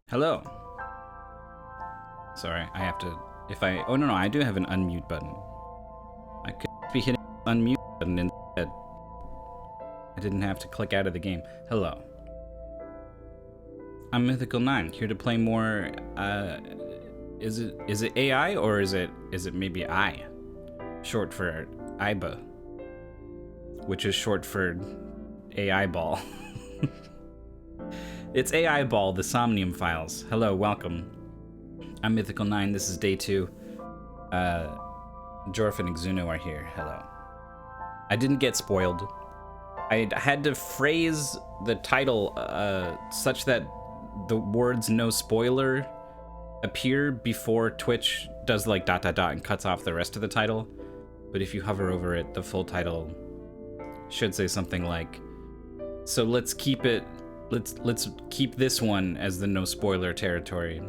Hello. Sorry, I have to... Oh, no, I do have an unmute button. I could be hitting the unmute button instead. I didn't have to click out of the game. Hello. I'm Mythical9, here to play more, is it AI, or is it maybe I? Short for IBA. Which is short for AI Ball. It's AI Ball, the Somnium files. Hello, welcome. I'm Mythical9, this is day 2. Jorf and Exuno are here, hello. I didn't get spoiled. I had to phrase the title such that the words "no spoiler" appear before Twitch does like ... and cuts off the rest of the title. But if you hover over it, the full title should say something like, so let's keep it, let's keep this one as the no spoiler territory.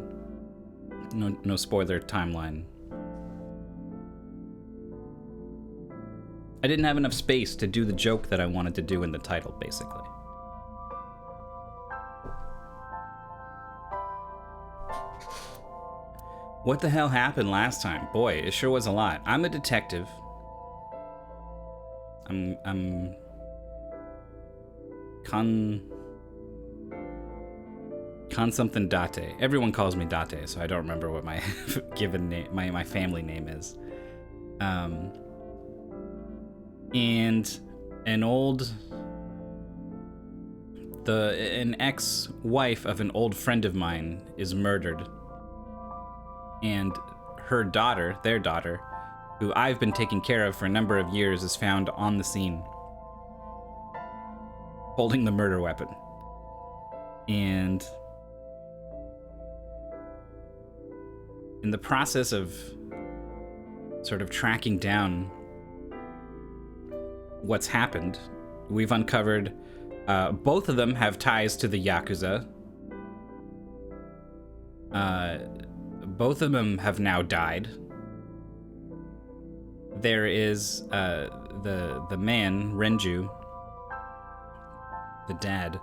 No spoiler timeline. I didn't have enough space to do the joke that I wanted to do in the title, basically. What the hell happened last time? Boy, it sure was a lot. I'm a detective. I'm Con something Date. Everyone calls me Date, so I don't remember what my given name, my family name is. And an ex-wife of an old friend of mine is murdered. And her daughter, their daughter, who I've been taking care of for a number of years, is found on the scene, holding the murder weapon. And in the process of sort of tracking down what's happened, we've uncovered both of them have ties to the Yakuza. Both of them have now died. There is the man, Renju, the dad,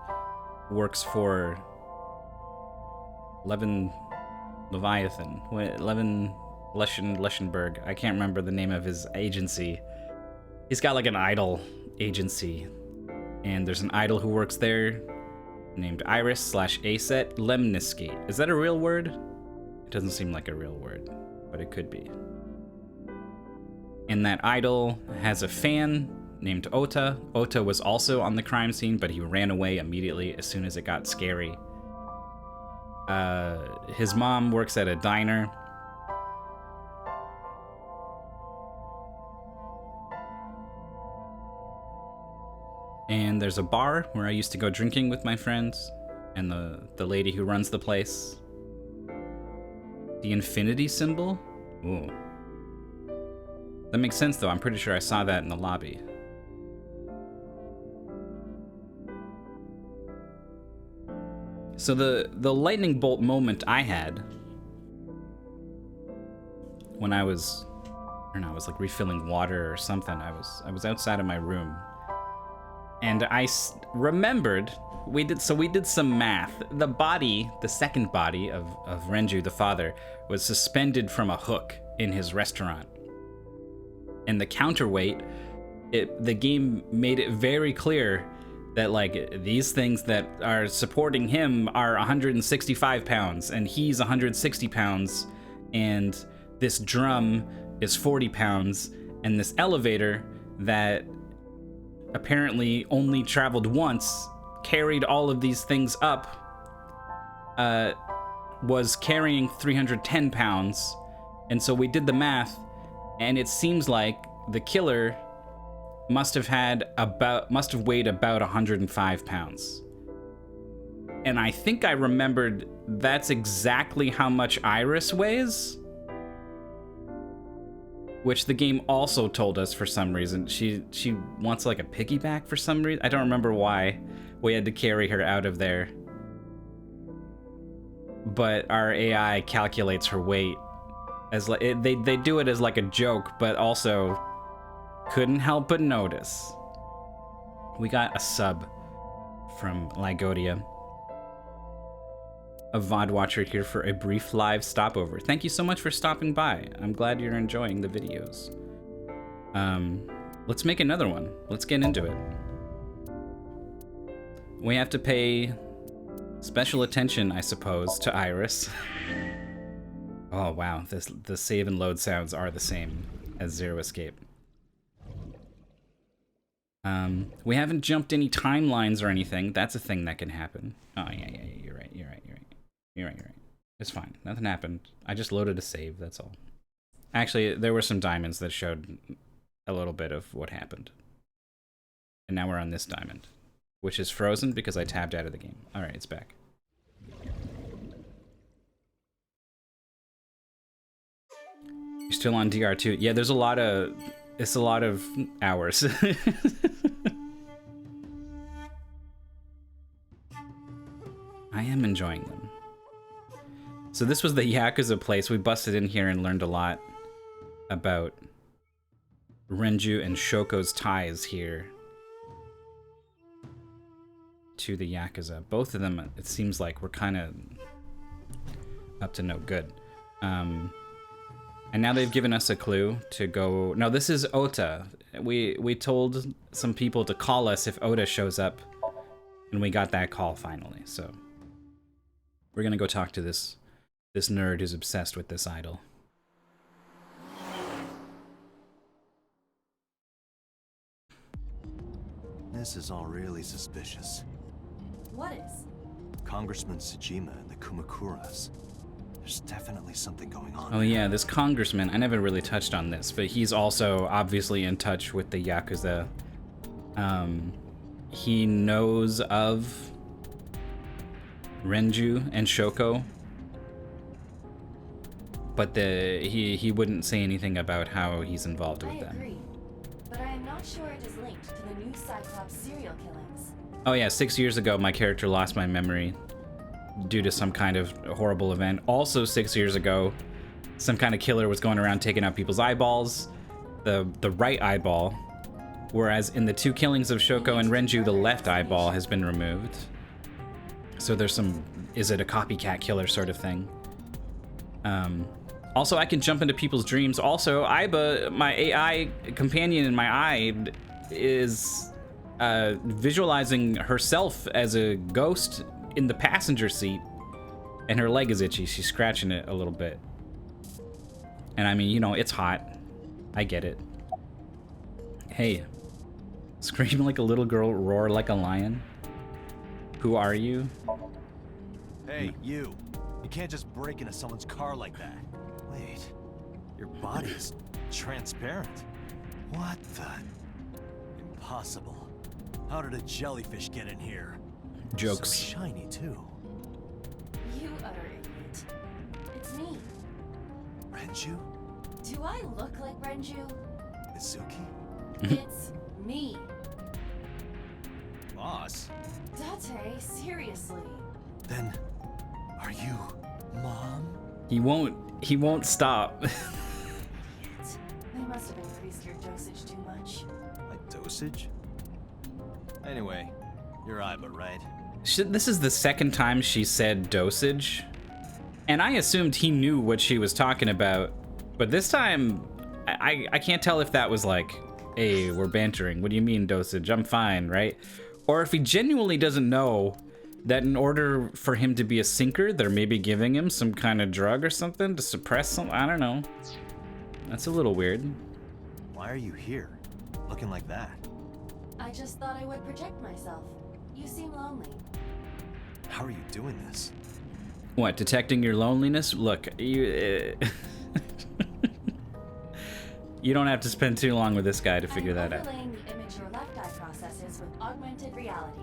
works for Leschenberg. I can't remember the name of his agency. He's got like an idol agency, and there's an idol who works there named Iris/Aset Lemnisky. Is that a real word? It doesn't seem like a real word, but it could be. And that idol has a fan named Ota. Ota was also on the crime scene, but he ran away immediately as soon as it got scary. His mom works at a diner. And there's a bar where I used to go drinking with my friends, and the lady who runs the place. The infinity symbol? Ooh. That makes sense, though. I'm pretty sure I saw that in the lobby. So the lightning bolt moment I had when I was, I don't know, I was like refilling water or something. I was outside of my room, and I remembered we did some math. The second body of Renju, the father, was suspended from a hook in his restaurant. And the counterweight, the game made it very clear that like these things that are supporting him are 165 pounds and he's 160 pounds, and this drum is 40 pounds, and this elevator that apparently only traveled once carried all of these things up was carrying 310 pounds. And so we did the math, and it seems like the killer must have weighed about 105 pounds. And I think I remembered that's exactly how much Iris weighs, which the game also told us for some reason. She wants like a piggyback for some reason. I don't remember why we had to carry her out of there. But our AI calculates her weight as like they do it as like a joke, but also couldn't help but notice. We got a sub from Lygodia. A VOD watcher here for a brief live stopover. Thank you so much for stopping by. I'm glad you're enjoying the videos. Let's make another one. Let's get into it. We have to pay special attention, I suppose, to Iris. Oh wow, the save and load sounds are the same as Zero Escape. We haven't jumped any timelines or anything. That's a thing that can happen. Oh yeah, you're right. You're right. It's fine. Nothing happened. I just loaded a save, that's all. Actually, there were some diamonds that showed a little bit of what happened. And now we're on this diamond, which is frozen because I tabbed out of the game. All right, it's back. You're still on DR2. Yeah, there's a lot of... It's a lot of hours. I am enjoying them. So this was the Yakuza place. We busted in here and learned a lot about Renju and Shoko's ties here to the Yakuza. Both of them, it seems like, were kind of up to no good. And now they've given us a clue to go... No, this is Ota. We told some people to call us if Ota shows up, and we got that call finally, so... We're gonna go talk to this nerd who's obsessed with this idol. This is all really suspicious. What is? Congressman Tsujima and the Kumakuras. There's definitely something going on. Oh yeah, this congressman, I never really touched on this, but he's also obviously in touch with the Yakuza. He knows of Renju and Shoko, but he wouldn't say anything about how he's involved with them. I agree, but I am not sure it is linked to the new Cyclops serial killings. Oh yeah, 6 years ago my character lost my memory due to some kind of horrible event. Also 6 years ago, some kind of killer was going around taking out people's eyeballs, the right eyeball, whereas in the two killings of Shoko and Renju, the left eyeball has been removed. So there's some, is it a copycat killer sort of thing? Also, I can jump into people's dreams. Also, Aiba, my AI companion in my eye, is visualizing herself as a ghost in the passenger seat, and her leg is itchy. She's scratching it a little bit. And I mean, you know, it's hot. I get it. Hey, scream like a little girl, roar like a lion. Who are you? Hey, you. You can't just break into someone's car like that. Wait, your body's transparent. What the? Impossible. How did a jellyfish get in here? Jokes. So shiny, too. You utter idiot. It's me. Renju? Do I look like Renju? Mizuki? It's me. Boss? Date, seriously. Then, are you Mom? He won't stop. Idiot. They must have increased your dosage too much. My dosage? Anyway, you're Aiba, right? This is the second time she said dosage, and I assumed he knew what she was talking about, but this time I can't tell if that was like, hey, we're bantering, what do you mean dosage, I'm fine, right? Or if he genuinely doesn't know that in order for him to be a sinker, they're maybe giving him some kind of drug or something to suppress something. I don't know. That's a little weird. Why are you here? Looking like that? I just thought I would protect myself. You seem lonely. How are you doing this? What, detecting your loneliness? Look, you... you don't have to spend too long with this guy to figure that out. Overlaying the image your left eye processes with augmented reality.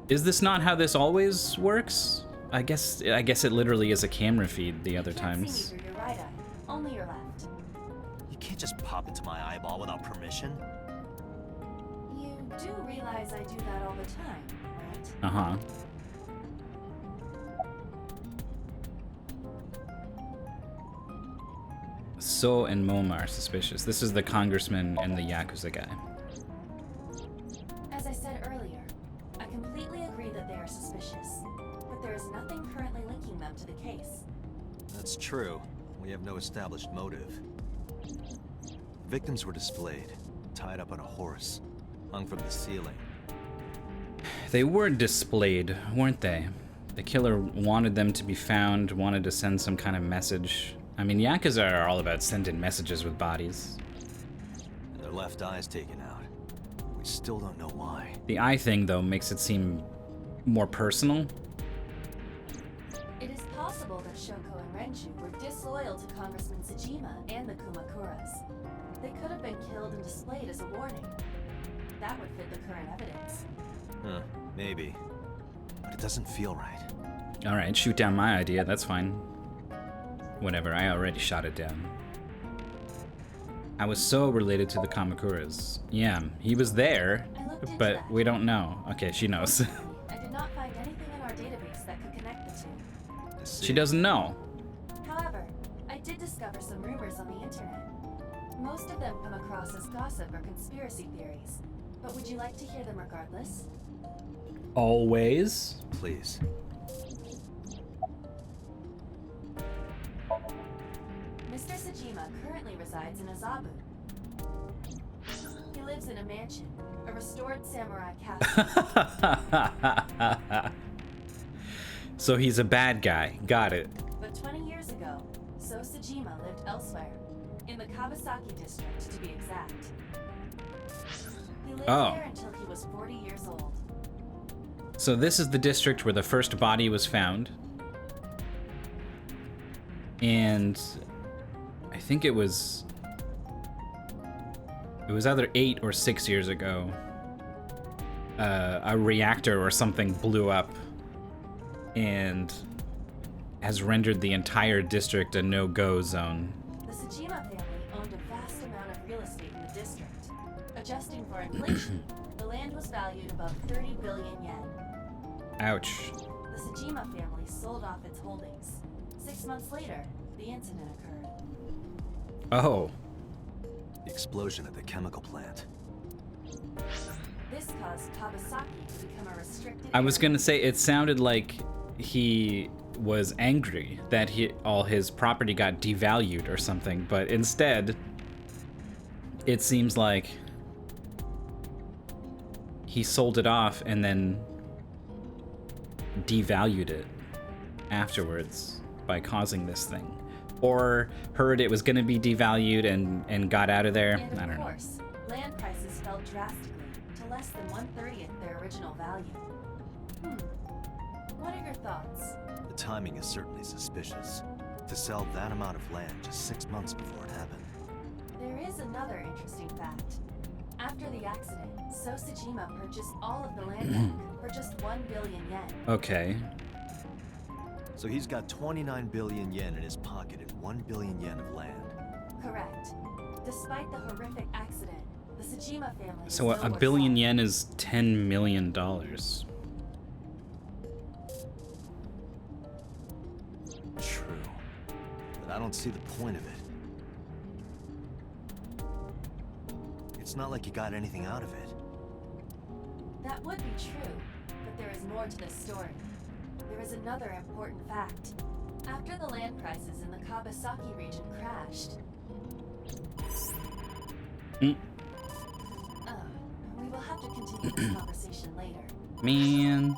Is this not how this always works? I guess it literally is a camera feed the other You can't times. see me through your right eye, only your left. You can't just pop into my eyeball without permission. You do realize I do that all the time, right? Uh-huh. So and Moma are suspicious. This is the congressman and the Yakuza guy. As I said earlier, I completely agree that they are suspicious, but there is nothing currently linking them to the case. That's true. We have no established motive. Victims were displayed, tied up on a horse, hung from the ceiling. They were displayed, weren't they? The killer wanted them to be found, wanted to send some kind of message. I mean, Yakuza are all about sending messages with bodies. And their left eye's taken out. We still don't know why. The eye thing, though, makes it seem more personal. It is possible that Shoko and Renju were disloyal to Congressman Tsujima and the Kumakuras. They could have been killed and displayed as a warning. that would fit the current evidence. Huh, maybe. But it doesn't feel right. Alright, shoot down my idea, that's fine. Whatever, I already shot it down. I was so related to the Kamakuras. Yeah, he was there, but that. we don't know. Okay, she knows. I did not find anything in our database that could connect the two. I see. She doesn't know. However, I did discover some rumors on the internet. Most of them come across as gossip or conspiracy theories, but would you like to hear them regardless? Always? Please. Mr. Sajima currently resides in Azabu. He lives in a mansion, a restored samurai castle. So he's a bad guy. Got it. But 20 years ago, So Sajima lived elsewhere, in the Kawasaki district to be exact. He lived there until he was 40 years old. So this is the district where the first body was found. And I think it was either 8 or 6 years ago. A reactor or something blew up and has rendered the entire district a no-go zone. The Sajima family owned a vast amount of real estate in the district. Adjusting for inflation, the land was valued above 30 billion yen. Ouch. The Sajima family sold off its holdings. 6 months later, the incident occurred. Oh. The explosion at the chemical plant. This caused Kawasaki to become a restricted I was area. gonna say, it sounded like he was angry that all his property got devalued or something, but instead, it seems like he sold it off and then devalued it afterwards by causing this thing. Or heard it was gonna be devalued and got out of there. And I don't of know. course, land prices fell drastically to less than 1/30th their original value. What are your thoughts? The timing is certainly suspicious. To sell that amount of land just 6 months before it happened. There is another interesting fact. After the accident, So Sajima purchased all of the land back for just 1 billion yen. Okay. So he's got 29 billion yen in his pocket and 1 billion yen of land. Correct. Despite the horrific accident, the Sajima family So still a was billion sad. yen is $10 million. True. But I don't see the point of it. It's not like you got anything out of it. That would be true, but there is more to this story. There is another important fact. After the land prices in the Kawasaki region crashed... Mm. We will have to continue this conversation later. Man.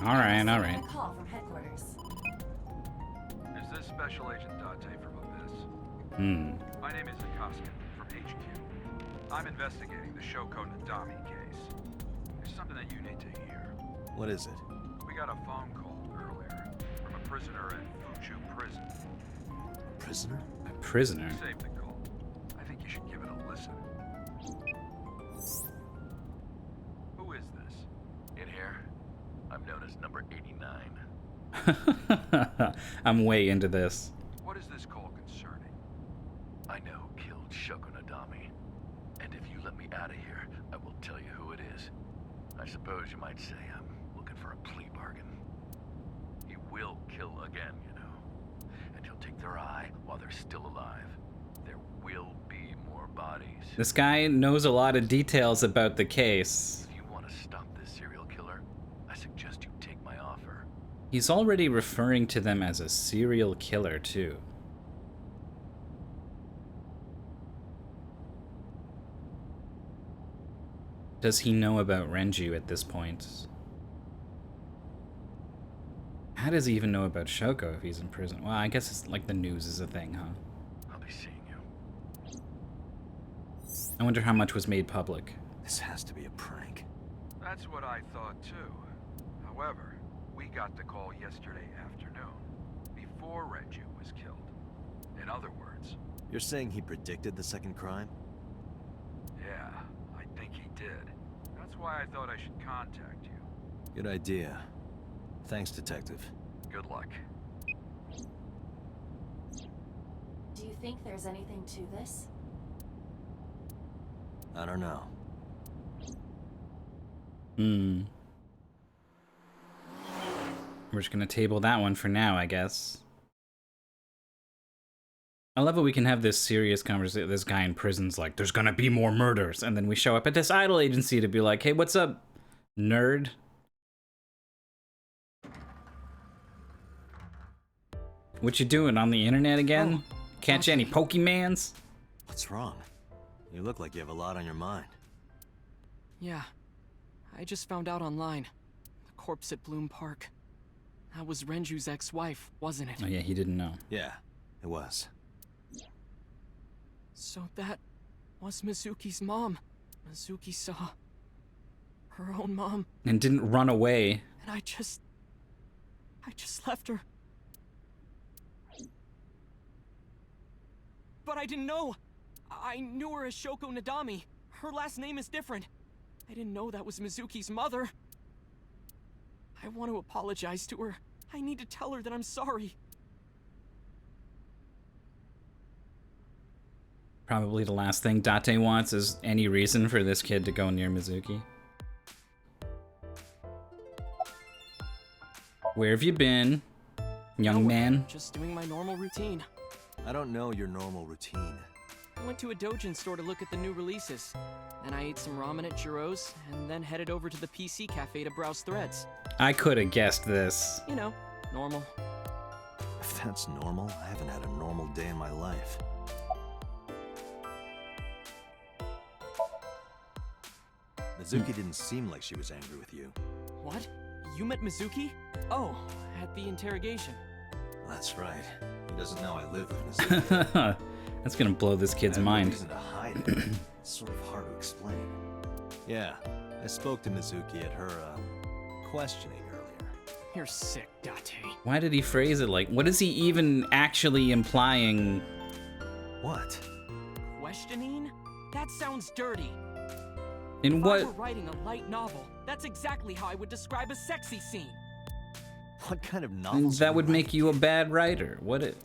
Alright, A alright. call from headquarters. Is this Special Agent Date from Abyss? My name is Akaskin from HQ. I'm investigating the Shoko Nadami case. There's something that you need to hear. What is it? We got a phone call earlier from a prisoner at Fuchu Prison. Prisoner? A prisoner. Save the call. I think you should give it a listen. Who is this? In here, I'm known as number 89. I'm way into this. What is this call concerning? I know who killed Shoko Nadami. And if you let me out of here, I will tell you who it is. I suppose you might say I'm looking for a plea bargain. He will kill again, you know. And he'll take their eye while they're still alive. There will be more bodies. This guy knows a lot of details about the case. If you want to stop this serial killer, I suggest you take my offer. He's already referring to them as a serial killer, too. Does he know about Renju at this point? How does he even know about Shoko if he's in prison? Well, I guess it's like the news is a thing, huh? I'll be seeing you. I wonder how much was made public. This has to be a prank. That's what I thought too. However, we got the call yesterday afternoon, before Renju was killed. In other words, You're saying he predicted the second crime? Yeah, I think he did. That's why I thought I should contact you. Good idea. Thanks, Detective. Good luck. Do you think there's anything to this? I don't know. We're just gonna table that one for now, I guess. I love that we can have this serious conversation. This guy in prison's like, there's gonna be more murders. And then we show up at this idol agency to be like, hey, what's up, nerd? What you doing, on the internet again? Oh, Catch any Pokemans? What's wrong? You look like you have a lot on your mind. Yeah. I just found out online. The corpse at Bloom Park. That was Renju's ex-wife, wasn't it? Oh yeah, he didn't know. Yeah, it was. So that was Mizuki's mom. Mizuki saw her own mom, And didn't run away. and I just left her. But I didn't know. I knew her as Shoko Nadami. Her last name is different. I didn't know that was Mizuki's mother. I want to apologize to her. I need to tell her that I'm sorry. Probably the last thing Date wants is any reason for this kid to go near Mizuki. Where have you been, young man? Just doing my normal routine. I don't know your normal routine. I went to a Dojin store to look at the new releases. Then I ate some ramen at Jiro's, and then headed over to the PC cafe to browse threads. I could have guessed this. You know, normal. If that's normal, I haven't had a normal day in my life. Mizuki didn't seem like she was angry with you. What? You met Mizuki? Oh, at the interrogation. That's right. He doesn't know I live with Mizuki. That's gonna blow this I kid's have no mind. reason to hide it. It's sort of hard to explain. Yeah, I spoke to Mizuki at her, questioning earlier. You're sick, Date. Why did he phrase it like? What is he even actually implying? What? Questioning? That sounds dirty. In If what? I were writing a light novel, that's exactly how I would describe a sexy scene. What kind of novels That are would you make writing? you a bad writer. What it?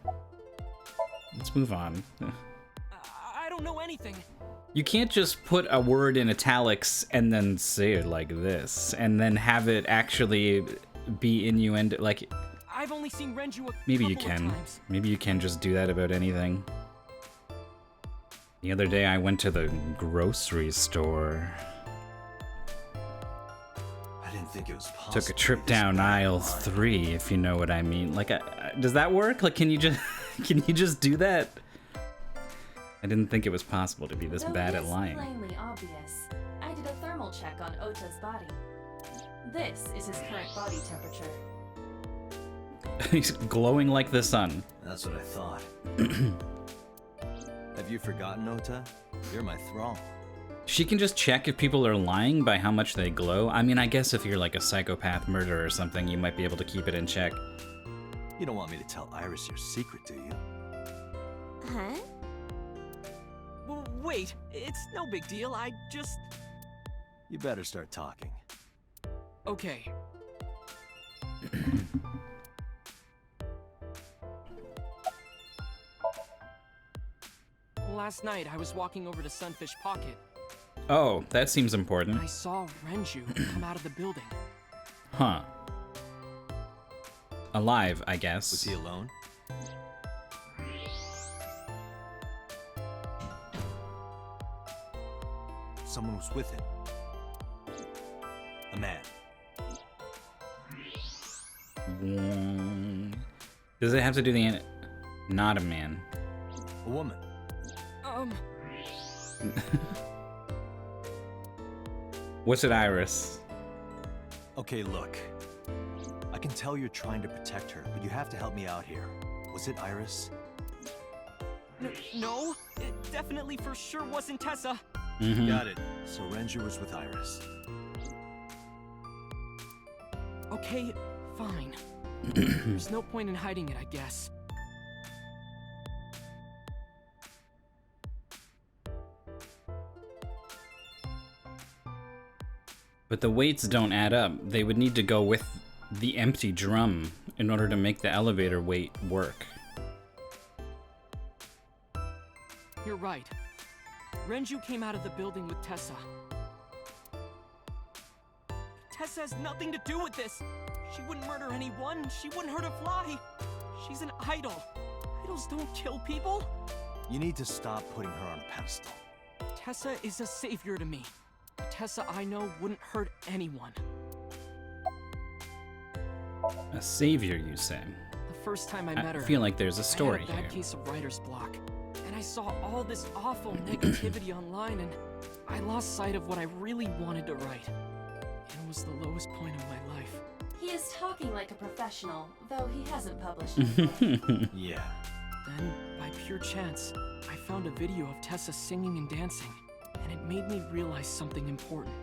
Let's move on. I don't know anything. You can't just put a word in italics and then say it like this, and then have it actually be innuendo. Like, I've only seen Renju a maybe you couple of can. times. Maybe you can just do that about anything. The other day I went to the grocery store. I didn't think it was possible. Took a to trip be this down bad aisle online. 3, if you know what I mean. Like, does that work? Like, can you just can you just do that? I didn't think it was possible to be this Though bad it at is lying. plainly obvious, I did a thermal check on Ota's body. This is his current body temperature. He's glowing like the sun. That's what I thought. Have you forgotten, Ota? You're my thrall. She can just check if people are lying by how much they glow. I mean, I guess if you're like a psychopath murderer or something, you might be able to keep it in check. You don't want me to tell Iris your secret, do you? Huh? Well, wait, it's no big deal. I just... You better start talking. Okay. Last night, I was walking over to Sunfish Pocket. Oh, that seems important. I saw Renju come out of the building. Huh. Alive, I guess. Was he alone? Someone was with him. A man. Does it have to do the... Not a man. A woman. What's it, Iris? Okay, look. I can tell you're trying to protect her, but you have to help me out here. Was it Iris? No, it definitely for sure wasn't Tessa. Mm-hmm. Got it. So Renju was with Iris. Okay, fine. There's no point in hiding it, I guess. But the weights don't add up. They would need to go with the empty drum in order to make the elevator weight work. You're right. Renju came out of the building with Tessa. Tessa has nothing to do with this. She wouldn't murder anyone. She wouldn't hurt a fly. She's an idol. Idols don't kill people. You need to stop putting her on a pedestal. Tessa is a savior to me. The Tessa I know wouldn't hurt anyone. A savior, you say? The first time I met her, I feel like there's a story I had a bad here. case of writer's block, and I saw all this awful negativity online, and I lost sight of what I really wanted to write. It was the lowest point of my life. He is talking like a professional, though he hasn't published anything. Yeah. Then, by pure chance, I found a video of Tessa singing and dancing, and it made me realize something important.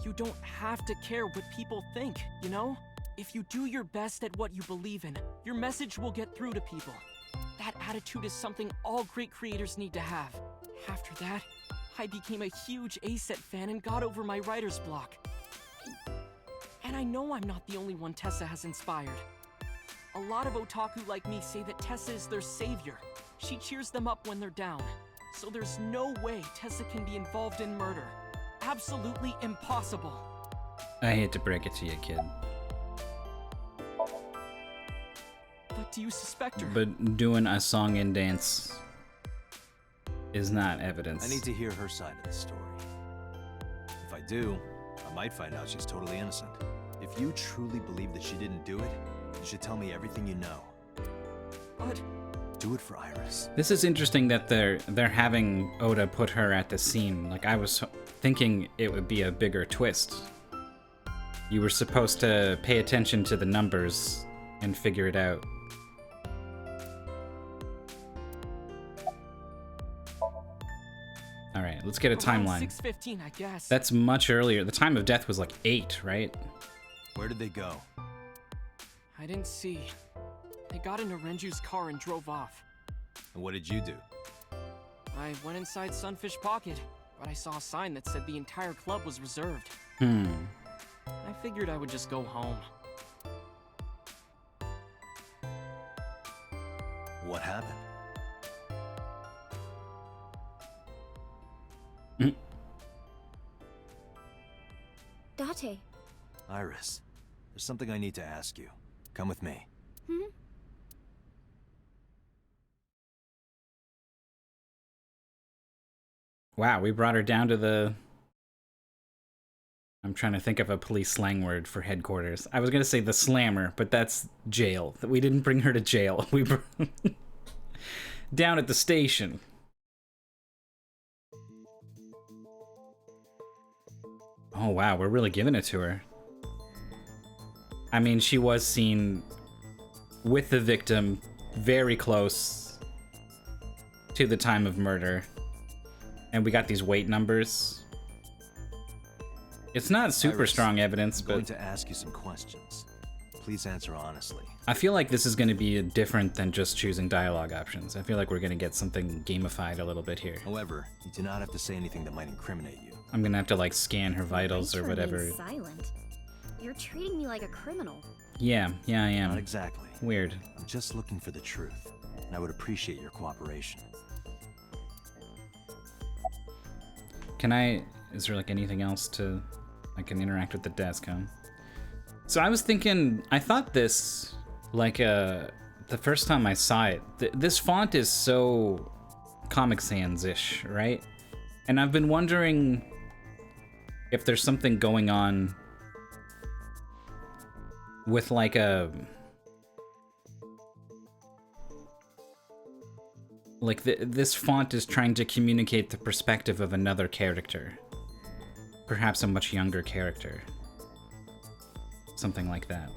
You don't have to care what people think, you know? If you do your best at what you believe in, your message will get through to people. That attitude is something all great creators need to have. After that, I became a huge ACET fan and got over my writer's block. And I know I'm not the only one Tessa has inspired. A lot of otaku like me say that Tessa is their savior. She cheers them up when they're down. So there's no way Tessa can be involved in murder. Absolutely impossible. I hate to break it to you, kid. But do you suspect her? But doing a song and dance is not evidence. I need to hear her side of the story. If I do, I might find out she's totally innocent. If you truly believe that she didn't do it, you should tell me everything you know. But Do it for Iris. This is interesting that they're having Oda put her at the scene. Like, I was thinking it would be a bigger twist. You were supposed to pay attention to the numbers and figure it out. All right, let's get a around timeline. 6:15, I guess. That's much earlier. The time of death was like 8, right? Where did they go? I didn't see. They got into Renju's car and drove off. And what did you do? I went inside Sunfish Pocket, but I saw a sign that said the entire club was reserved. I figured I would just go home. What happened? Date. Iris, there's something I need to ask you. Come with me. Wow, we brought her down to the... I'm trying to think of a police slang word for headquarters. I was going to say the slammer, but that's jail. We didn't bring her to jail. We brought down at the station. Oh, wow, we're really giving it to her. I mean, she was seen with the victim very close to the time of murder. And we got these weight numbers. It's not super Iris, strong evidence, I'm going but to ask you some questions. Please answer honestly. I feel like this is going to be different than just choosing dialogue options. I feel like we're going to get something gamified a little bit here. However, you do not have to say anything that might incriminate you. I'm going to have to, like, scan her vitals or Right to whatever. remain silent. You're treating me like a criminal. Yeah, I Not am. exactly. Weird. I'm just looking for the truth, and I would appreciate your cooperation. Can I... Is there, like, anything else to... I can interact with the desk, huh? So I was thinking... I thought this, like, the first time I saw it, this font is so Comic Sans-ish, right? And I've been wondering if there's something going on with, like, this font is trying to communicate the perspective of another character. Perhaps a much younger character. Something like that.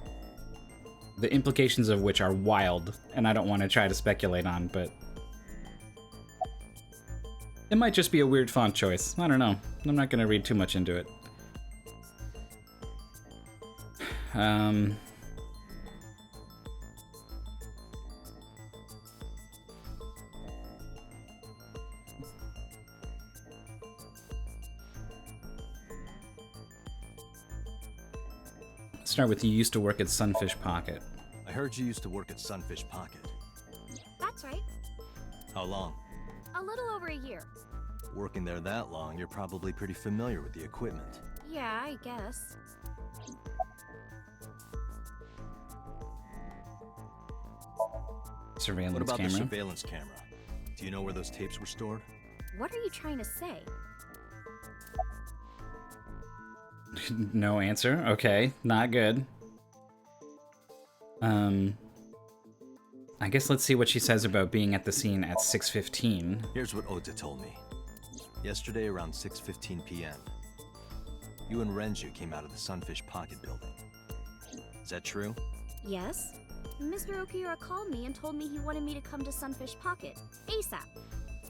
The implications of which are wild, and I don't want to try to speculate on, but... It might just be a weird font choice. I don't know. I'm not going to read too much into it. Start with you used to work at Sunfish Pocket. I heard you used to work at Sunfish Pocket. That's right. How long? A little over a year. Working there that long, you're probably pretty familiar with the equipment. Yeah, I guess. Surveillance What about camera. the surveillance camera? Do you know where those tapes were stored? What are you trying to say? No answer. Okay, not good. I guess let's see what she says about being at the scene at 6:15. Here's what Ota told me. Yesterday around 6:15 p.m., you and Renju came out of the Sunfish Pocket building. Is that true? Yes? Mr. Okiura called me and told me he wanted me to come to Sunfish Pocket, ASAP.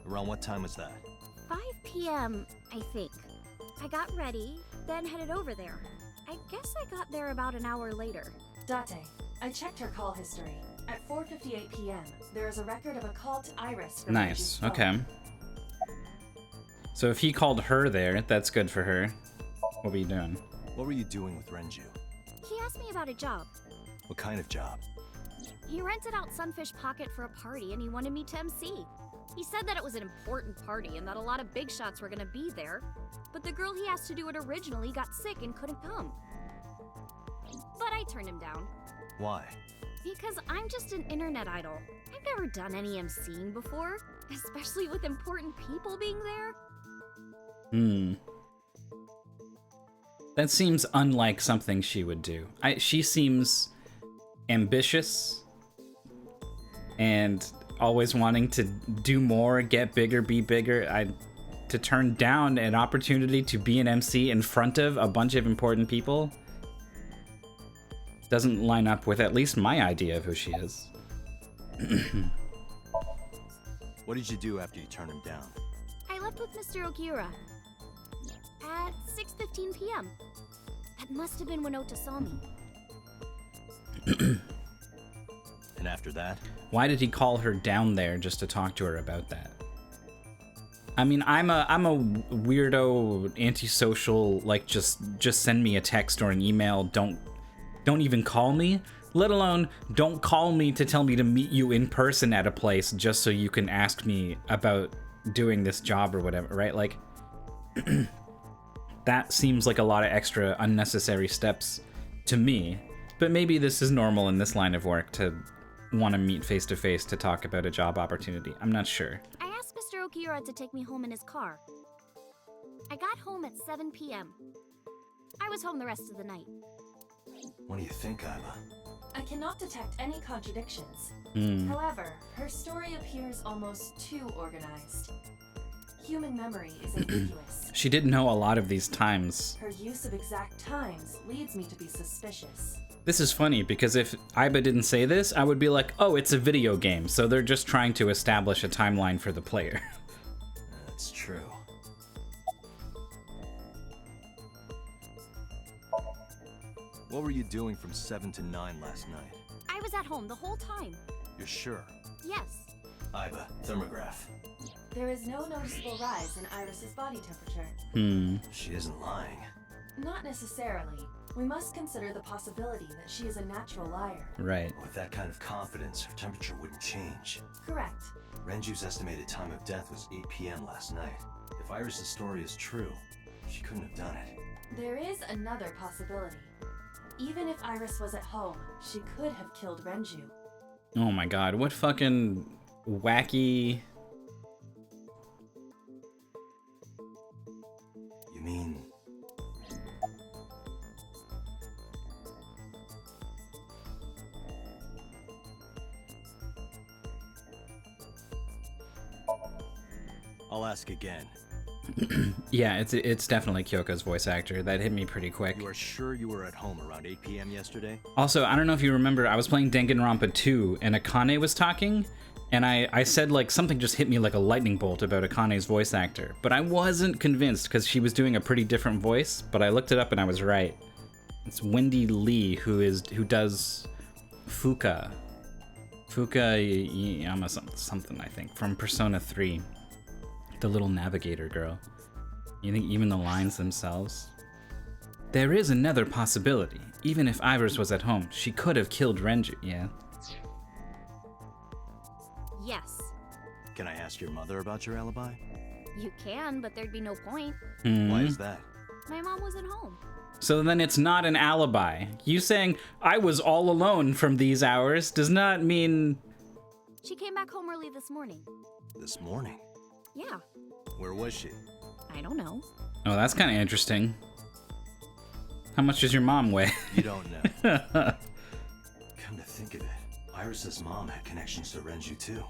Around what time was that? 5 p.m., I think. I got ready, then headed over there. I guess I got there about an hour later. Date, I checked her call history. At 4:58 p.m., there is a record of a call to Iris from Nice. Renju's phone. Okay. So if he called her there, that's good for her. What were you doing? What were you doing with Renju? He asked me about a job. What kind of job? He rented out Sunfish Pocket for a party and he wanted me to MC. He said that it was an important party and that a lot of big shots were gonna be there, but the girl he asked to do it originally got sick and couldn't come. But I turned him down. Why? Because I'm just an internet idol. I've never done any MCing before, especially with important people being there. That seems unlike something she would do. She seems ambitious and always wanting to do more, get bigger, be bigger. To turn down an opportunity to be an MC in front of a bunch of important people doesn't line up with at least my idea of who she is. What did you do after you turned him down? I left with Mr. Okiura at 6:15 p.m. That must have been when Ota saw me. And after that? Why did he call her down there just to talk to her about that? I mean, I'm a weirdo, antisocial, like just send me a text or an email, don't even call me, let alone don't call me to tell me to meet you in person at a place just so you can ask me about doing this job or whatever, right? Like, that seems like a lot of extra unnecessary steps to me, but maybe this is normal in this line of work to want to meet face to face to talk about a job opportunity. I'm not sure. I asked Mr. Okiura to take me home in his car. I got home at 7 p.m. I was home the rest of the night. What do you think, Iba? I cannot detect any contradictions. However, her story appears almost too organized. Human memory is ambiguous. She didn't know a lot of these times. Her use of exact times leads me to be suspicious. This is funny because if Iba didn't say this, I would be like, oh, it's a video game, so they're just trying to establish a timeline for the player. That's true. What were you doing from 7 to 9 last night? I was at home the whole time. You're sure? Yes. Iba, thermograph. There is no noticeable rise in Iris's body temperature. She isn't lying. Not necessarily. We must consider the possibility that she is a natural liar. Right. With that kind of confidence, her temperature wouldn't change. Correct. Renju's estimated time of death was 8 p.m. last night. If Iris's story is true, she couldn't have done it. There is another possibility. Even if Iris was at home, she could have killed Renju. Oh my god, what fucking wacky... You mean... I'll ask again. Yeah, it's definitely Kyoko's voice actor. That hit me pretty quick. You are sure you were at home around 8 p.m. yesterday? Also, I don't know if you remember, I was playing Danganronpa 2, and Akane was talking, and I said, like, something just hit me like a lightning bolt about Akane's voice actor. But I wasn't convinced, because she was doing a pretty different voice, but I looked it up and I was right. It's Wendy Lee, who does Fuka. Fuka Yama something, I think, from Persona 3. The little navigator girl. You think even the lines themselves? There is another possibility. Even if Ivers was at home, she could have killed Renju. Yeah. Yes. Can I ask your mother about your alibi? You can, but there'd be no point. Why is that? My mom wasn't home. So then it's not an alibi. You saying I was all alone from these hours does not mean... She came back home early this morning. This morning? Yeah. Where was she? I don't know. Oh, that's kind of interesting. How much does your mom weigh? You don't know. Come to think of it, Iris's mom had connections to Renju too.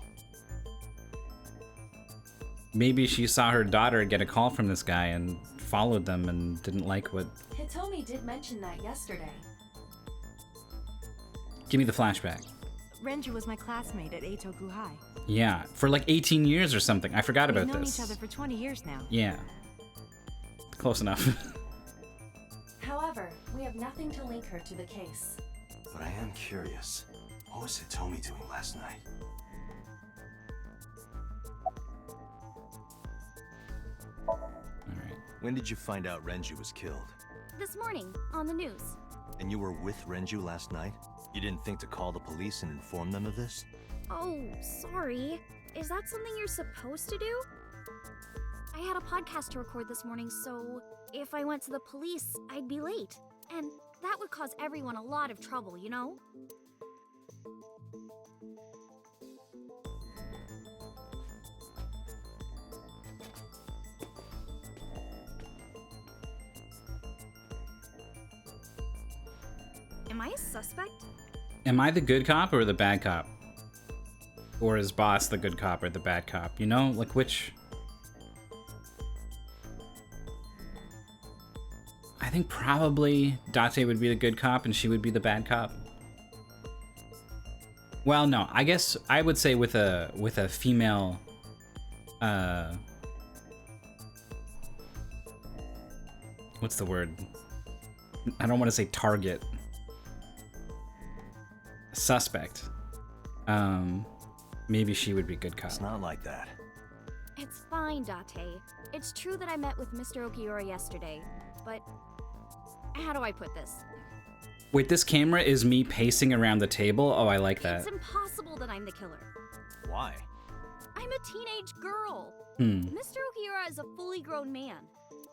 Maybe she saw her daughter get a call from this guy and followed them and didn't like what... Hitomi did mention that yesterday. Give me the flashback. Renju was my classmate at Eitoku High. Yeah, for like 18 years or something. I forgot about We've known this. each other for 20 years now. Yeah. Close enough. However, we have nothing to link her to the case. But I am curious. What was Hitomi doing last night? Alright. When did you find out Renju was killed? This morning, on the news. And you were with Renju last night? You didn't think to call the police and inform them of this? Oh, sorry. Is that something you're supposed to do? I had a podcast to record this morning, so if I went to the police, I'd be late. And that would cause everyone a lot of trouble, you know? Am I a suspect? Am I the good cop or the bad cop? Or is Boss the good cop or the bad cop? You know, like which... I think probably Date would be the good cop and she would be the bad cop. Well, no, I guess I would say with a female what's the word? I don't want to say target. Suspect. Maybe she would be good cop. It's not like that. It's fine, Date. It's true that I met with Mr. Okiura yesterday, but how do I put this? Wait, this camera is me pacing around the table? Oh, I like that. It's impossible that I'm the killer. Why? I'm a teenage girl. Hmm. Mr. Okiura is a fully grown man.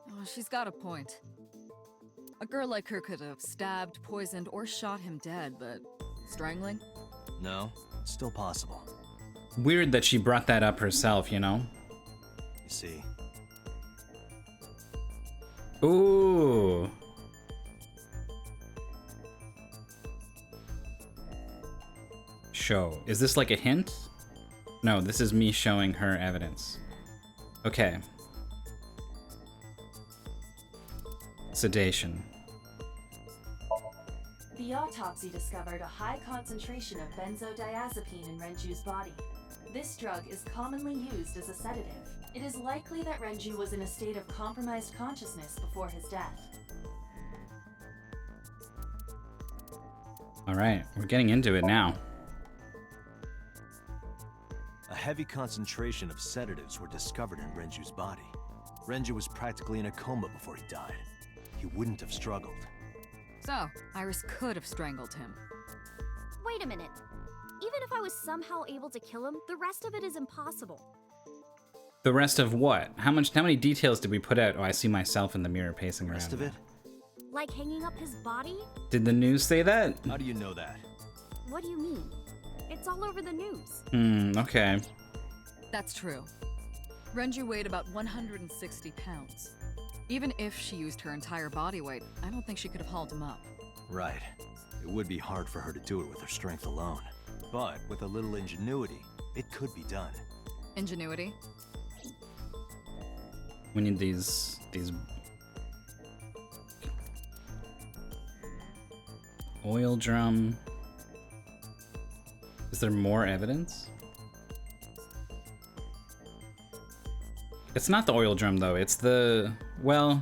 Oh, she's got a point. A girl like her could have stabbed, poisoned, or shot him dead, but strangling? No, it's still possible. Weird that she brought that up herself, you know? You see, Ooh. Show. Is this like a hint? No, this is me showing her evidence. Okay. Sedation. The autopsy discovered a high concentration of benzodiazepine in Renju's body. This drug is commonly used as a sedative. It is likely that Renju was in a state of compromised consciousness before his death. Alright, we're getting into it now. a heavy concentration of sedatives were discovered in Renju's body. Renju was practically in a coma before he died. He wouldn't have struggled. So, Iris could have strangled him. Wait a minute. Even if I was somehow able to kill him, the rest of it is impossible. The rest of what? How many details did we put out? Oh, I see myself in the mirror pacing The around. rest of it? Like hanging up his body? Did the news say that? How do you know that? What do you mean? It's all over the news. Okay. That's true. Renju weighed about 160 pounds. Even if she used her entire body weight, I don't think she could have hauled him up. Right. It would be hard for her to do it with her strength alone. But with a little ingenuity, it could be done. Ingenuity? We need these oil drum. Is there more evidence? It's not the oil drum though, it's the, well,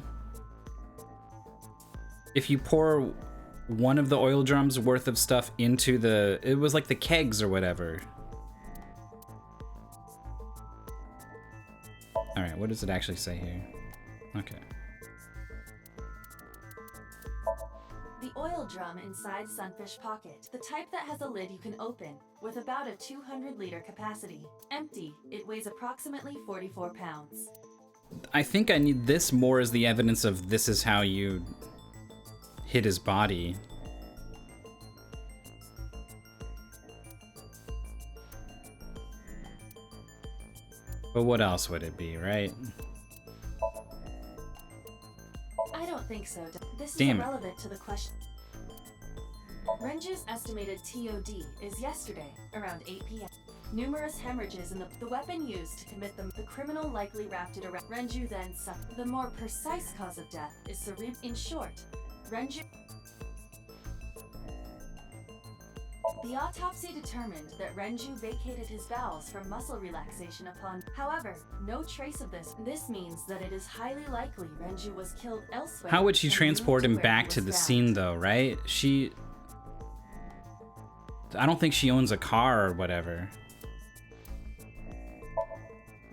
if you pour one of the oil drums worth of stuff into the, it was like the kegs or whatever. All right, what does it actually say here? Okay. drum inside Sunfish Pocket, the type that has a lid you can open, with about a 200-liter capacity. Empty, it weighs approximately 44 pounds. I think I need this more as the evidence of this is how you hit his body. But what else would it be, right? I don't think so. This is Damn it. irrelevant to the question. Renju's estimated TOD is yesterday, around 8 p.m. Numerous hemorrhages in the weapon used to commit them. The criminal likely wrapped it around. Renju then suffered. The more precise cause of death is cerebral. In short, Renju. The autopsy determined that Renju vacated his bowels for muscle relaxation upon. However, no trace of this. This means that it is highly likely Renju was killed elsewhere. How would she and transport moved him where back he to was the found. scene though, right? I don't think she owns a car or whatever.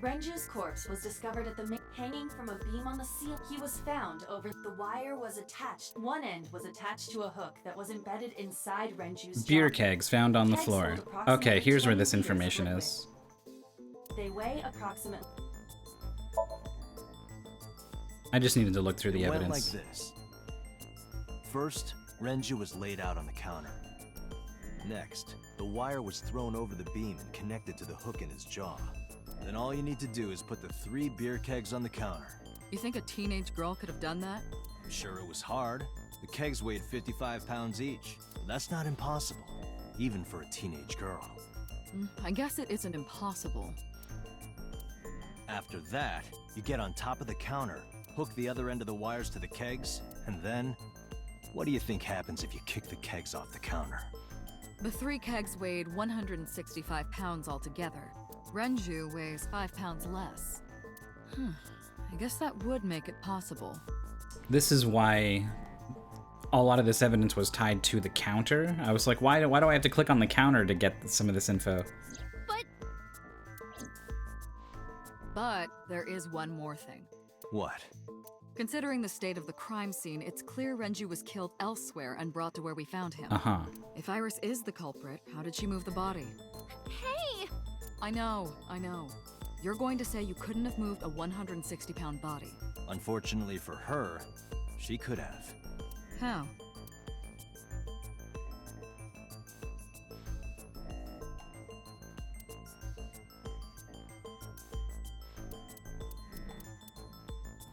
Renju's corpse was discovered at the hanging from a beam on the ceiling. He was found over. The wire was attached. One end was attached to a hook that was embedded inside Renju's Beer jaw. kegs found on the Kegs floor. hold approximately Okay, here's where 20 this liters of information liquid. is. They weigh approximately. I just needed to look through the It went evidence. like this. First, Renju was laid out on the counter. Next, the wire was thrown over the beam and connected to the hook in his jaw. Then all you need to do is put the 3 beer kegs on the counter. You think a teenage girl could have done that? I'm sure it was hard. The kegs weighed 55 pounds each. That's not impossible, even for a teenage girl. I guess it isn't impossible. After that, you get on top of the counter, hook the other end of the wires to the kegs, and then... What do you think happens if you kick the kegs off the counter? The 3 kegs weighed 165 pounds altogether. Renju weighs 5 pounds less. I guess that would make it possible. This is why a lot of this evidence was tied to the counter. I was like, why do I have to click on the counter to get some of this info? But there is one more thing. What? Considering the state of the crime scene, it's clear Renju was killed elsewhere and brought to where we found him. Uh-huh. If Iris is the culprit, how did she move the body? Hey! I know. You're going to say you couldn't have moved a 160-pound body. Unfortunately for her, she could have. How?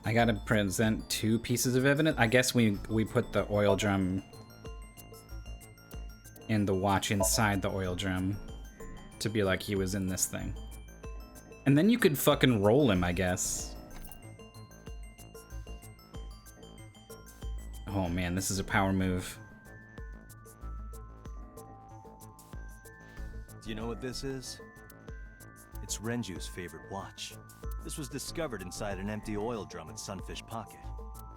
I gotta present 2 pieces of evidence. I guess we put the oil drum and the watch inside the oil drum to be like he was in this thing. And then you could fucking roll him, I guess. Oh man, this is a power move. Do you know what this is? It's Renju's favorite watch. This was discovered inside an empty oil drum at Sunfish Pocket.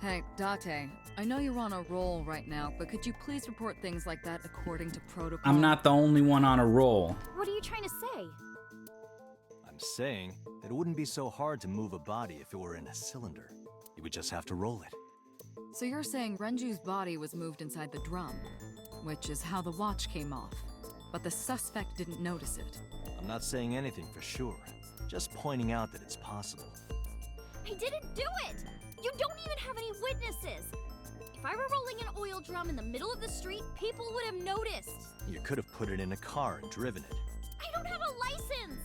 Hey, Date, I know you're on a roll right now, but could you please report things like that according to protocol? I'm not the only one on a roll. What are you trying to say? I'm saying that it wouldn't be so hard to move a body if it were in a cylinder. You would just have to roll it. So you're saying Renju's body was moved inside the drum, which is how the watch came off, but the suspect didn't notice it. I'm not saying anything for sure, just pointing out that it's possible. I didn't do it! You don't even have any witnesses! If I were rolling an oil drum in the middle of the street, people would have noticed. You could have put it in a car and driven it. I don't have a license!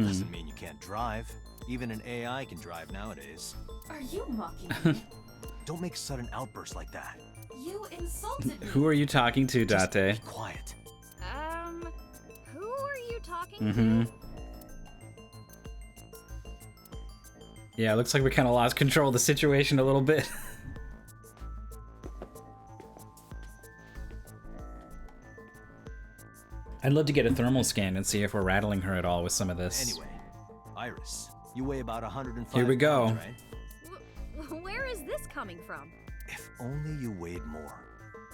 Doesn't mean you can't drive. Even an AI can drive nowadays. Are you mocking me? Don't make sudden outbursts like that. You insulted me. Who are you talking to, Just Date? be quiet. Who are you talking Mm-hmm. to? Yeah, looks like we kind of lost control of the situation a little bit. I'd love to get a thermal scan and see if we're rattling her at all with some of this. Anyway, Iris, you weigh about 105 Here we go. pounds, right? Where is this coming from? If only you weighed more.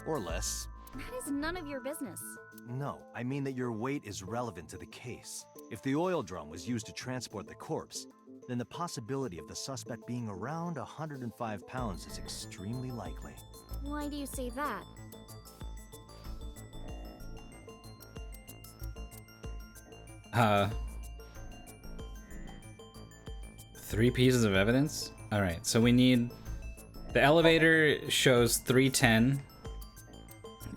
Or less. That is none of your business. No, I mean that your weight is relevant to the case. If the oil drum was used to transport the corpse, then the possibility of the suspect being around 105 pounds is extremely likely. Why do you say that? 3 pieces of evidence? Alright, so we need... The elevator shows 310.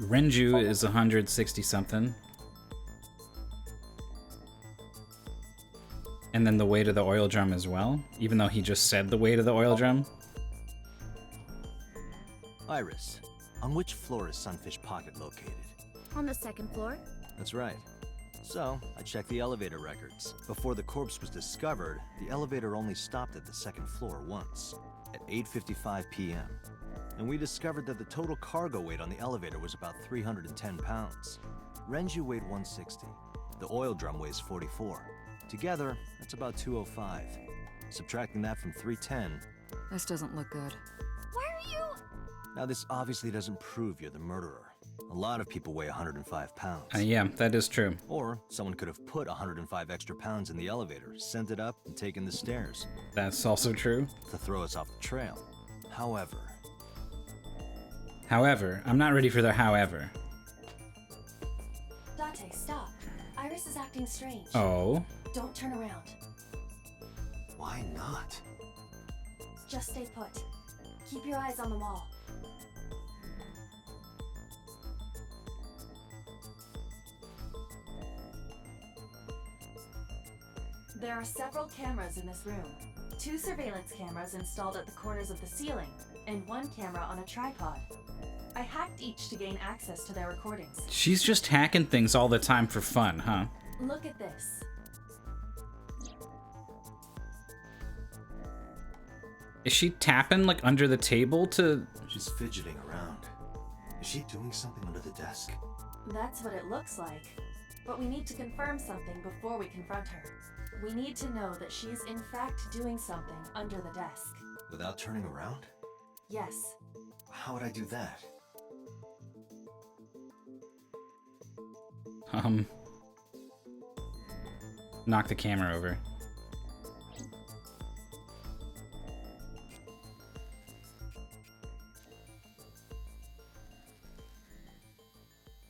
Renju is 160 something. And then the weight of the oil drum as well, even though he just said the weight of the oil drum. Iris, on which floor is Sunfish Pocket located? On the 2nd floor? That's right. So, I checked the elevator records. Before the corpse was discovered, the elevator only stopped at the 2nd floor once, at 8:55 p.m. And we discovered that the total cargo weight on the elevator was about 310 pounds. Renju weighed 160. The oil drum weighs 44. Together, that's about 205. Subtracting that from 310... This doesn't look good. Why are you... Now, this obviously doesn't prove you're the murderer. A lot of people weigh 105 pounds. Yeah, that is true. Or someone could have put 105 extra pounds in the elevator, sent it up, and taken the stairs. That's also true. To throw us off the trail. However, I'm not ready for the however. Date, stop. Iris is acting strange. Oh. Don't turn around. why not? Just stay put. Keep your eyes on the wall. There are several cameras in this room. 2 surveillance cameras installed at the corners of the ceiling, and 1 camera on a tripod. I hacked each to gain access to their recordings. She's just hacking things all the time for fun, huh? Look at this. Is she tapping, like, under the table to... She's fidgeting around. Is she doing something under the desk? That's what it looks like. But we need to confirm something before we confront her. We need to know that she's in fact doing something under the desk. Without turning around? Yes. How would I do that? Knock the camera over.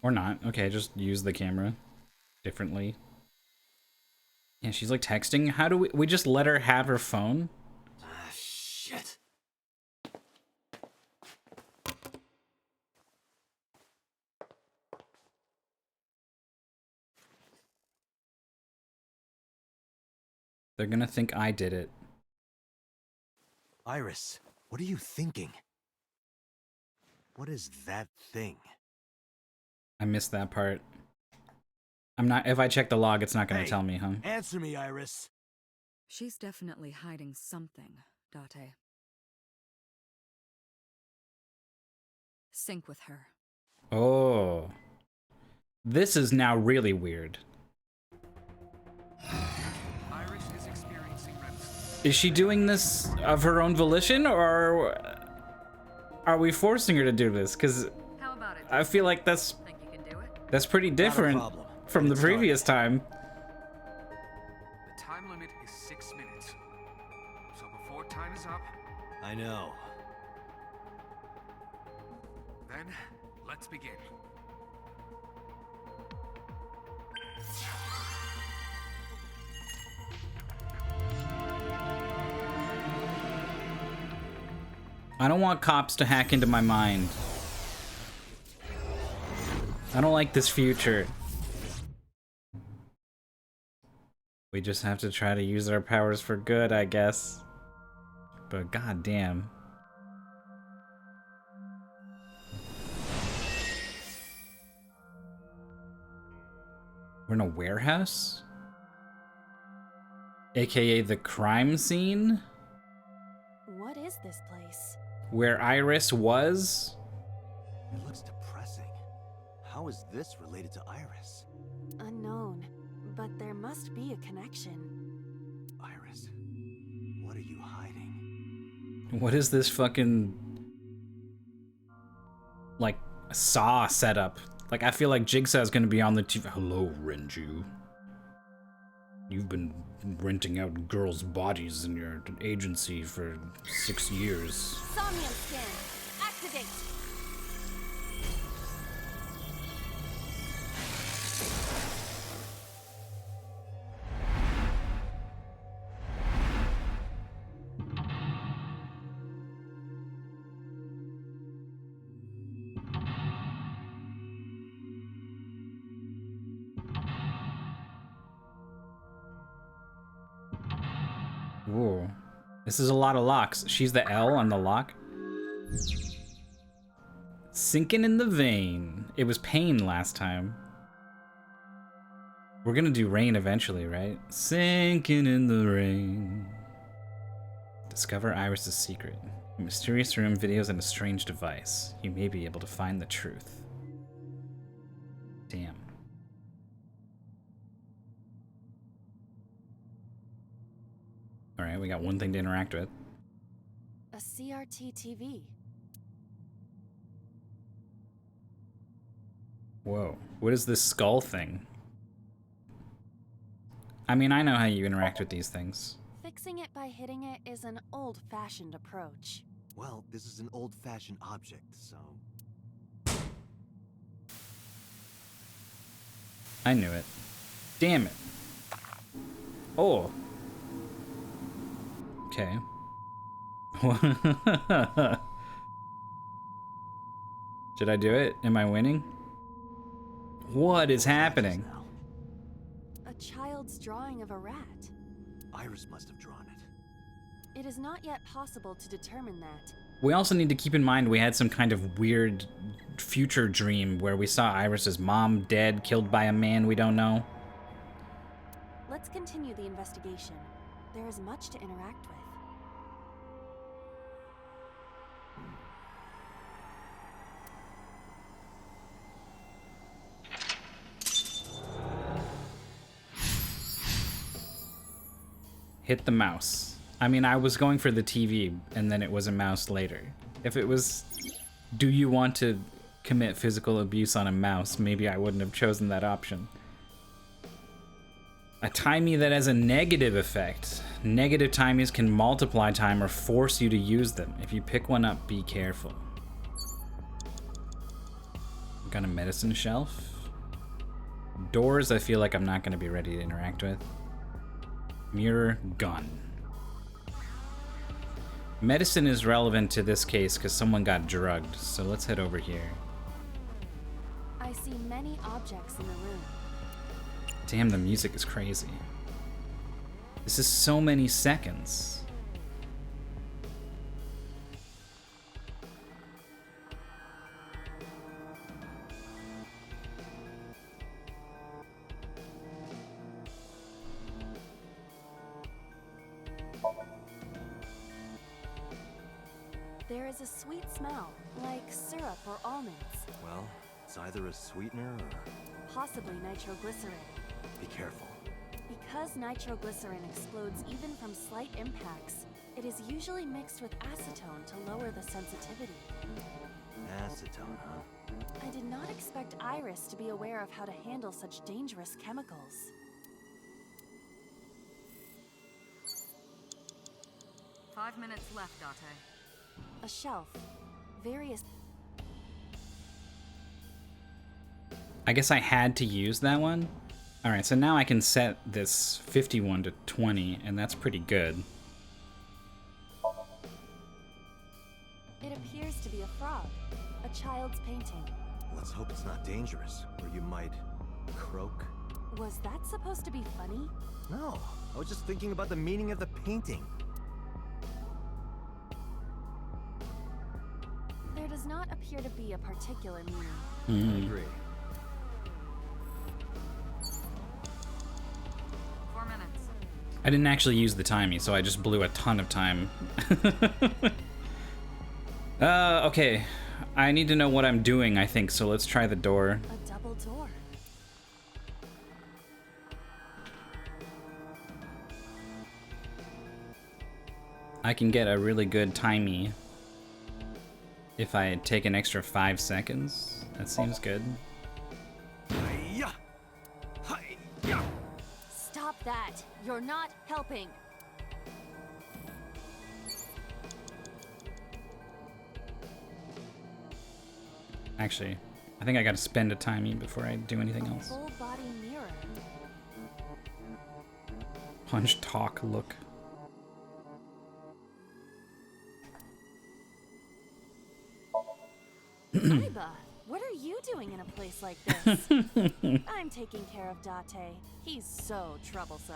Or not. Okay, just use the camera differently. Yeah, she's like texting. How do we just let her have her phone? Ah, shit. They're gonna think I did it. Iris, what are you thinking? What is that thing? I missed that part. I'm not. If I check the log, it's not gonna tell me, huh? Answer me, Iris. She's definitely hiding something, Date. Sync with her. Oh. This is now really weird. Iris is experiencing REM. Is she doing this of her own volition, or are we forcing her to do this? Because How about it? I feel like that's Think you can do it? pretty different problem. from the Get started. previous time. The time limit is 6 minutes. So before time is up, I know. then let's begin. I don't want cops to hack into my mind. I don't like this future. We just have to try to use our powers for good, I guess. But goddamn. We're in a warehouse? AKA the crime scene? What is this place? Where Iris was? It looks depressing. How is this related to Iris? Unknown, but there must be a connection. Iris, what are you hiding? What is this fucking... like, Saw setup? Like, I feel like Jigsaw's gonna be on the TV. Hello, Renju. You've been renting out girls' bodies in your agency for 6 years. Somnium scan. Activate. Ooh. This is a lot of locks. She's the L on the lock. Sinking in the vein. It was pain last time. We're gonna do rain eventually, right? Sinking in the rain. Discover Iris's secret. A mysterious room, videos, and a strange device. You may be able to find the truth. Damn. Alright, we got one thing to interact with. A CRT TV. Whoa. What is this skull thing? I mean, I know how you interact with these things. Fixing it by hitting it is an old-fashioned approach. Well, this is an old-fashioned object, so... I knew it. Damn it. Oh. Okay. Did I do it? Am I winning? What is happening? A child's drawing of a rat. Iris must have drawn it. It is not yet possible to determine that. We also need to keep in mind we had some kind of weird future dream where we saw Iris's mom dead, killed by a man we don't know. Let's continue the investigation. There is much to interact with. Hit the mouse. I mean, I was going for the TV, and then it was a mouse later. If it was, do you want to commit physical abuse on a mouse, maybe I wouldn't have chosen that option. A timie that has a negative effect. Negative timies can multiply time or force you to use them. If you pick one up, be careful. Got a medicine shelf. Doors, I feel like I'm not going to be ready to interact with. Mirror, gun. Medicine is relevant to this case because someone got drugged, so let's head over here. I see many objects in the room. Damn, the music is crazy. This is so many seconds. There is a sweet smell, like syrup or almonds. Well, it's either a sweetener or... Possibly nitroglycerin. Be careful. Because nitroglycerin explodes even from slight impacts, it is usually mixed with acetone to lower the sensitivity. Acetone, huh? I did not expect Iris to be aware of how to handle such dangerous chemicals. Five minutes left, Date. A shelf. Various... I guess I had to use that one. Alright, so now I can set this 51 to 20, and that's pretty good. It appears to be a frog. A child's painting. Let's hope it's not dangerous, or you might... croak? Was that supposed to be funny? No, I was just thinking about the meaning of the painting. There does not appear to be a particular meaning. I agree. 4 minutes. I didn't actually use the timey, so I just blew a ton of time. Okay. I need to know what I'm doing, I think, so let's try the door. A double door. I can get a really good timey if I take an extra 5 seconds. That seems good. Hi-ya! Hi-ya! Stop that! You're not helping! Actually, I think I gotta spend a timey before I do anything else. Full body mirror. Punch, talk, look. Iba, what are you doing in a place like this? I'm taking care of Date. He's so troublesome.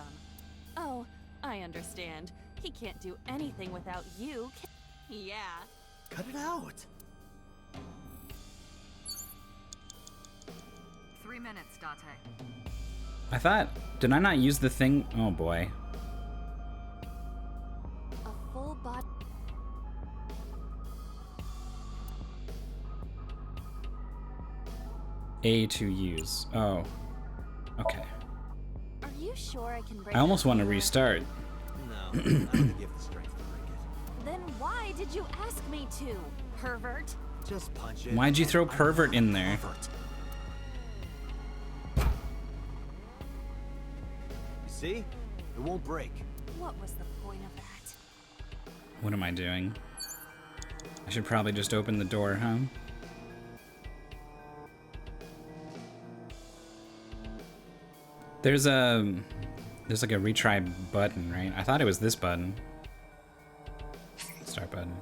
Oh, I understand. He can't do anything without you. Yeah. Cut it out. 3 minutes, Date. I thought, did I not use the thing? Oh boy. A full body. A to use. Oh. Okay. Are you sure I can break I almost the want to mirror? restart. No, I don't think you have the strength to break it. Then why did you ask me to, pervert? Just punch it. Why'd you throw I'm pervert not in a there? pervert. You see? It won't break. What was the point of that? What am I doing? I should probably just open the door, huh? There's like a retry button, right? I thought it was this button. Start button.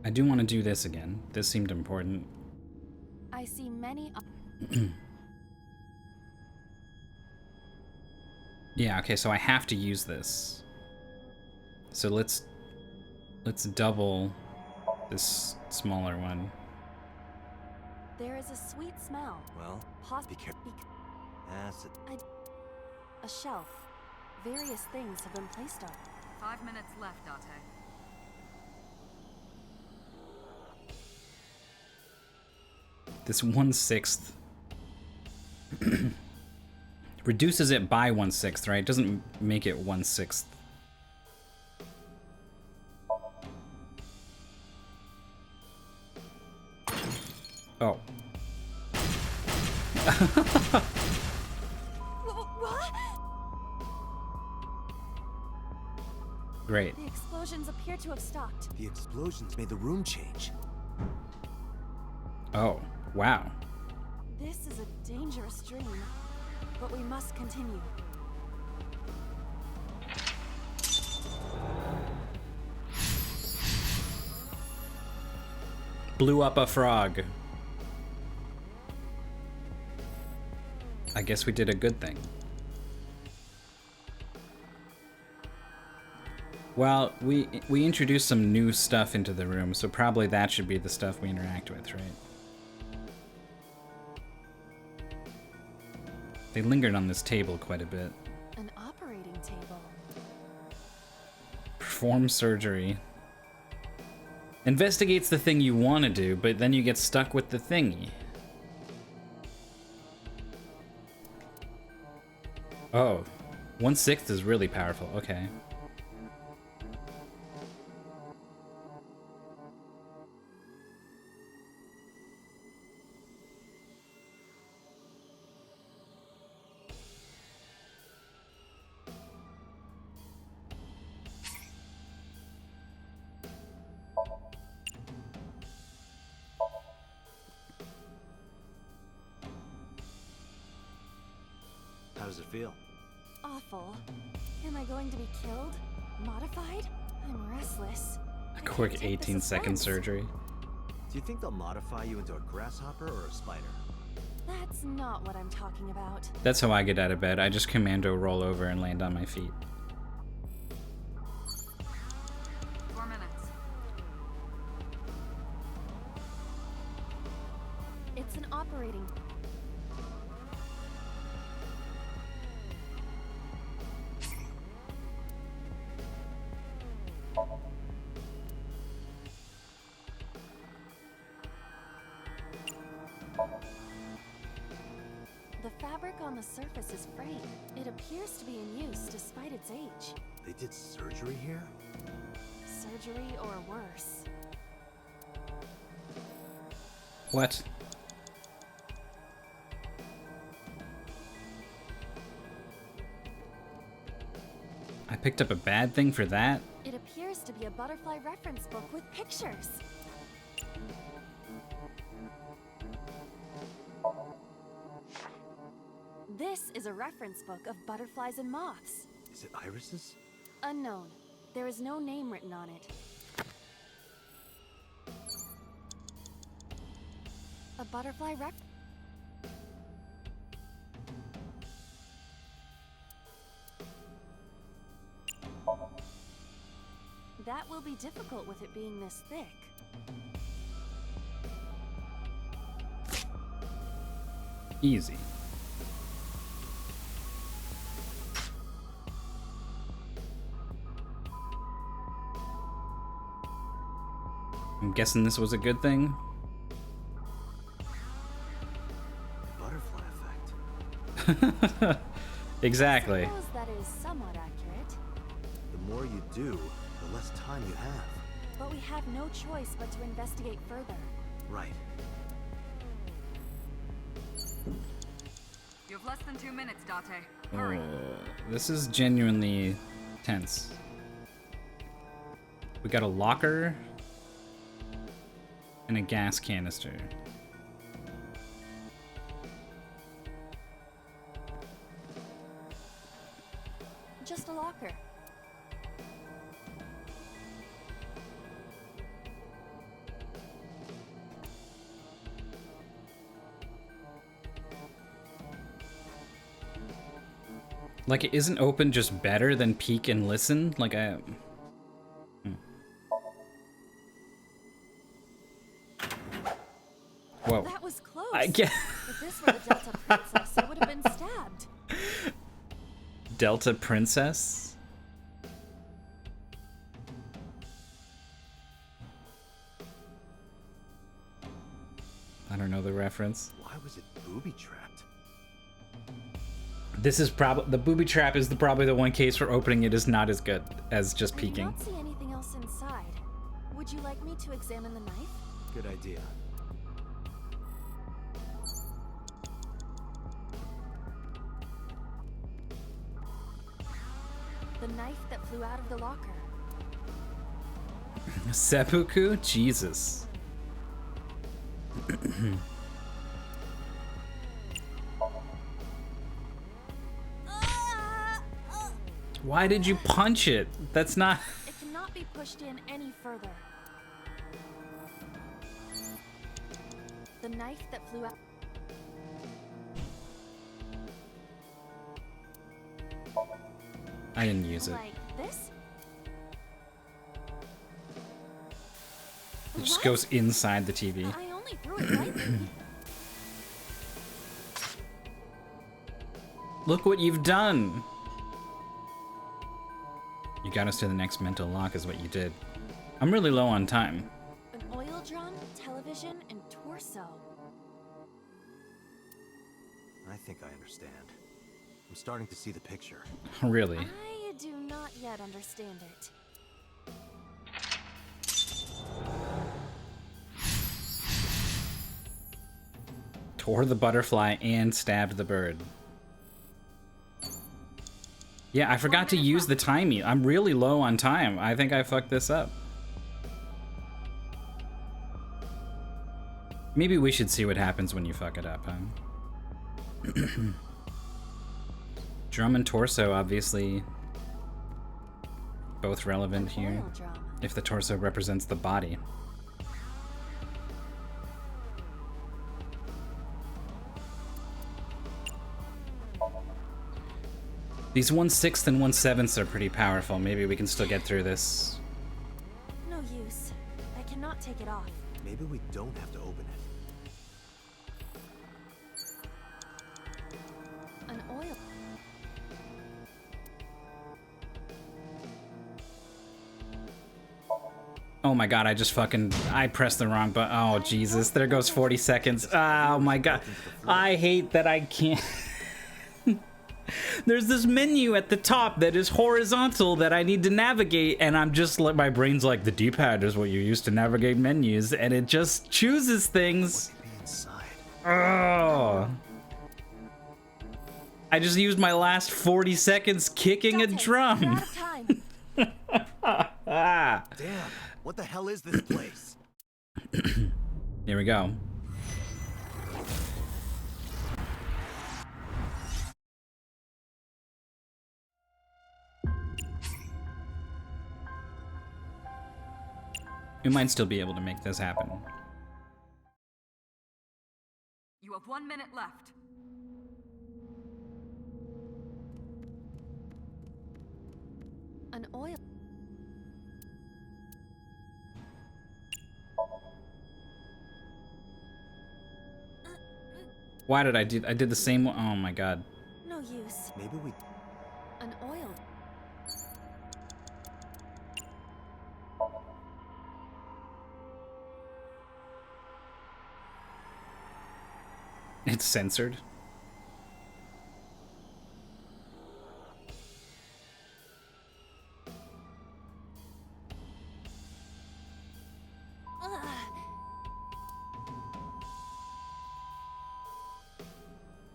I do want to do this again. This seemed important. I see many. Yeah, okay, so I have to use this. So let's double this smaller one. There is a sweet smell. Well, be careful. Acid. A shelf. Various things have been placed on it. 5 minutes left, Date. This 1/6 reduces it by 1/6, right? It doesn't make it 1/6. Oh. What? Great. The explosions appear to have stopped. The explosions made the room change. Oh, wow. This is a dangerous dream, but we must continue. Blew up a frog. I guess we did a good thing. Well, we introduced some new stuff into the room, so probably that should be the stuff we interact with, right? They lingered on this table quite a bit. An operating table. Perform surgery. Investigates the thing you want to do, but then you get stuck with the thingy. Oh, 1/6 is really powerful. Okay. How does it feel? Awful. Am I going to be killed? Modified? I'm restless. A quick Take the 18-second suspense. surgery. Do you think they'll modify you into a grasshopper or a spider? That's not what I'm talking about. That's how I get out of bed. I just commando roll over and land on my feet. 4 minutes. It's an operating. The fabric on the surface is frayed. It appears to be in use despite its age. They did surgery here? Surgery or worse. What? I picked up a bad thing for that? It appears to be a butterfly reference book with pictures. This is a reference book of butterflies and moths. Is it irises? Unknown. There is no name written on it. A butterfly rep? That will be difficult with it being this thick. Easy. I'm guessing this was a good thing. Butterfly effect. Exactly. I suppose that is somewhat accurate. The more you do, the less time you have. But we have no choice but to investigate further. Right. You have less than 2 minutes, Date. This is genuinely tense. We got a locker and a gas canister. Just a locker. Like, it isn't open just better than peek and listen? Like, Whoa. That was close. I get If this were the Delta Princess, it would have been stabbed. Delta Princess? I don't know the reference. Why was it booby trapped? This is probably the booby trap is probably the one case where opening it is not as good as just I do peeking. not see anything else inside. Would you like me to examine the knife? Good idea. The knife that flew out of the locker. Seppuku? Jesus. Why did you punch it? That's not... It cannot be pushed in any further. The knife that flew out. I didn't use it. Like this? It just What? goes inside the TV. I only threw it lightly. Look what you've done! You got us to the next mental lock is what you did. I'm really low on time. An oil drum, television, and torso. I think I understand. I'm starting to see the picture. Really? I do not yet understand it. Tore the butterfly and stabbed the bird. Yeah, I forgot to use the timing. I'm really low on time. I think I fucked this up. Maybe we should see what happens when you fuck it up, huh? Drum and torso, obviously, both relevant here. Oil drum. If the torso represents the body. These 1/6 and 1/7 are pretty powerful. Maybe we can still get through this. No use. I cannot take it off. Maybe we don't have to open it. An oil. Oh my god, I pressed the wrong button. Oh Jesus, there goes 40 seconds. Oh my god. I hate that I can't. There's this menu at the top that is horizontal that I need to navigate, and I'm just like, my brain's like, the D-pad is what you use to navigate menus, and it just chooses things. What could be inside? Oh. I just used my last 40 seconds kicking a Dante, drum. we're out of time. Ah. Damn, what the hell is this place? Here we go. We might still be able to make this happen. You have 1 minute left. An oil. Why did I did the same one? Oh my god. No use. Maybe we... An oil. It's censored.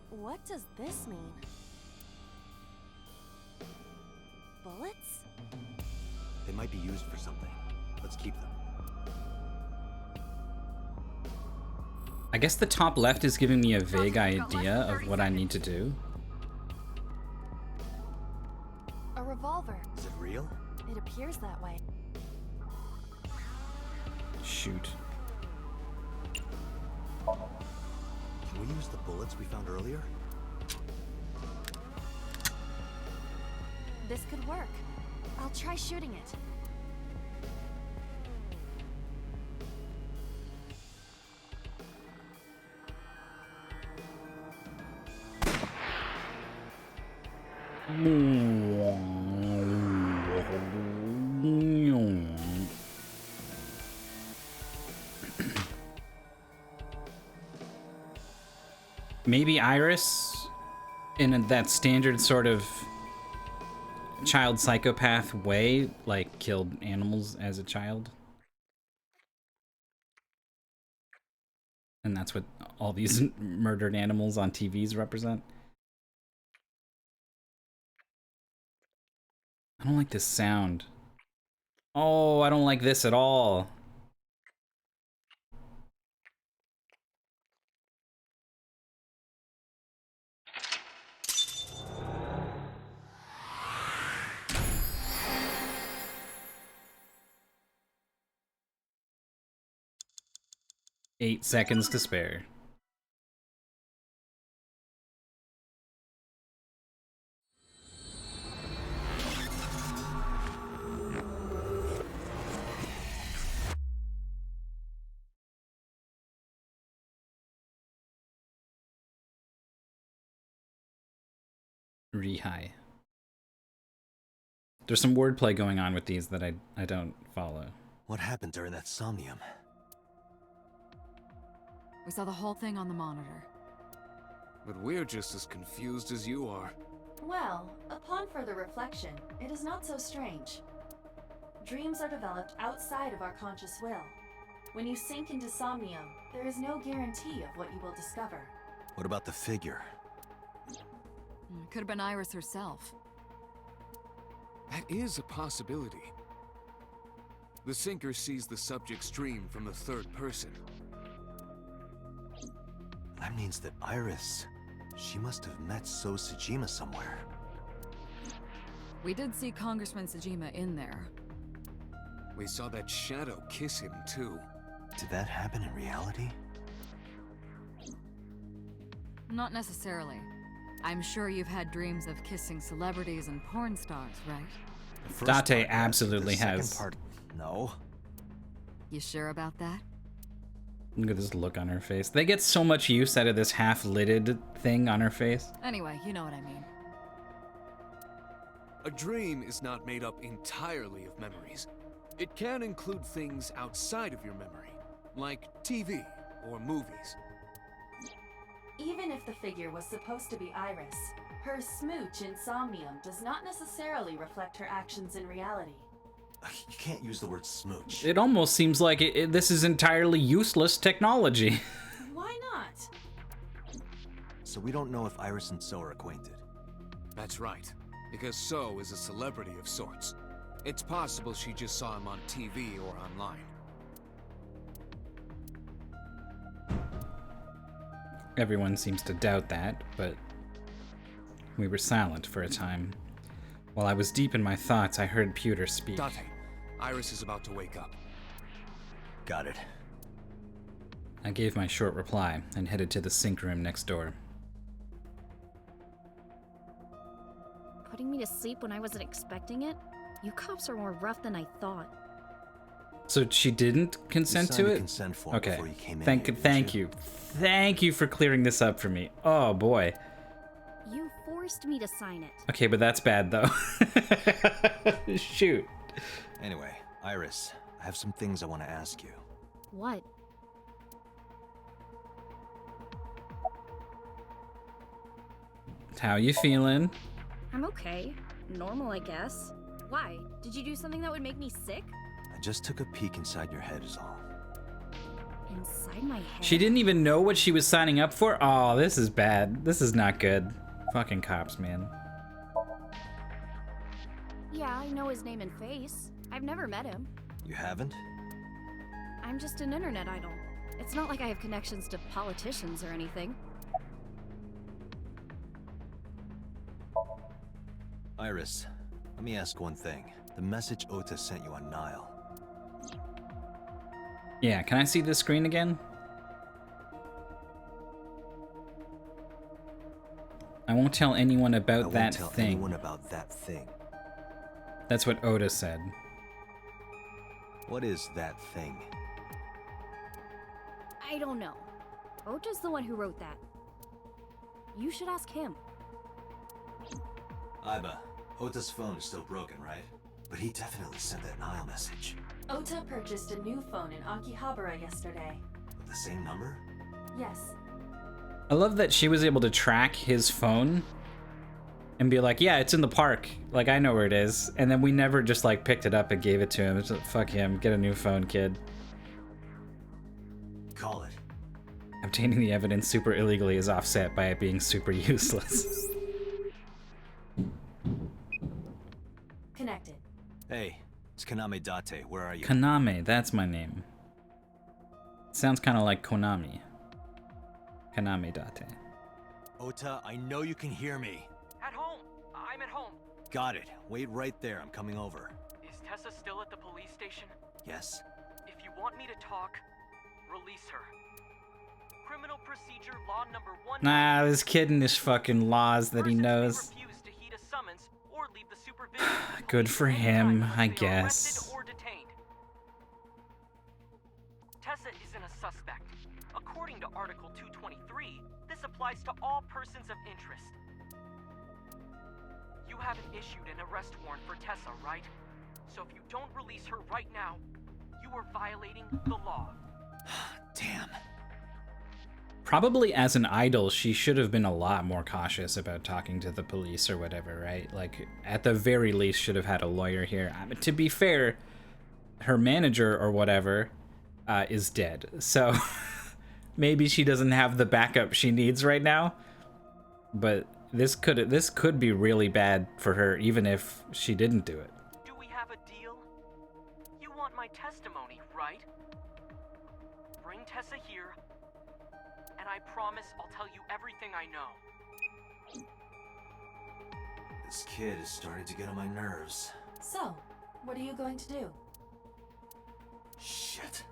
What does this mean? Bullets? They might be used for something. Let's keep them. I guess the top left is giving me a vague idea of what I need to do. A revolver. Is it real? It appears that way. Shoot. Can we use the bullets we found earlier? This could work. I'll try shooting it. Maybe Iris, in that standard sort of child psychopath way, like killed animals as a child. And that's what all these murdered animals on TVs represent. I don't like this sound. Oh, I don't like this at all. Eight seconds to spare. Rehigh. There's some wordplay going on with these that I don't follow. What happened during that Somnium? We saw the whole thing on the monitor. But we're just as confused as you are. Well, upon further reflection, it is not so strange. Dreams are developed outside of our conscious will. When you sink into Somnium, there is no guarantee of what you will discover. What about the figure? Could have been Iris herself. That is a possibility. The sinker sees the subject's dream from the third person. That means that Iris... she must have met So Sejima somewhere. We did see Congressman Sejima in there. We saw that shadow kiss him, too. Did that happen in reality? Not necessarily. I'm sure you've had dreams of kissing celebrities and porn stars, right? The first Date part, yes. absolutely The second has. part, no. You sure about that? Look at this look on her face. They get so much use out of this half-lidded thing on her face. Anyway, you know what I mean. A dream is not made up entirely of memories. It can include things outside of your memory, like TV or movies. Even if the figure was supposed to be Iris, her smooch in Somnium does not necessarily reflect her actions in reality. You can't use the word smooch. It almost seems like this is entirely useless technology. Why not? So we don't know if Iris and So are acquainted. That's right, because So is a celebrity of sorts. It's possible she just saw him on TV or online. Everyone seems to doubt that, but we were silent for a time. While I was deep in my thoughts, I heard Pewter speak. Date, Iris is about to wake up. Got it. I gave my short reply and headed to the sink room next door. Putting me to sleep when I wasn't expecting it? You cops are more rough than I thought. So she didn't consent to it? Consent form Okay. before you came in Thank here, you. Thank you for clearing this up for me. Oh boy. You forced me to sign it. Okay, but that's bad though. Shoot. Anyway, Iris, I have some things I want to ask you. What? How you feeling? I'm okay. Normal, I guess. Why? Did you do something that would make me sick? I just took a peek inside your head is all. Inside my head? She didn't even know what she was signing up for? Oh, this is bad. This is not good. Fucking cops, man. Yeah, I know his name and face. I've never met him. You haven't? I'm just an internet idol. It's not like I have connections to politicians or anything. Iris, let me ask one thing. The message Ota sent you on Nile. Yeah, can I see this screen again? I won't tell anyone about that I won't tell thing. anyone about that thing. That's what Oda said. What is that thing? I don't know. Ota's the one who wrote that. You should ask him. Aiba, Ota's phone is still broken, right? But he definitely sent that Nile message. Ota purchased a new phone in Akihabara yesterday. With the same number? Yes. I love that she was able to track his phone and be like, yeah, it's in the park. Like, I know where it is. And then we never just, like, picked it up and gave it to him. It's like, fuck him. Get a new phone, kid. Call it. Obtaining the evidence super illegally is offset by it being super useless. Connected. Hey, it's Kaname Date. Where are you? Kaname, that's my name. Sounds kind of like Konami. Kaname Date. Ota, I know you can hear me. At home. I'm at home. Got it. Wait right there. I'm coming over. Is Tessa still at the police station? Yes? If you want me to talk, release her. Criminal procedure law number 1. Nah, this kid and his fucking laws that he knows. Refuse to heed a summons or leave the supervision of the Good police for anytime him, unless I they are guess. arrested or detained. Tessa isn't a suspect. According to Article 223, this applies to all persons of interest. You haven't issued an arrest warrant for Tessa, right? So if you don't release her right now, you are violating the law. Damn. Probably as an idol, she should have been a lot more cautious about talking to the police or whatever, right? Like, at the very least, should have had a lawyer here. I mean, to be fair, her manager or whatever is dead. So maybe she doesn't have the backup she needs right now. But this could be really bad for her, even if she didn't do it. Do we have a deal? You want my testimony, right? Bring Tessa here, and I promise I'll tell you everything I know. This kid is starting to get on my nerves. So, what are you going to do? Shit.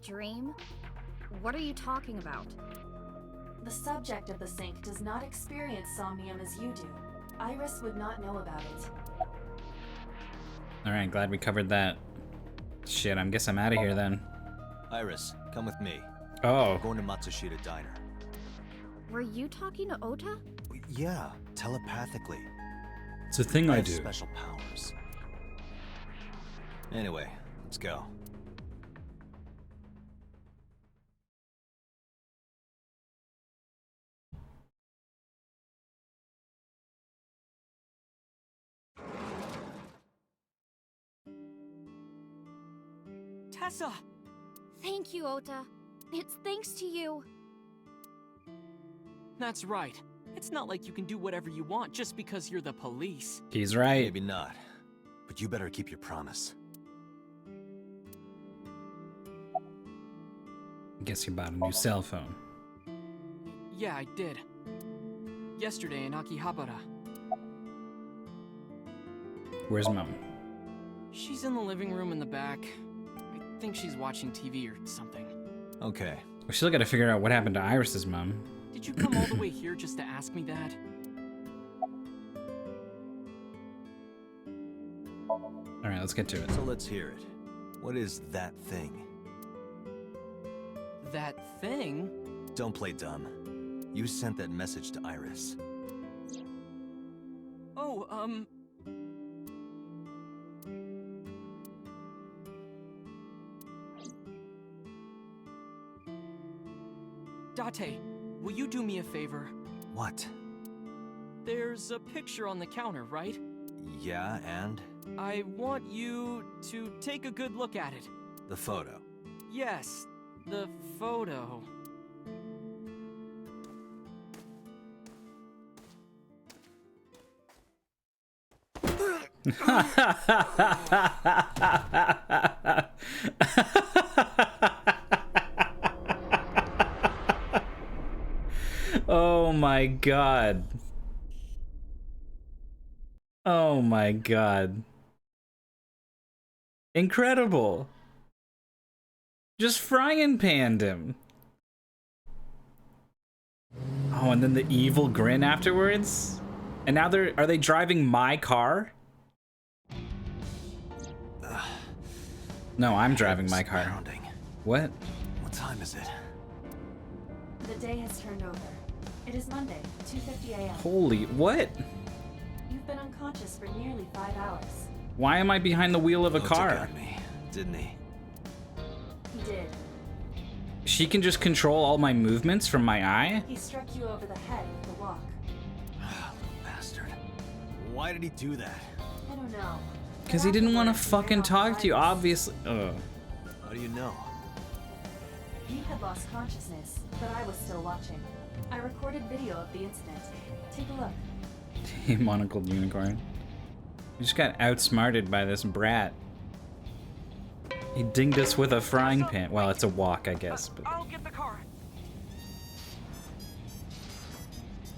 Dream? What are you talking about? The subject of the sink does not experience somnium as you do. Iris would not know about it. Alright, glad we covered that. Shit, I guess I'm out of here then. Iris, come with me. Oh. We're going to Matsushita Diner. Were you talking to Ota? Yeah, telepathically. It's a thing I have do. Special powers. Anyway, let's go. Tessa! Thank you, Ota. It's thanks to you. That's right. It's not like you can do whatever you want just because you're the police. He's right. Maybe not. But you better keep your promise. Guess you bought a new cell phone. Yeah, I did. Yesterday in Akihabara. Where's Mom? She's in the living room in the back. think she's watching TV or something. Okay. We still gotta figure out what happened to Iris's mom. Did you come all the way here just to ask me that? Alright, let's get to it. So let's hear it. What is that thing? That thing? Don't play dumb. You sent that message to Iris. Oh, Date, will you do me a favor? What? There's a picture on the counter, right? Yeah, and? I want you to take a good look at it. The photo. Yes, the photo. Oh my god. Oh my god. Incredible. Just frying panned him. Oh, and then the evil grin afterwards? And now are they driving my car? No, I'm driving my car. Pounding. What? What time is it? The day has turned over. It is Monday, 2:50 a.m. Holy, what? You've been unconscious for nearly 5 hours. Why am I behind the wheel of a Ota car? got me, didn't he? He did. She can just control all my movements from my eye? He struck you over the head with the walk. Bastard. Why did he do that? I don't know. Because he didn't want to fucking talk to you, obviously. Ugh. How do you know? You had lost consciousness, but I was still watching. I recorded video of the incident. Take a look. Monocled unicorn. We just got outsmarted by this brat. He dinged us with a frying pan. Well, it's a walk, I guess. But I'll get the car.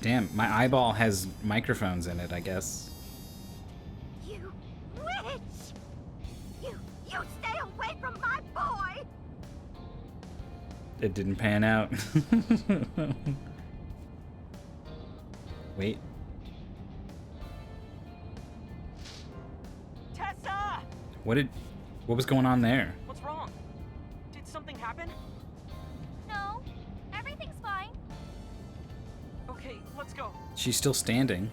damn, my eyeball has microphones in it, I guess. You witch! You stay away from my boy! It didn't pan out. Wait. Tessa! What was going on there? What's wrong? Did something happen? No, everything's fine. Okay, let's go. She's still standing.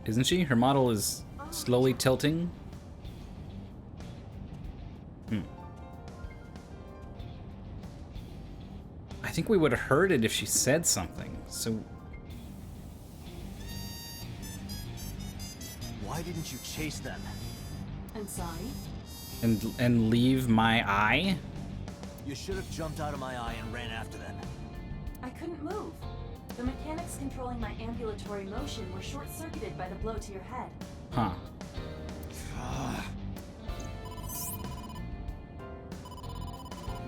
Isn't she? Her model is slowly tilting. I think we would have heard it if she said something. So Why didn't you chase them? I'm sorry. and leave my eye? You should have jumped out of my eye and ran after them. I couldn't move. The mechanics controlling my ambulatory motion were short-circuited by the blow to your head. Huh.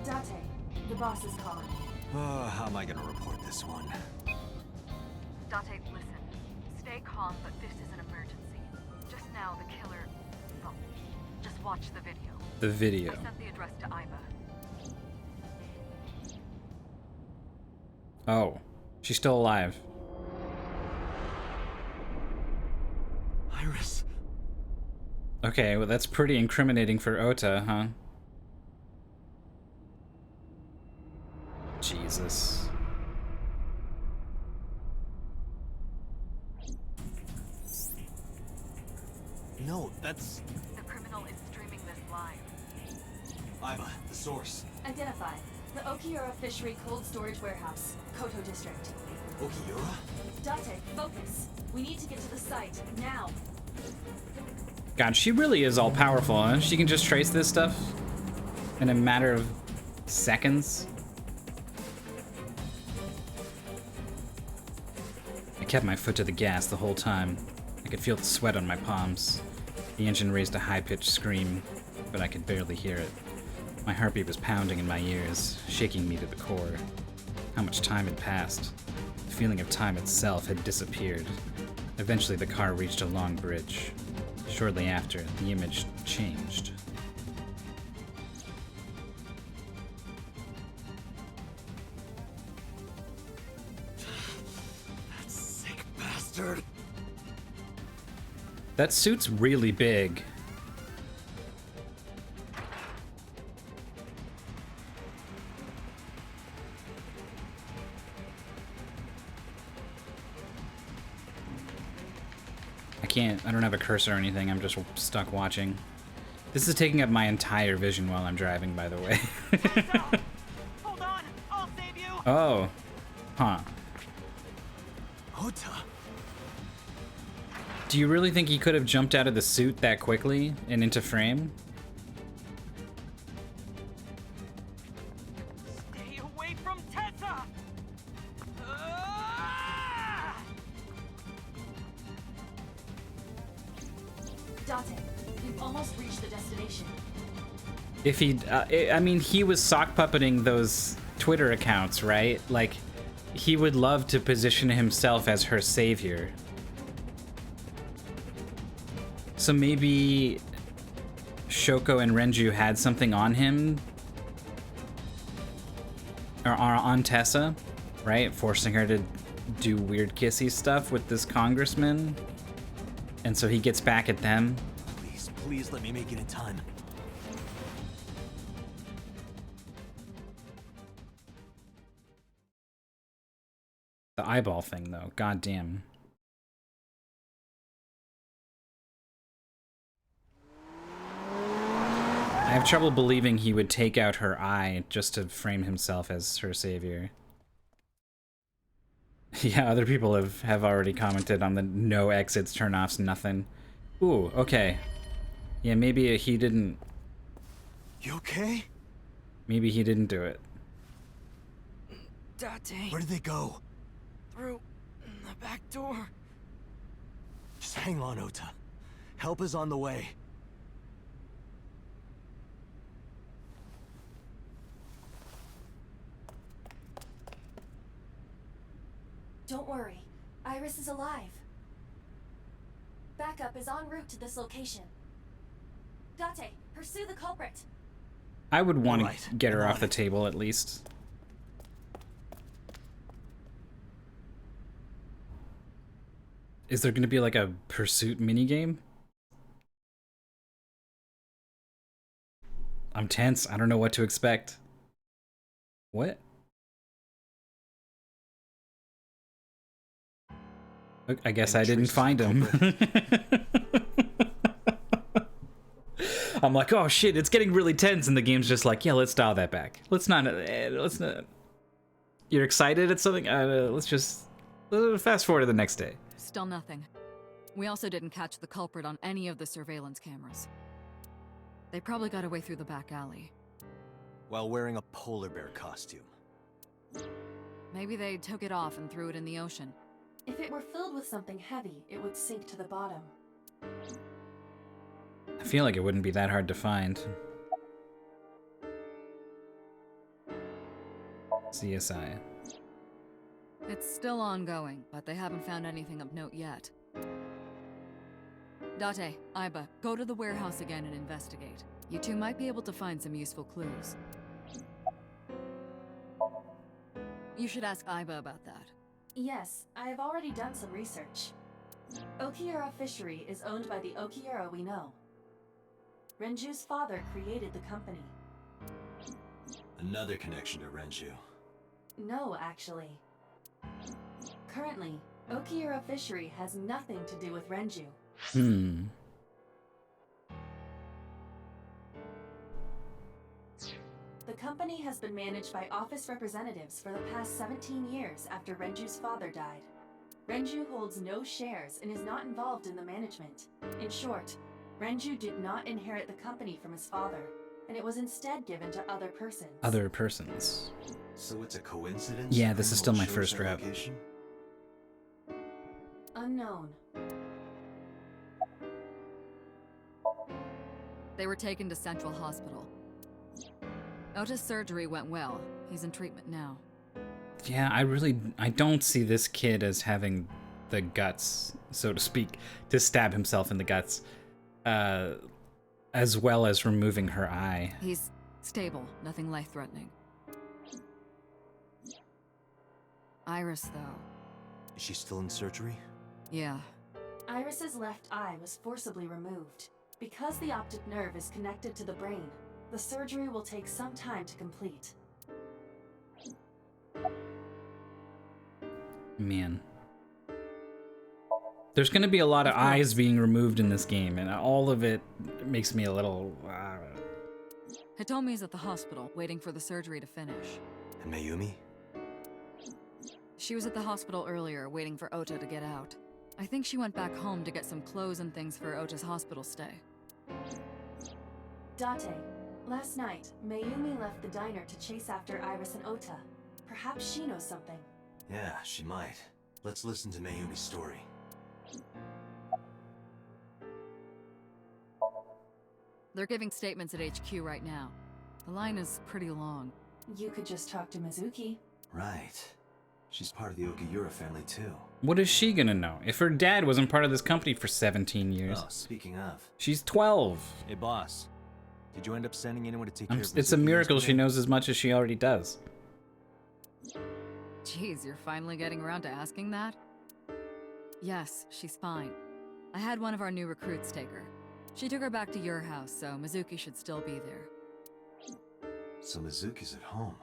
Date, the boss is calling. How am I gonna report this one? Date, listen. Stay calm, but this is an emergency. Just now, the killer... Well, just watch the video. The video. I sent the address to Iba. Oh, she's still alive. Iris. Okay, well that's pretty incriminating for Ota, huh? Jesus. No, that's... The criminal is streaming this live. Iba, the source. Identify. The Okiura Fishery Cold Storage Warehouse, Koto District. Okiura? Date, focus. We need to get to the site, now. God, she really is all powerful, huh? She can just trace this stuff in a matter of seconds. I kept my foot to the gas the whole time. I could feel the sweat on my palms. The engine raised a high-pitched scream, but I could barely hear it. My heartbeat was pounding in my ears, shaking me to the core. How much time had passed. The feeling of time itself had disappeared. Eventually the car reached a long bridge. shortly after, the image changed. That sick bastard. That suit's really big. I don't have a cursor or anything, I'm just stuck watching. This is taking up my entire vision while I'm driving, by the way. Hold on, I'll save you. Oh. Huh. Ota. Do you really think he could have jumped out of the suit that quickly and into frame? Stay away from Tessa! Ah! Date, we've almost reached the destination. If he, I mean, he was sock puppeting those Twitter accounts, right? Like, he would love to position himself as her savior. So maybe Shoko and Renju had something on him, or on Tessa, right? Forcing her to do weird kissy stuff with this congressman. And so he gets back at them. Please, please let me make it in time. The eyeball thing, though. God damn. I have trouble believing he would take out her eye just to frame himself as her savior. Yeah, other people have already commented on the no exits, turn-offs, nothing. Ooh, okay. Yeah, maybe he didn't... You okay? Maybe he didn't do it. Date, Where did they go? through the back door. Just hang on, Ota. Help is on the way. Don't worry, Iris is alive. Backup is en route to this location. Date, pursue the culprit. I would want Alright, to get her I'm off on the it. table at least. Is there going to be like a pursuit minigame? I'm tense. I don't know what to expect. What? I guess I didn't find him. I'm like, oh shit, it's getting really tense, and the game's just like, yeah, let's dial that back. Let's not. You're excited at something? Let's just fast forward to the next day. Still nothing. We also didn't catch the culprit on any of the surveillance cameras. They probably got away through the back alley. While wearing a polar bear costume. Maybe they took it off and threw it in the ocean. If it were filled with something heavy, it would sink to the bottom. I feel like it wouldn't be that hard to find. CSI. It's still ongoing, but they haven't found anything of note yet. Date, Aiba, go to the warehouse again and investigate. You two might be able to find some useful clues. You should ask Aiba about that. Yes, I have already done some research. Okiura Fishery is owned by the Okiura we know. Renju's father created the company. Another connection to Renju. No, actually. Currently, Okiura Fishery has nothing to do with Renju. Hmm. The company has been managed by office representatives for the past 17 years after Renju's father died. Renju holds no shares and is not involved in the management. In short, Renju did not inherit the company from his father, and it was instead given to other persons. Other persons. So it's a coincidence? Yeah, this is still my Criminal first shows their rep. location? Unknown. They were taken to Central Hospital. Ota's surgery went well. He's in treatment now. Yeah, I don't see this kid as having the guts, so to speak, to stab himself in the guts. as well as removing her eye. He's stable, nothing life-threatening. Iris, though. Is she still in surgery? Yeah. Iris's left eye was forcibly removed. Because the optic nerve is connected to the brain, the surgery will take some time to complete. Man. There's going to be a lot of eyes being removed in this game, and all of it makes me a little... Hitomi's at the hospital, waiting for the surgery to finish. And Mayumi? She was at the hospital earlier, waiting for Ota to get out. I think she went back home to get some clothes and things for Ota's hospital stay. Date, last night, Mayumi left the diner to chase after Iris and Ota. Perhaps she knows something. Yeah, she might. Let's listen to Mayumi's story. They're giving statements at HQ right now. The line is pretty long. You could just talk to Mizuki. Right. She's part of the Okiura family, too. What is she gonna know? If her dad wasn't part of this company for 17 years. Oh, speaking of. She's 12. Hey, boss. Did you end up sending anyone to take care of It's a Mizuki miracle she yesterday? knows as much as she already does. Jeez, you're finally getting around to asking that? Yes, she's fine. I had one of our new recruits take her. She took her back to your house, so Mizuki should still be there. So Mizuki's at home.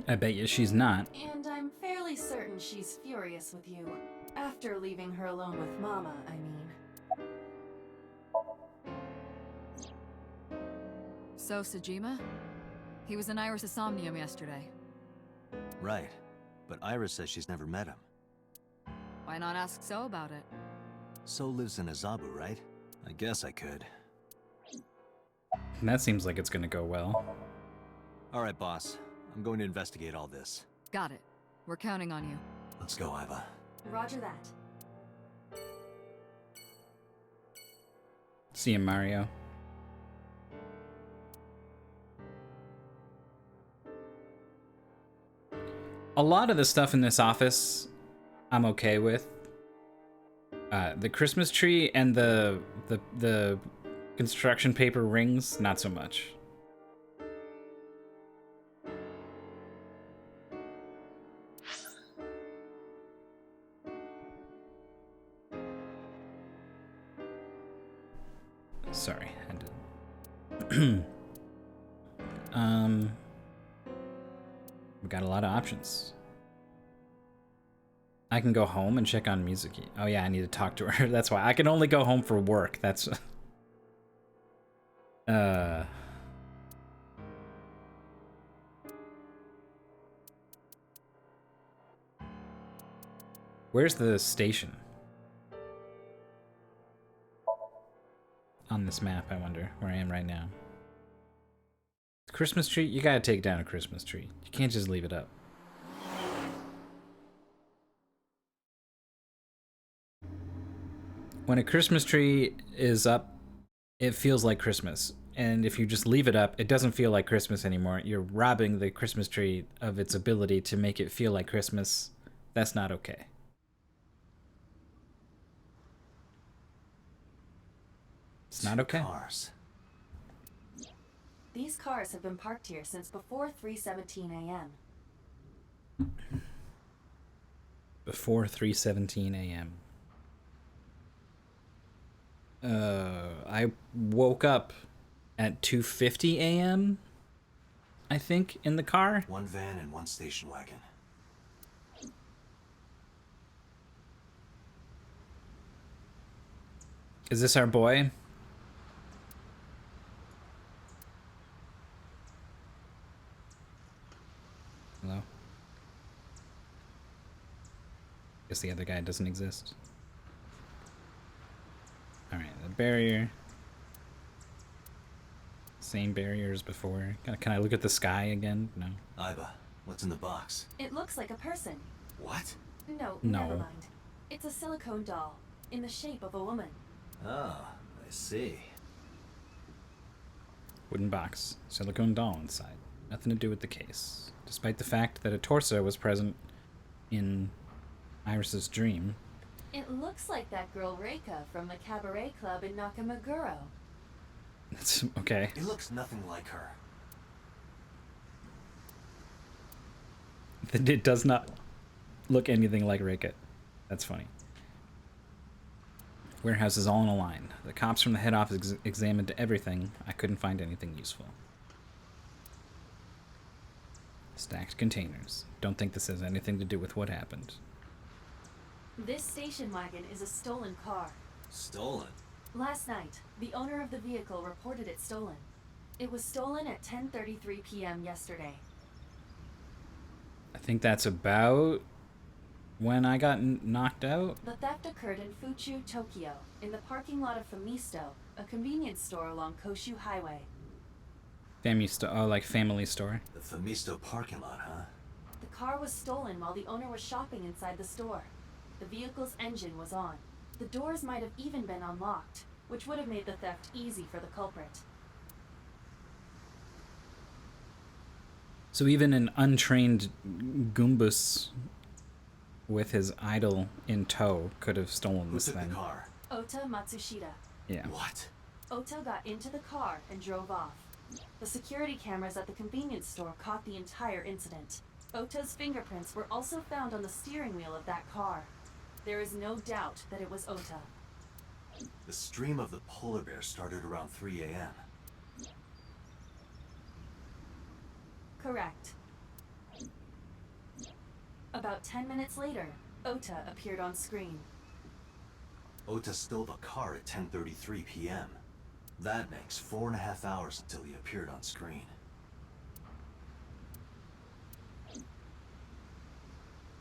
I bet you she's not. And I'm fairly certain she's furious with you. After leaving her alone with Mama, I mean. So, Sejima? He was in Iris' Somnium yesterday. Right. But Iris says she's never met him. Why not ask So about it? So lives in Azabu, right? I guess I could. And that seems like it's gonna go well. Alright, boss. I'm going to investigate all this. Got it. We're counting on you. Let's go, Iva. Roger that. See you, Mario. A lot of the stuff in this office, I'm okay with. The Christmas tree and the construction paper rings, not so much. Sorry, had to. We got a lot of options. I can go home and check on Mizuki. Oh yeah, I need to talk to her. That's why I can only go home for work. That's Where's the station? On this map, I wonder where I am right now. Christmas tree? You gotta take down a Christmas tree. You can't just leave it up. When a Christmas tree is up, it feels like Christmas. And if you just leave it up, it doesn't feel like Christmas anymore. You're robbing the Christmas tree of its ability to make it feel like Christmas. That's not okay. It's not okay. Cars. These cars have been parked here since before 3:17 a.m. Before 3:17 a.m. I woke up at 2:50 a.m. I think, in the car. One van and one station wagon. Is this our boy? Hello? Guess the other guy doesn't exist. Alright, the barrier. Same barrier as before. Can I look at the sky again? No. Iva, what's in the box? It looks like a person. What? No, No. never mind. It's a silicone doll, in the shape of a woman. Oh, I see. Wooden box. Silicone doll inside. Nothing to do with the case. Despite the fact that a torso was present in Iris's dream. It looks like that girl Reika from the cabaret club in Nakamaguro. That's okay. He looks nothing like her. It does not look anything like Reika. That's funny. Warehouse is all in a line. The cops from the head office examined everything. I couldn't find anything useful. Stacked containers. Don't think this has anything to do with what happened. This station wagon is a stolen car. Stolen? Last night, the owner of the vehicle reported it stolen. It was stolen at 10:33 p.m. yesterday. I think that's about when I got knocked out. The theft occurred in Fuchu, Tokyo, in the parking lot of Famisto, a convenience store along Koshu Highway. Family store, oh, like family store. The Famisto parking lot, huh? The car was stolen while the owner was shopping inside the store. The vehicle's engine was on. The doors might have even been unlocked, which would have made the theft easy for the culprit. So even an untrained Goombus with his idol in tow could have stolen Who this took thing. the car? Ota Matsushita. Yeah. What? Ota got into the car and drove off. The security cameras at the convenience store caught the entire incident. Ota's fingerprints were also found on the steering wheel of that car. There is no doubt that it was Ota. The stream of the polar bear started around 3 a.m. Correct. About 10 minutes later, Ota appeared on screen. Ota stole the car at 10:33 p.m. That makes 4.5 hours until he appeared on screen.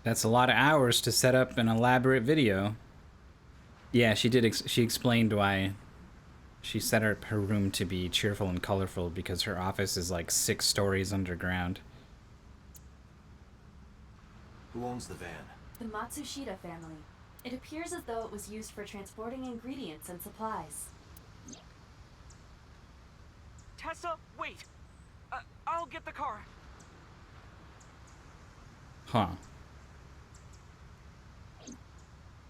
That's a lot of hours to set up an elaborate video. Yeah, she did. She explained why she set up her room to be cheerful and colorful because her office is like 6 stories underground. Who owns the van? The Matsushita family. It appears as though it was used for transporting ingredients and supplies. Tessa, wait! I'll get the car. Huh.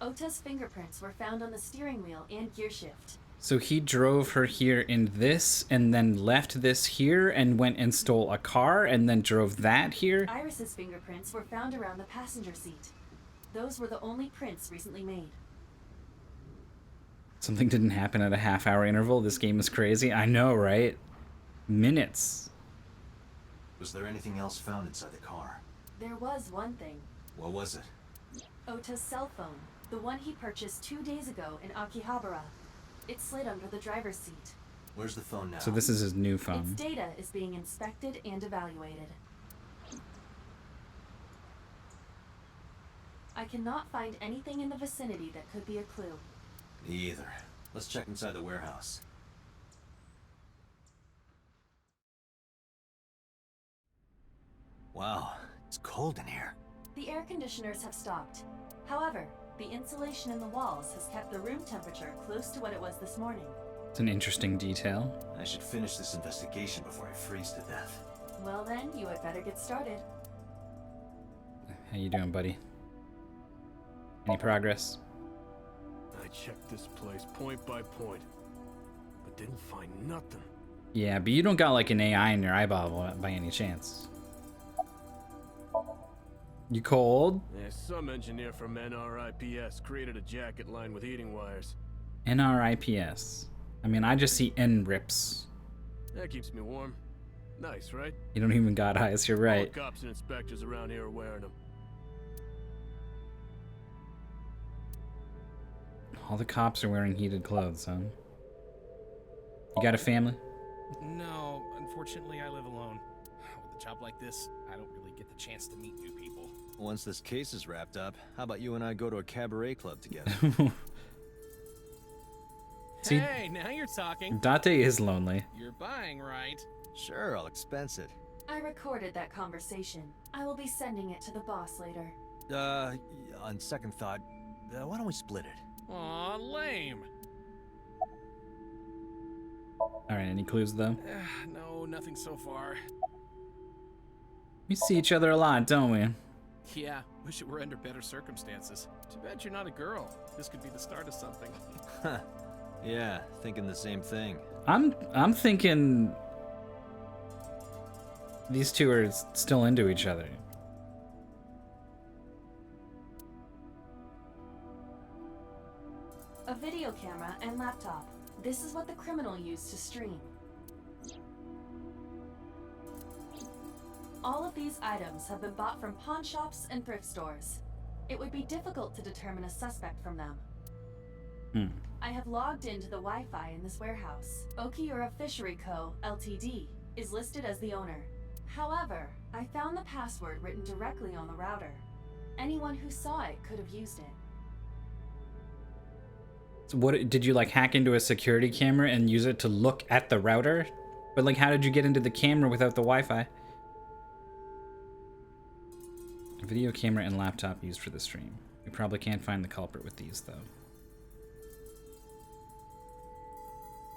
Ota's fingerprints were found on the steering wheel and gearshift. So he drove her here in this and then left this here and went and stole a car and then drove that here? Iris's fingerprints were found around the passenger seat. Those were the only prints recently made. Something didn't happen at a half-hour interval. This game is crazy. I know, right? Minutes. Was there anything else found inside the car? There was one thing. What was it? Ota's cell phone, the one he purchased 2 days ago in Akihabara. It slid under the driver's seat. Where's the phone now? So this is his new Its phone. data is being inspected and evaluated. I cannot find anything in the vicinity that could be a clue. Me either. Let's check inside the warehouse. Wow, it's cold in here. The air conditioners have stopped. However, the insulation in the walls has kept the room temperature close to what it was this morning. It's an interesting detail. I should finish this investigation before I freeze to death. Well then, you had better get started. How you doing, buddy? Any progress? I checked this place point by point, but didn't find nothing. Yeah, but you don't got like an AI in your eyeball by any chance. You cold? Yeah, some engineer from NRIPS created a jacket lined with heating wires. NRIPS. I mean, I just see NRIPS. That keeps me warm. Nice, right? You don't even got eyes, you're All right. the cops and inspectors around here are wearing them. All the cops are wearing heated clothes, huh? You got a family? No, unfortunately I live alone. With a job like this, I don't really get the chance to meet new people. Once this case is wrapped up, how about you and I go to a cabaret club together? See, Hey, now you're talking. Date is lonely. You're buying, right? Sure, I'll expense it. I recorded that conversation. I will be sending it to the boss later. On second thought, why don't we split it? Aw, lame. Alright, any clues though? No, nothing so far. We see each other a lot, don't we? Yeah, wish it were under better circumstances. Too bad you're not a girl. This could be the start of something. Huh. Yeah, thinking the same thing. I'm thinking these two are still into each other. A video camera and laptop. This is what the criminal used to stream. All of these items have been bought from pawn shops and thrift stores. It would be difficult to determine a suspect from them. I have logged into the Wi-Fi in this warehouse. Okiura Fishery Co., Ltd. is listed as the owner. However, I found the password written directly on the router. Anyone who saw it could have used it. So what did you like hack into a security camera and use it to look at the router? But like how did you get into the camera without the Wi-Fi? A video camera and laptop used for the stream. We probably can't find the culprit with these though.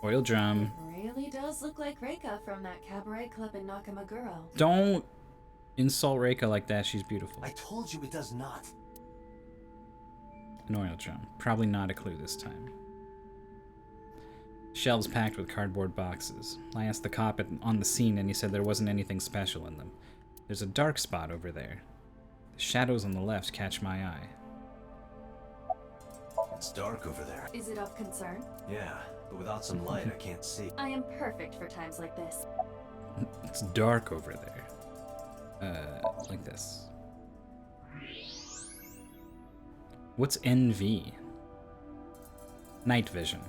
Oil drum. It really does look like Reika from that cabaret club in Nakamaguro. Don't insult Reika like that, she's beautiful. I told you it does not. An oil drum. Probably not a clue this time. Shelves packed with cardboard boxes. I asked the cop on the scene and he said there wasn't anything special in them. There's a dark spot over there. The shadows on the left catch my eye. It's dark over there. Is it of concern? Yeah, but without some light, I can't see. I am perfect for times like this. It's dark over there. Like this. What's NV? Night vision.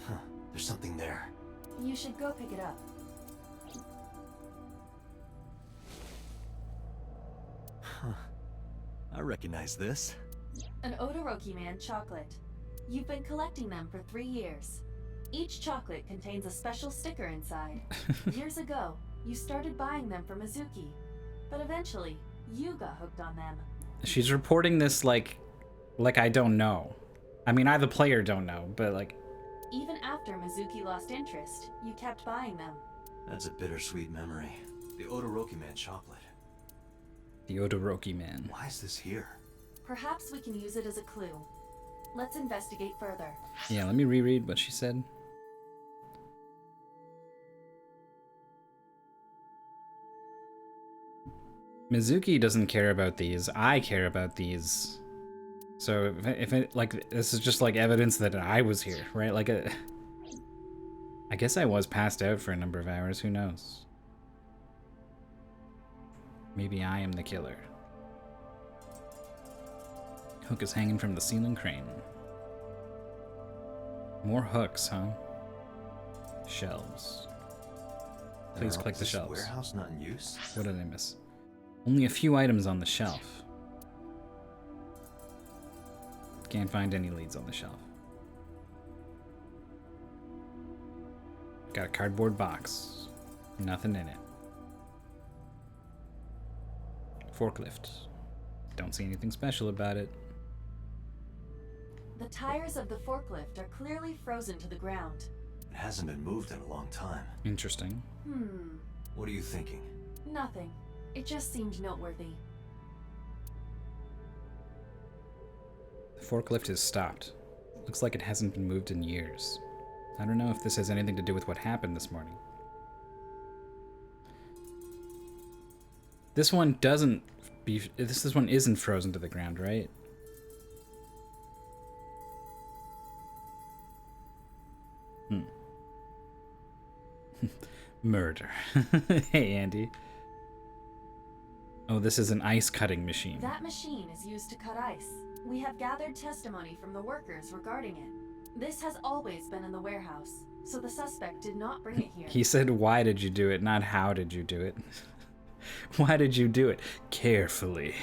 Huh, there's something there. You should go pick it up. Huh. I recognize this. An Odoroki Man chocolate. You've been collecting them for 3 years. Each chocolate contains a special sticker inside. Years ago, you started buying them for Mizuki, but eventually, you got hooked on them. She's reporting this like I don't know. I mean, I the player don't know, but like... Even after Mizuki lost interest, you kept buying them. That's a bittersweet memory. The Odoroki Man chocolate. The Odoroki Man. Why is this here? Perhaps we can use it as a clue. Let's investigate further. Yeah, let me reread what she said. Mizuki doesn't care about these. I care about these. So if it like this is just like evidence that I was here, right? Like I guess I was passed out for a number of hours. Who knows? Maybe I am the killer. Hook is hanging from the ceiling crane. More hooks, huh? Shelves. Please click the shelves. Warehouse not in use? What did I miss? Only a few items on the shelf. Can't find any leads on the shelf. Got a cardboard box. Nothing in it. Forklift. Don't see anything special about it. The tires of the forklift are clearly frozen to the ground. It hasn't been moved in a long time. Interesting. What are you thinking? Nothing. It just seemed noteworthy. The forklift is stopped. Looks like it hasn't been moved in years. I don't know if this has anything to do with what happened this morning. This one doesn't be... This one isn't frozen to the ground, right? Murder. Hey, Andy. Oh, this is an ice cutting machine. That machine is used to cut ice. We have gathered testimony from the workers regarding it. This has always been in the warehouse, so the suspect did not bring it here. He said, why did you do it, not how did you do it. Why did you do it? Carefully.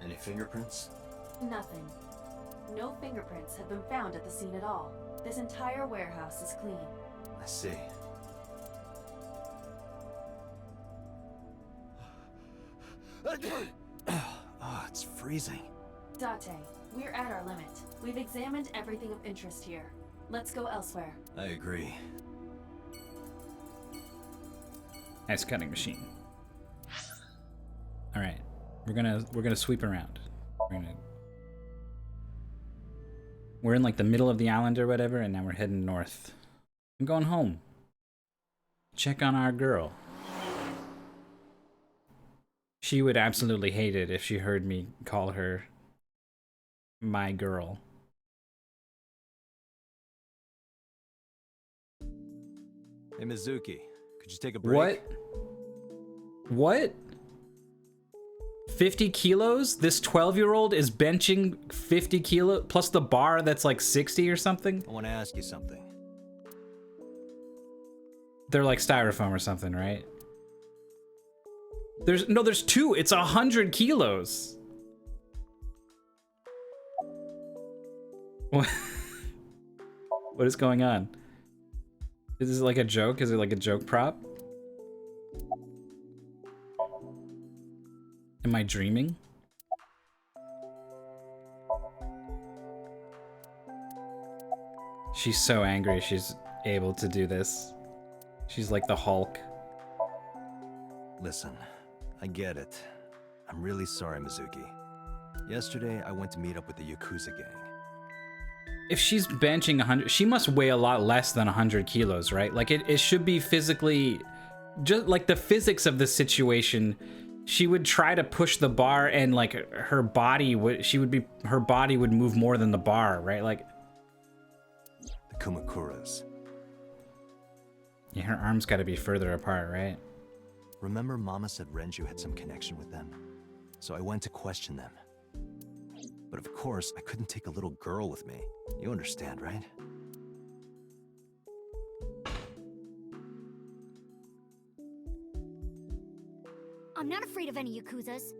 Any fingerprints? Nothing. No fingerprints have been found at the scene at all. This entire warehouse is clean. I see. Oh, it's freezing. Date, we're at our limit. We've examined everything of interest here. Let's go elsewhere. I agree. Ice cutting machine. All right, we're gonna sweep around. We're in like the middle of the island or whatever, and now we're heading north. I'm going home. Check on our girl. She would absolutely hate it if she heard me call her my girl. Hey, Mizuki, could you take a break? What? 50 kilos? This 12-year-old is benching 50 kilos plus the bar that's like 60 or something? I want to ask you something. They're like styrofoam or something, right? There's two. It's 100 kilos. What? What is going on? Is this like a joke? Is it like a joke prop? Am I dreaming? She's so angry she's able to do this. She's like the Hulk. Listen, I get it. I'm really sorry, Mizuki. Yesterday, I went to meet up with the Yakuza gang. If she's benching 100, she must weigh a lot less than 100 kilos, right? Like it should be physically, just like the physics of the situation. She would try to push the bar, and like her body would move more than the bar, right? Like The Kumakuras. yeah, her arms got to be further apart, right? Remember Mama said Renju had some connection with them? So I went to question them. But of course, I couldn't take a little girl with me. You understand, right? I'm not afraid of any Yakuzas.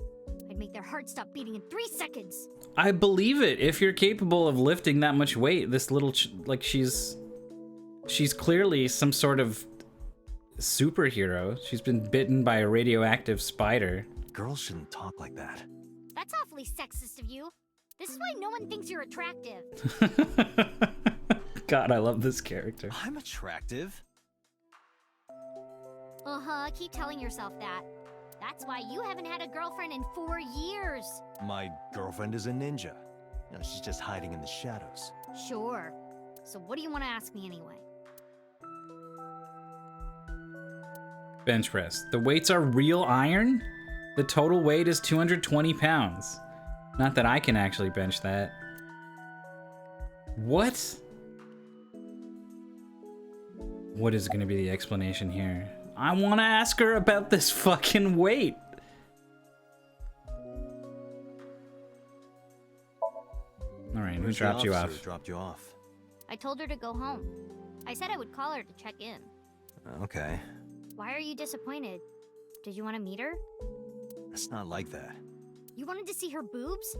I'd make their hearts stop beating in 3 seconds. I believe it. If you're capable of lifting that much weight, this little like she's clearly some sort of superhero. She's been bitten by a radioactive spider. Girls shouldn't talk like that. That's awfully sexist of you. This is why no one thinks you're attractive. God, I love this character. I'm attractive. Uh-huh, keep telling yourself that. That's why you haven't had a girlfriend in 4 years. My girlfriend is a ninja. You know, she's just hiding in the shadows. Sure. So what do you want to ask me anyway? Bench press. The weights are real iron? The total weight is 220 pounds. Not that I can actually bench that. What? What is going to be the explanation here? I want to ask her about this fucking weight. All right, who dropped you off? Who dropped you off? I told her to go home. I said I would call her to check in. Okay. Why are you disappointed? Did you want to meet her? It's not like that. You wanted to see her boobs?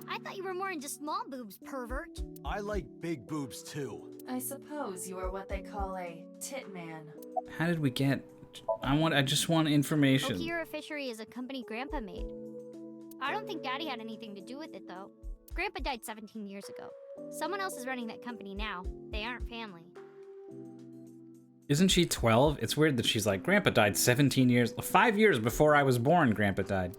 I thought you were more into small boobs, pervert. I like big boobs too. I suppose you are what they call a tit man. How did we get... I just want information. Okira Fishery is a company Grandpa made. I don't think Daddy had anything to do with it, though. Grandpa died 17 years ago. Someone else is running that company now. They aren't family. Isn't she 12? It's weird that she's like, Grandpa died 17 years... 5 years before I was born, Grandpa died.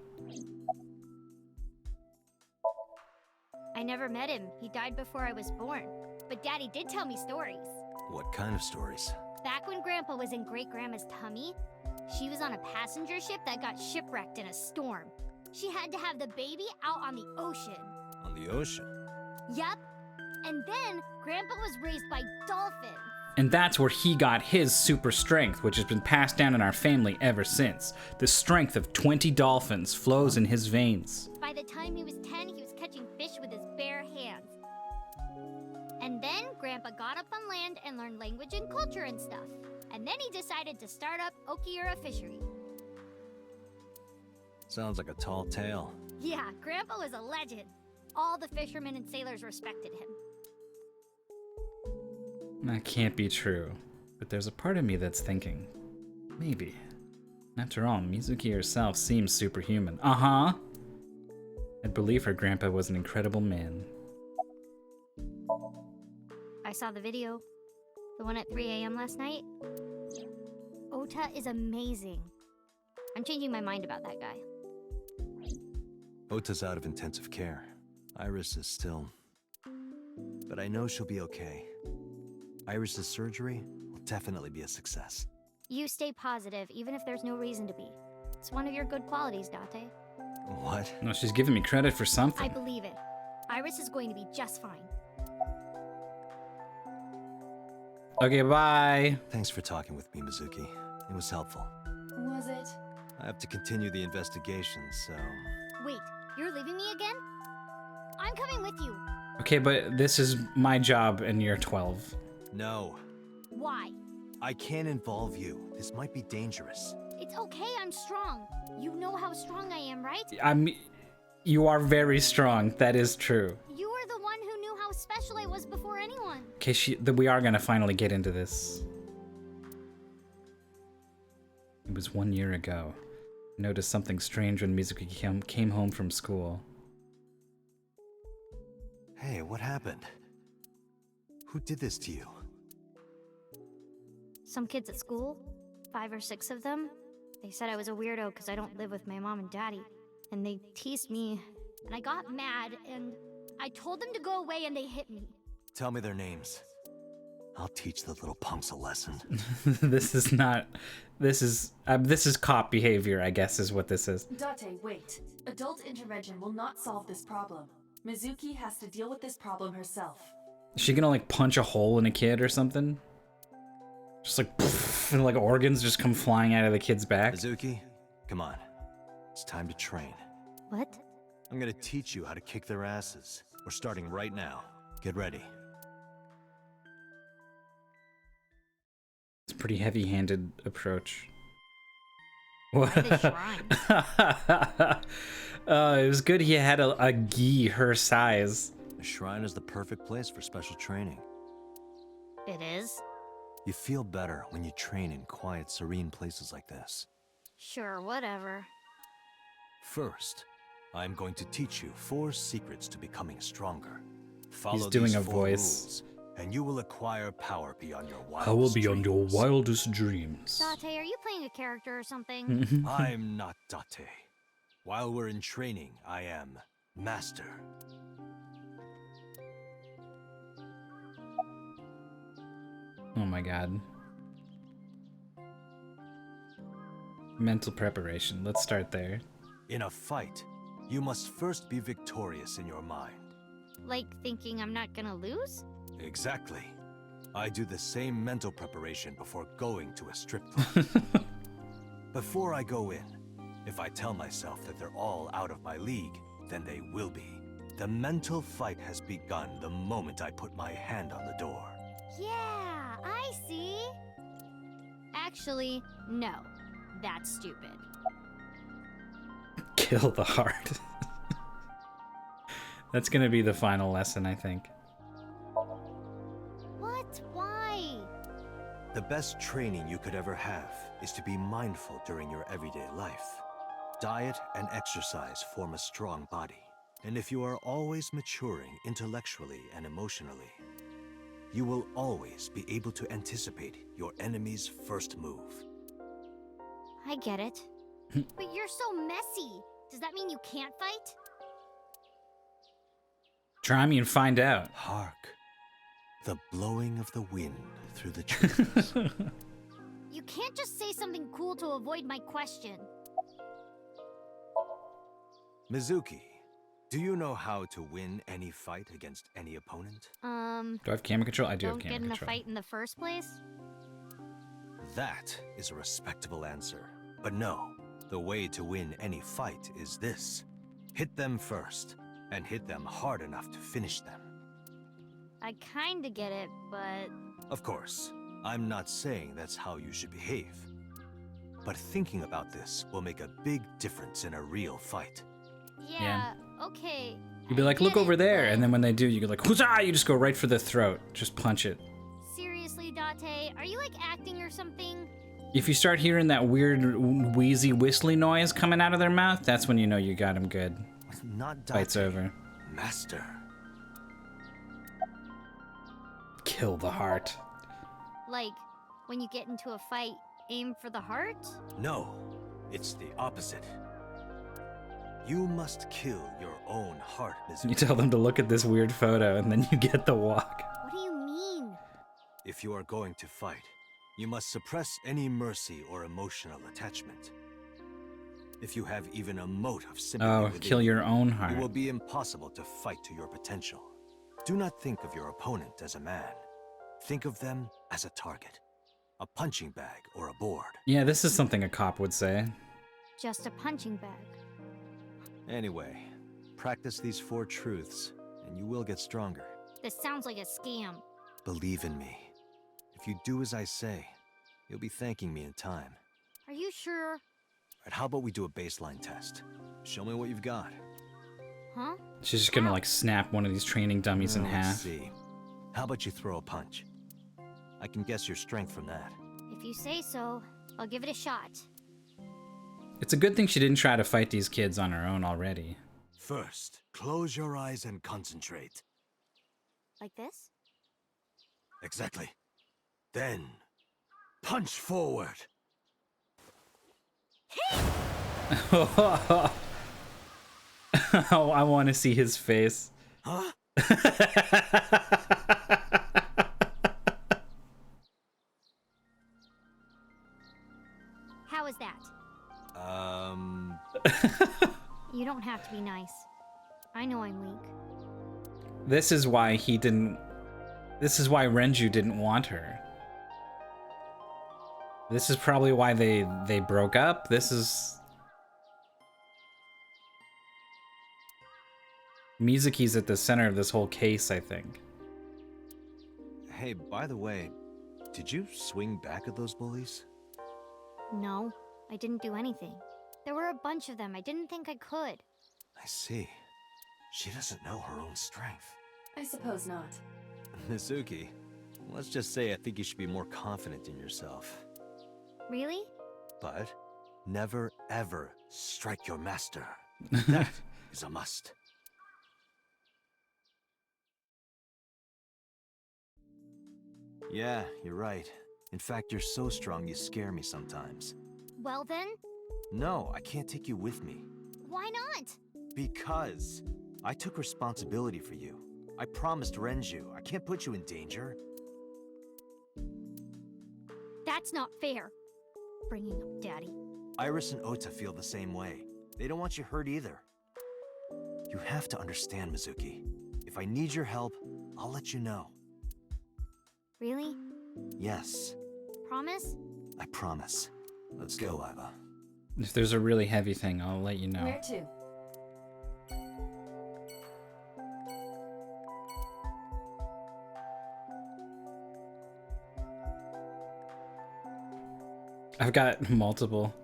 I never met him. He died before I was born. But Daddy did tell me stories. What kind of stories? Back when Grandpa was in Great-Grandma's tummy, she was on a passenger ship that got shipwrecked in a storm. She had to have the baby out on the ocean. On the ocean? Yep. And then Grandpa was raised by dolphins. And that's where he got his super strength, which has been passed down in our family ever since. The strength of 20 dolphins flows in his veins. By the time he was 10, he was catching fish with his bare hands. And then Grandpa got up on land and learned language and culture and stuff. And then he decided to start up Okira Fishery. Sounds like a tall tale. Yeah, Grandpa was a legend. All the fishermen and sailors respected him. That can't be true. But there's a part of me that's thinking, maybe. After all, Mizuki herself seems superhuman. Uh-huh. I'd believe her grandpa was an incredible man. I saw the video. The one at 3 a.m. last night. Ota is amazing. I'm changing my mind about that guy. Ota's out of intensive care. Iris is still... But I know she'll be okay. Iris's surgery will definitely be a success. You stay positive, even if there's no reason to be. It's one of your good qualities, Date. What? No, she's giving me credit for I something. believe it. Iris is going to be just fine. Okay, bye. Thanks for talking with me, Mizuki. It was helpful. Was it? I have to continue the investigation, so... Wait, you're leaving me again? I'm coming with you. Okay, but this is my job and you're 12. No. Why? I can't involve you. This might be dangerous. It's okay, I'm strong. You know how strong I am, right? You are very strong. That is true. You were the one who knew how special I was before anyone. Okay, we are gonna finally get into this. It was 1 year ago. I noticed something strange when Mizuki came home from school. Hey, what happened? Who did this to you? Some kids at school, 5 or 6 of them, they said I was a weirdo because I don't live with my mom and daddy. And they teased me, and I got mad, and I told them to go away, and they hit me. Tell me their names. I'll teach the little punks a lesson. This is cop behavior, I guess is what this is. Date, wait. Adult intervention will not solve this problem. Mizuki has to deal with this problem herself. Is she gonna like punch a hole in a kid or something? Just like, poof, and like organs just come flying out of the kid's back? Mizuki, come on. It's time to train. What? I'm gonna teach you how to kick their asses. We're starting right now. Get ready. It's a pretty heavy-handed approach. What? The shrine. It was good he had a gi her size. The shrine is the perfect place for special training. It is? You feel better when you train in quiet, serene places like this. Sure, whatever. First, I'm going to teach you 4 secrets to becoming stronger. Follow He's doing these a 4 voice. rules, and you will acquire power beyond your wildest I will beyond your dreams. wildest dreams. Date, are you playing a character or something? I'm not Date. While we're in training, I am Master. Oh my god. Mental preparation. Let's start there. In a fight, you must first be victorious in your mind. Like thinking I'm not gonna lose? Exactly. I do the same mental preparation before going to a strip club. Before I go in, if I tell myself that they're all out of my league, then they will be. The mental fight has begun the moment I put my hand on the door. Yeah, I see. Actually, no. That's stupid. Kill the heart. That's gonna be the final lesson, I think. What? Why? The best training you could ever have is to be mindful during your everyday life. Diet and exercise form a strong body. And if you are always maturing intellectually and emotionally, you will always be able to anticipate your enemy's first move. I get it. But you're so messy. Does that mean you can't fight? Try me and find out. Hark. The blowing of the wind through the trees. You can't just say something cool to avoid my question. Mizuki, do you know how to win any fight against any opponent? Do I have camera control? I do have Don't camera get in a control. fight in the first place? That is a respectable answer. But no, the way to win any fight is this. Hit them first, and hit them hard enough to finish them. I kinda get it, but... Of course, I'm not saying that's how you should behave. But thinking about this will make a big difference in a real fight. Yeah, okay. You'd be like, look over there, and then when they do, you go like, huzzah! You just go right for the throat. Just punch it. Seriously, Date, are you like acting or something? If you start hearing that weird wheezy whistly noise coming out of their mouth, that's when you know you got him good. Not Date. Fight's over. Master. Kill the heart. Like, when you get into a fight, aim for the heart? No, it's the opposite. You must kill your own heart, Mizuki. You tell them to look at this weird photo, and then you get the walk. What do you mean? If you are going to fight, you must suppress any mercy or emotional attachment. If you have even a mote of sympathy within kill your own heart. it will be impossible to fight to your potential. Do not think of your opponent as a man. Think of them as a target, a punching bag or a board. Yeah, this is something a cop would say. Just a punching bag. Anyway, practice these 4 truths, and you will get stronger. This sounds like a scam. Believe in me. If you do as I say, you'll be thanking me in time. Are you sure? Right, how about we do a baseline test? Show me what you've got. Huh? She's just gonna like snap one of these training dummies in Let's half. see. How about you throw a punch? I can guess your strength from that. If you say so, I'll give it a shot. It's a good thing she didn't try to fight these kids on her own already. First, close your eyes and concentrate. Like this? Exactly. Then, punch forward. Oh, I want to see his face. Huh? How is that? You don't have to be nice. I know I'm weak. This is why he didn't... This is why Renju didn't want her. This is probably why they broke up. This is... Mizuki's at the center of this whole case, I think. Hey, by the way, did you swing back at those bullies? No, I didn't do anything. There were a bunch of them. I didn't think I could. I see. She doesn't know her own strength. I suppose not. Mizuki, let's just say I think you should be more confident in yourself. Really? But never ever strike your master. That is a must. Yeah, you're right. In fact, you're so strong you scare me sometimes. Well then, No, I can't take you with me. why not? Because I took responsibility for you. I promised Renju. I can't put you in danger. That's not fair. Bringing up Daddy. Iris and Ota feel the same way. They don't want you hurt either. You have to understand, Mizuki. If I need your help, I'll let you know. Really? Yes, Promise? I promise. Let's go, Iva. If there's a really heavy thing, I'll let you know. Where to? I've got multiple.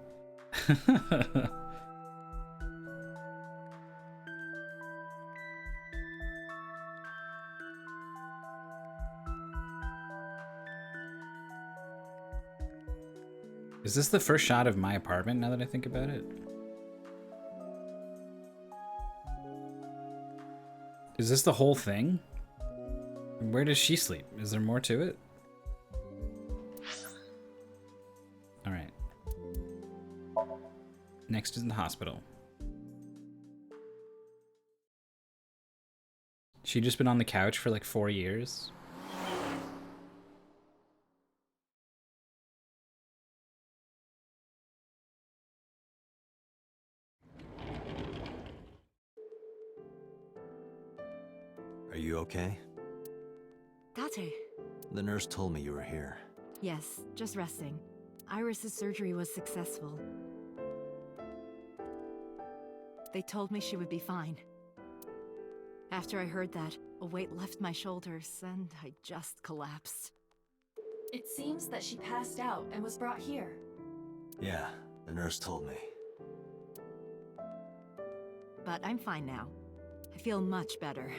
Is this the first shot of my apartment now that I think about it? Is this the whole thing? Where does she sleep? Is there more to it? Alright. Next is the hospital. She just been on the couch for like 4 years? Are you okay? Date. The nurse told me you were here. Yes, just resting. Iris's surgery was successful. They told me she would be fine. After I heard that, a weight left my shoulders, and I just collapsed. It seems that she passed out and was brought here. Yeah, the nurse told me. But I'm fine now. I feel much better.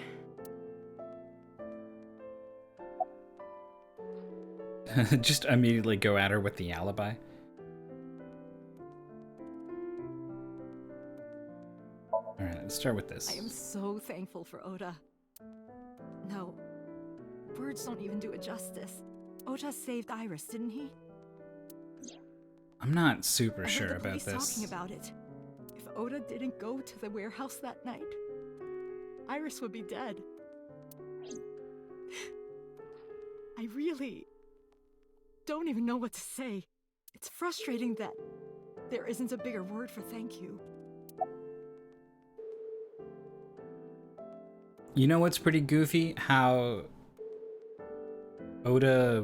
Just immediately go at her with the alibi. Alright, let's start with this. I am so thankful for Ota. No, words don't even do it justice. Ota saved Iris, didn't he? I'm not super I heard sure the about police this. talking about it. If Oda didn't go to the warehouse that night, Iris would be dead. I really don't even know what to say. It's frustrating that there isn't a bigger word for thank you. You know what's pretty goofy? How Oda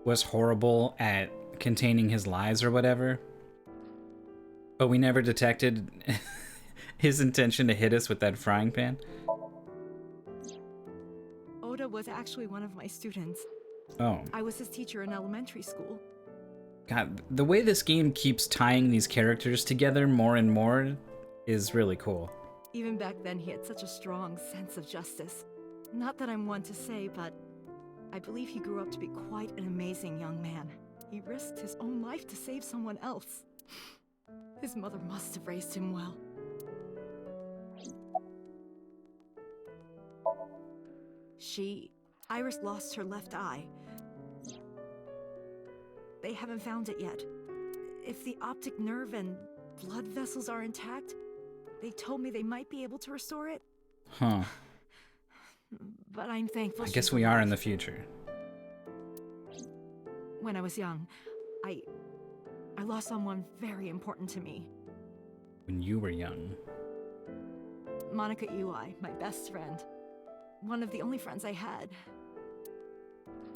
was horrible at containing his lies or whatever, but we never detected his intention to hit us with that frying pan. Oda was actually one of my students. Oh. I was his teacher in elementary school. God, the way this game keeps tying these characters together more and more is really cool. Even back then, he had such a strong sense of justice. Not that I'm one to say, but I believe he grew up to be quite an amazing young man. He risked his own life to save someone else. His mother must have raised him well. Iris lost her left eye. They haven't found it yet. If the optic nerve and blood vessels are intact, they told me they might be able to restore it. Huh. But I'm thankful. I guess we are in the future. When I was young, I lost someone very important to me. When you were young. Monica Ui, my best friend. One of the only friends I had.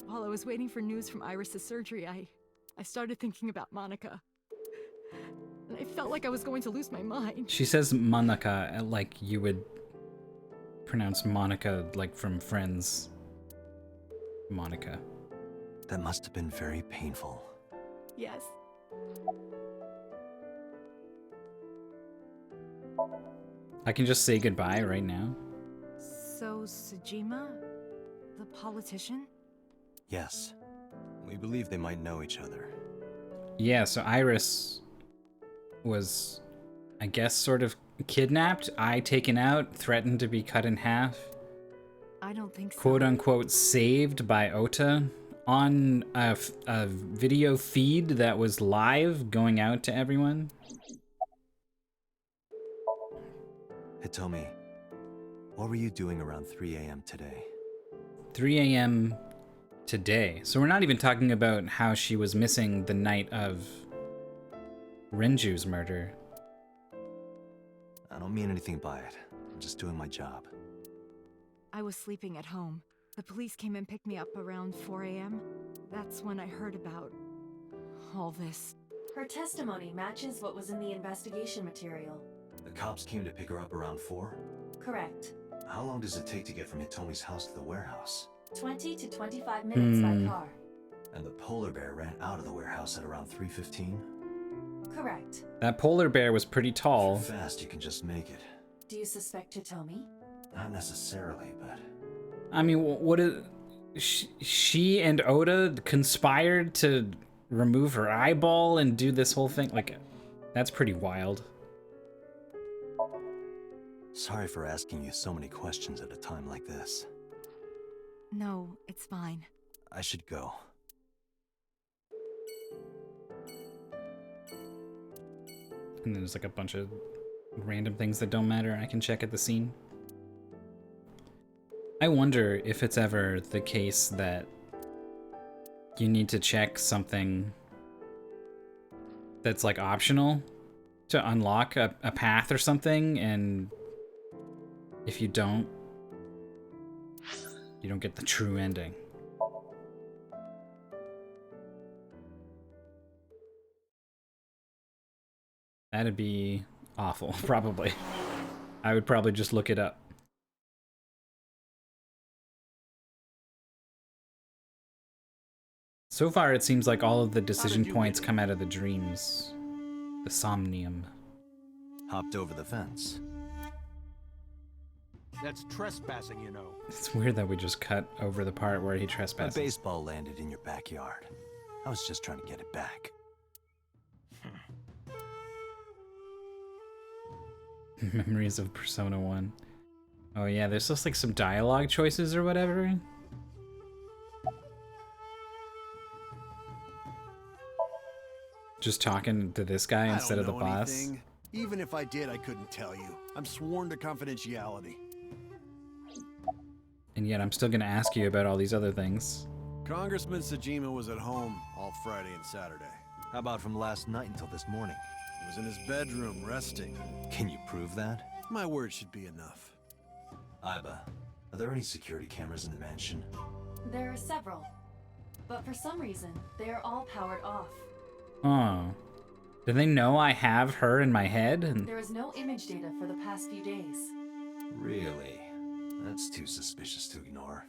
While I was waiting for news from Iris's surgery, I started thinking about Monica. And I felt like I was going to lose my mind. She says Monica like you would pronounce Monica like from Friends. Monica. That must have been very painful. Yes. I can just say goodbye right now. So, Sejima? The politician? Yes. We believe they might know each other. Yeah, so Iris was, I guess, sort of kidnapped, eye taken out, threatened to be cut in half. I don't think so. Quote unquote saved by Ota on a video feed that was live going out to everyone. Hitomi, what were you doing around 3 a.m. today? 3 a.m. today. So we're not even talking about how she was missing the night of Renju's murder. I don't mean anything by it. I'm just doing my job. I was sleeping at home. The police came and picked me up around 4 a.m. That's when I heard about all this. Her testimony matches what was in the investigation material. The cops came to pick her up around 4? Correct. How long does it take to get from Hitomi's house to the warehouse? 20 to 25 minutes by car. And the polar bear ran out of the warehouse at around 3:15? Correct. That polar bear was pretty tall. If you're fast, you can just make it. Do you suspect Hitomi? Not necessarily, but... I mean, what is... She and Oda conspired to remove her eyeball and do this whole thing? Like, that's pretty wild. Sorry for asking you so many questions at a time like this. No, it's fine. I should go. And then there's like a bunch of random things that don't matter I can check at the scene. I wonder if it's ever the case that you need to check something that's like optional to unlock a path or something, and if you don't get the true ending. That'd be awful, probably. I would probably just look it up. So far, it seems like all of the decision points come out of the dreams. The Somnium. Hopped over the fence. That's trespassing, you know. It's weird that we just cut over the part where he A trespasses. baseball landed in your backyard. I was just trying to get it back. Memories of Persona 1. Oh yeah, there's just like some dialogue choices or whatever. Just talking to this guy instead of the boss. Even if I did, I couldn't tell you. I'm sworn to confidentiality. And yet I'm still gonna ask you about all these other things. Congressman Sajima was at home all Friday and Saturday. How about from last night until this morning? He was in his bedroom, resting. Can you prove that? My word should be enough. Iba, are there any security cameras in the mansion? There are several, but for some reason, they are all powered off. Oh. Do they know I have her in my head? And There is no image data for the past few days. Really? That's too suspicious to ignore.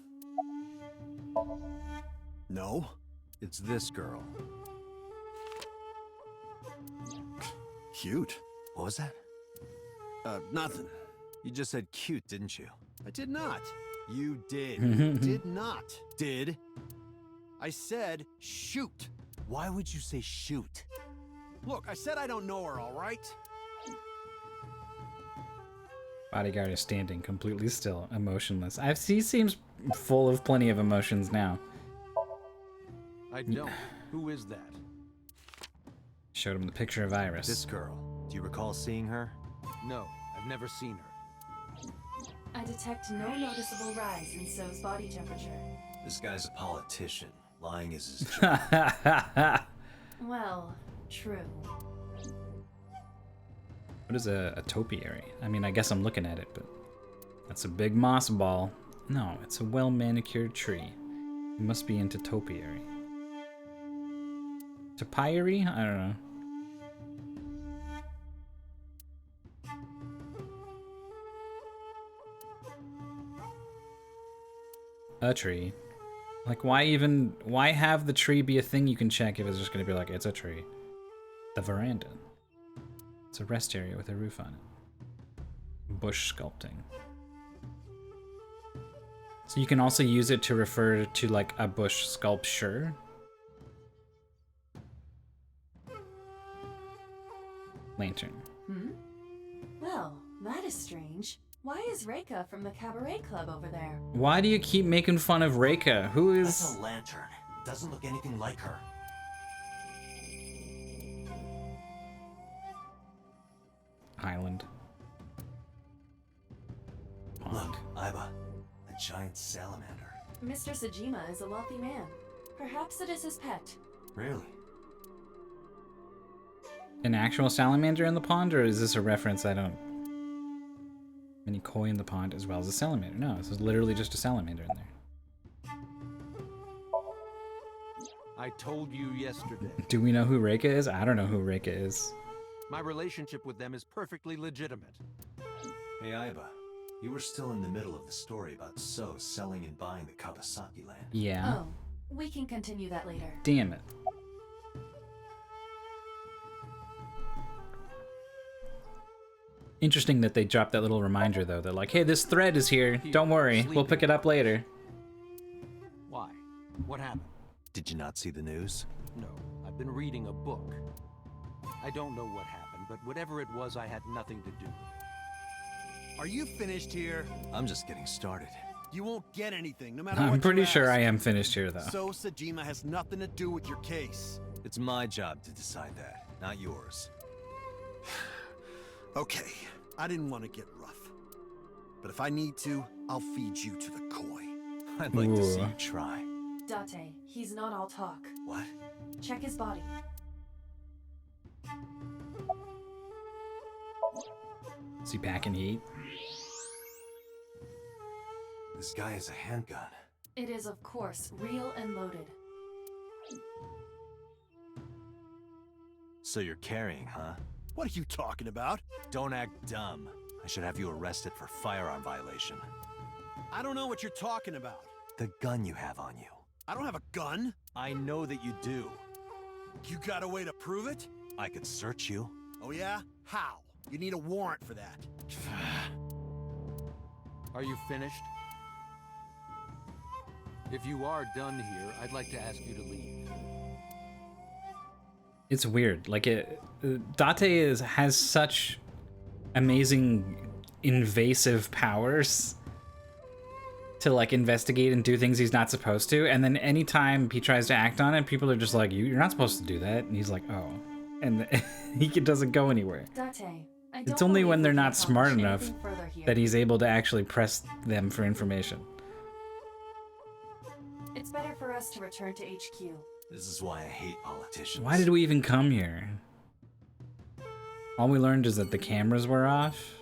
No? It's this girl. Cute. What was that? Nothing. You just said cute, didn't you? I did not. You did. Did not. Did. I said shoot. Why would you say shoot? Look, I said I don't know her, all right? bodyguard is standing completely still, emotionless. He seems full of plenty of emotions now. I don't. Who is that? Showed him the picture of Iris. This girl. Do you recall seeing her? No, I've never seen her. I detect no noticeable rise in So's body temperature. This guy's a politician. Lying is his job. Well, true. What is a topiary? I mean, I guess I'm looking at it, but that's a big moss ball. No, it's a well-manicured tree. You must be into topiary. Topiary? I don't know. A tree. Like, why have the tree be a thing you can check if it's just gonna be like, it's a tree? The veranda. It's a rest area with a roof on it. Bush sculpting. So you can also use it to refer to like a bush sculpture. Lantern. Hmm? Well, that is strange. Why is Reika from the Cabaret Club over there? Why do you keep making fun of Reika? Who is... That's a lantern. Doesn't look anything like her. Island. Pond. Look, Iba. A giant salamander. Mr. Sajima is a wealthy man. Perhaps it is his pet. Really? An actual salamander in the pond, or is this a reference I don't... Many koi in the pond as well as a salamander. No, this is literally just a salamander in there. I told you yesterday. Do we know who Reika is? I don't know who Reika is. My relationship with them is perfectly legitimate. Hey, Iba. You were still in the middle of the story about So selling and buying the Kawasaki land. Yeah. Oh, we can continue that later. Damn it. Interesting that they dropped that little reminder, though. They're like, hey, this thread is here. Don't worry. We'll pick it up later. Why? What happened? Did you not see the news? No, I've been reading a book. I don't know what happened, but whatever it was, I had nothing to do with it. Are you finished here? I'm just getting started. You won't get anything, no matter what I'm pretty you sure ask. I am finished here, though. So Sajima has nothing to do with your case. It's my job to decide that, not yours. Okay, I didn't want to get rough. But if I need to, I'll feed you to the koi. I'd like to see Ooh. you try. Date, he's not all talk. What? Check his body. Is he packing heat? This guy has a handgun. It is, of course, real and loaded. So you're carrying, huh? What are you talking about? Don't act dumb. I should have you arrested for firearm violation. I don't know what you're talking about. The gun you have on you. I don't have a gun. I know that you do. You got a way to prove it? I could search you. Oh yeah? How? You need a warrant for that. Are you finished? If you are done here, I'd like to ask you to leave. It's weird. Like, Date has such amazing invasive powers to, like, investigate and do things he's not supposed to, and then anytime he tries to act on it, people are just like, you're not supposed to do that, and he's like, oh. And he doesn't go anywhere. Date, I It's don't only believe when we they're can not smart accomplish enough anything further here. that he's able to actually press them for information. It's better for us to return to HQ. This is why I hate politicians. Why did we even come here? All we learned is that the cameras were off.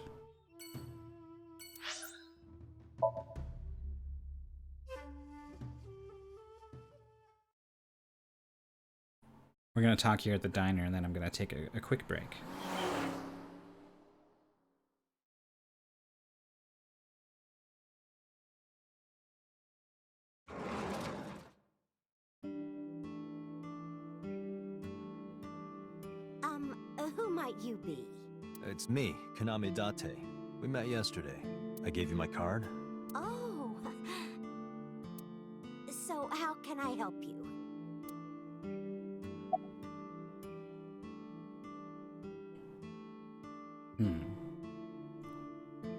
We're gonna talk here at the diner, and then I'm gonna take a quick break. Who might you be? It's me, Kaname Date. We met yesterday. I gave you my card. Oh. So how can I help you?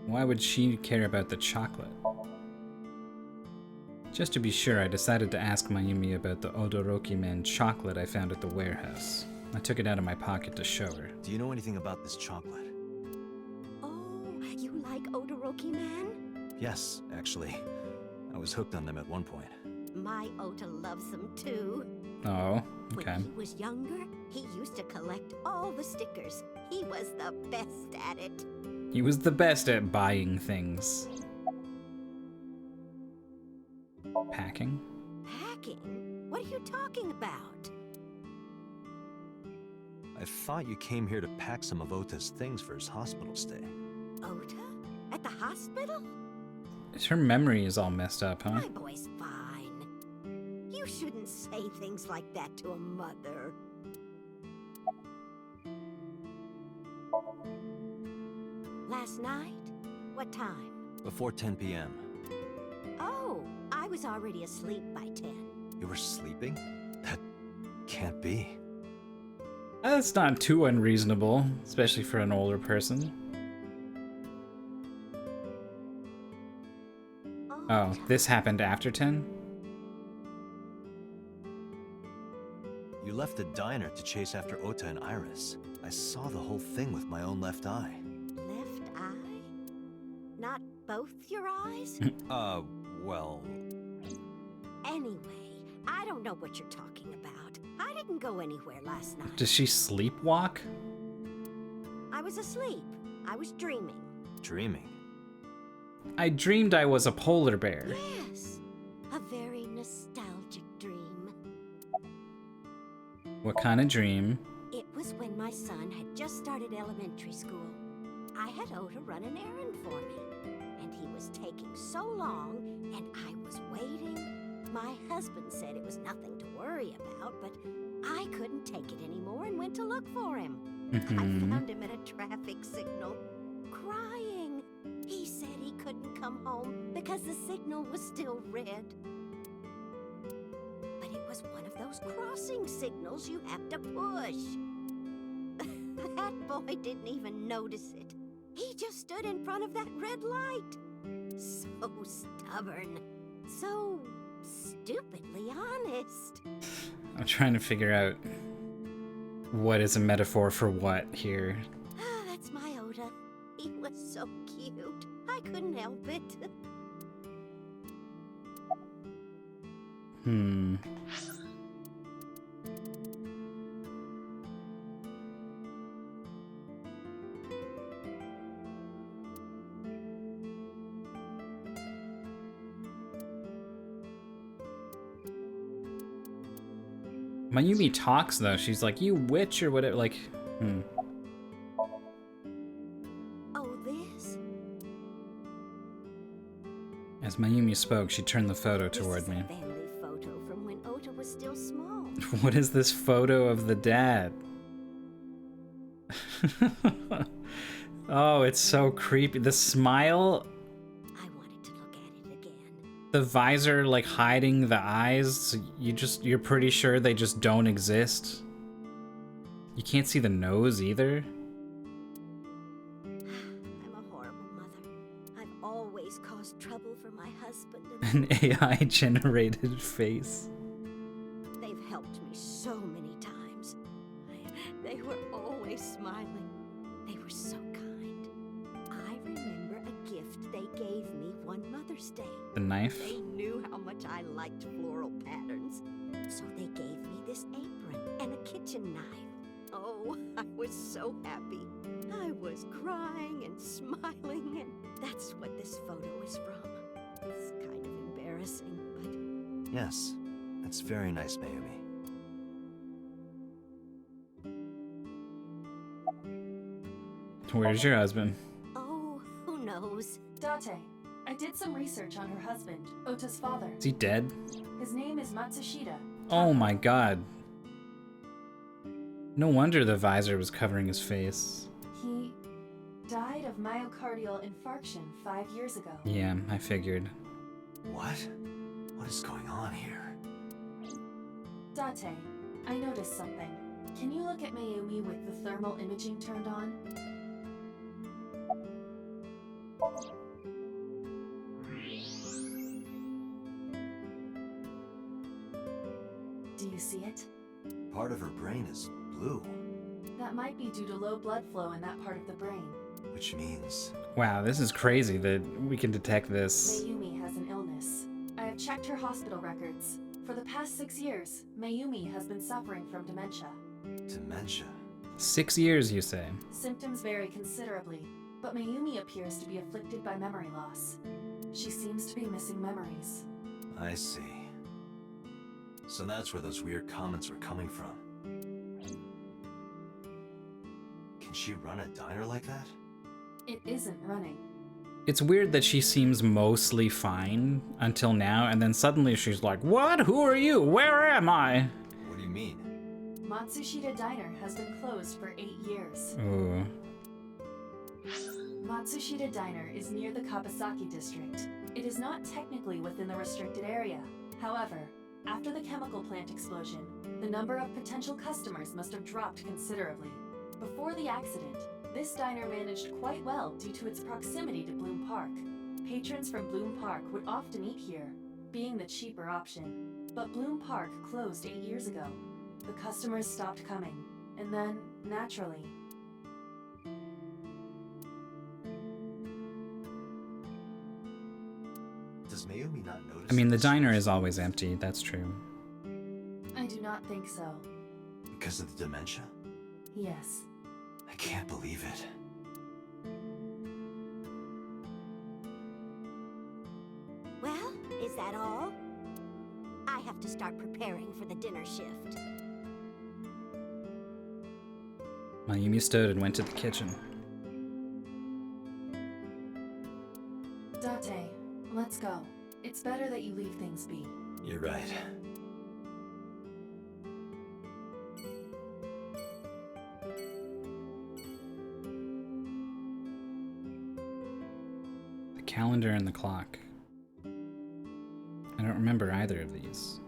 Why would she care about the chocolate? Just to be sure, I decided to ask Mayumi about the Odoroki Man chocolate I found at the warehouse. I took it out of my pocket to show her. Do you know anything about this chocolate? Oh, you like Odoroki Man? Yes, actually. I was hooked on them at one point. My Ota loves them too. Oh, okay. When he was younger, he used to collect all the stickers. He was the best at it. He was the best at buying things. Packing? Packing? What are you talking about? I thought you came here to pack some of Ota's things for his hospital stay. Ota? At the hospital? Her memory is all messed up, huh? My boy's fine. You shouldn't say things like that to a mother. Last night? What time? Before 10 p.m. Oh, I was already asleep by 10. You were sleeping? That can't be. That's not too unreasonable, especially for an older person. Oh, this happened after 10? You left the diner to chase after Ota and Iris. I saw the whole thing with my own left eye. Left eye? Not both your eyes? Well... Anyway, I don't know what you're talking about. I didn't go anywhere last night. Does she sleepwalk? I was asleep. I was dreaming. Dreaming? I dreamed I was a polar bear. Yes, a very nostalgic dream. What kind of dream? It was when my son had just started elementary school. I had Ota run an errand for me, and he was taking so long, and I was waiting. My husband said it was nothing to worry about, but I couldn't take it anymore and went to look for him. I found him at a traffic signal, crying. He said he couldn't come home because the signal was still red. But it was one of those crossing signals you have to push. That boy didn't even notice it. He just stood in front of that red light. So stubborn. So stupidly honest. I'm trying to figure out what is a metaphor for what here. That's my Ota. He was so cute. I couldn't help it. Mayumi talks though. She's like, "You witch" or whatever. Like, Oh, this? As Mayumi spoke, she turned the photo This toward is me. a family photo from when Ota was still small. What is this photo of the dad? Oh, it's so creepy. The smile. I wanted to look at it again. The visor like hiding the eyes. So you're pretty sure they just don't exist. You can't see the nose either. I'm a horrible mother. I've always caused trouble for my husband An and AI generated face. they've helped me so many times. They were always smiling. They were so kind. on Mother's Day. The knife? They knew how much I liked floral patterns. So they gave me this apron and a kitchen knife. Oh, I was so happy. I was crying and smiling, and that's what this photo is from. It's kind of embarrassing, but... Yes, it's very nice, Mayumi. Where's your husband? Oh, who knows? Date, I did some research on her husband, Ota's father. Is he dead? His name is Matsushita. Oh my god. No wonder the visor was covering his face. He died of myocardial infarction 5 years ago. Yeah, I figured. What? What is going on here? Date, I noticed something. Can you look at Mayumi with the thermal imaging turned on? Do you see it? Part of her brain is blue, That might be due to low blood flow in that part of the brain. which means... Wow, this is crazy that we can detect this. Mayumi has an illness. I have checked her hospital records. For the past 6 years, Mayumi has been suffering from dementia. Dementia. 6 years, you say? Symptoms vary considerably, but Mayumi appears to be afflicted by memory loss. She seems to be missing memories. I see. So that's where those weird comments were coming from. Can she run a diner like that? It isn't running. It's weird that she seems mostly fine until now, and then suddenly she's like, "What? Who are you? Where am I?" What do you mean? Matsushita Diner has been closed for 8 years. Ooh. Matsushita Diner is near the Kabasaki district. It is not technically within the restricted area. However, after the chemical plant explosion, the number of potential customers must have dropped considerably. Before the accident, this diner managed quite well due to its proximity to Bloom Park. Patrons from Bloom Park would often eat here, being the cheaper option. But Bloom Park closed 8 years ago. The customers stopped coming, and then, naturally, Does Mayumi not notice? I mean, the this? diner is always empty, that's true. I do not think so. Because of the dementia? Yes. I can't believe it. Well, is that all? I have to start preparing for the dinner shift. Mayumi stood and went to the kitchen. Date, let's go. It's better that you leave things be. You're right. The calendar and the clock. I don't remember either of these.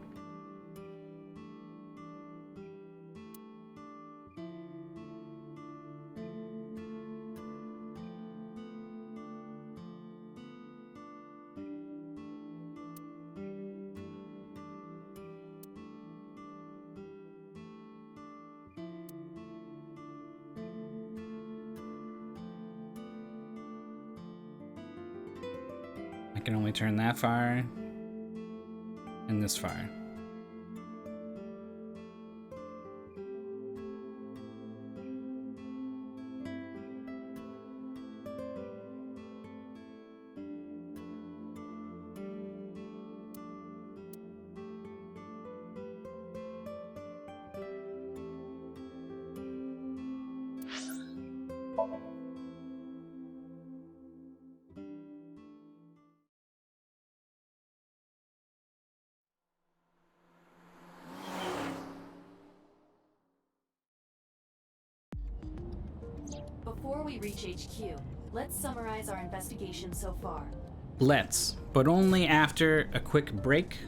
I can only turn that far and this far. Before we reach HQ, let's summarize our investigation so far. Let's, but only after a quick break,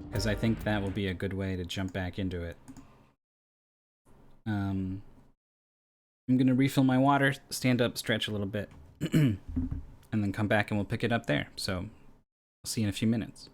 because I think that will be a good way to jump back into it. I'm gonna refill my water, stand up, stretch a little bit, and then come back and we'll pick it up there. So, I'll see you in a few minutes.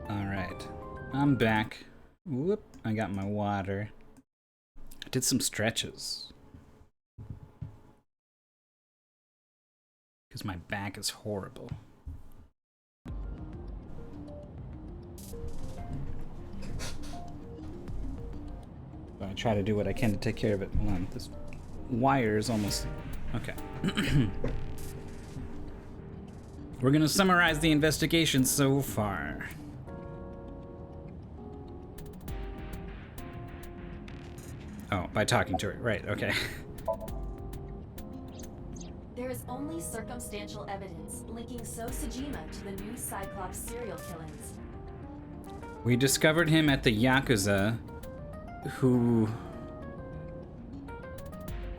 Alright, I'm back. Whoop, I got my water. I did some stretches. Because my back is horrible. So I try to do what I can to take care of it. Hold on, this wire is almost... Okay. We're gonna summarize the investigation so far. Oh, by talking to her. Right, okay. There is only circumstantial evidence linking So Sajima to the new Cyclops serial killings. We discovered him at the Yakuza, who...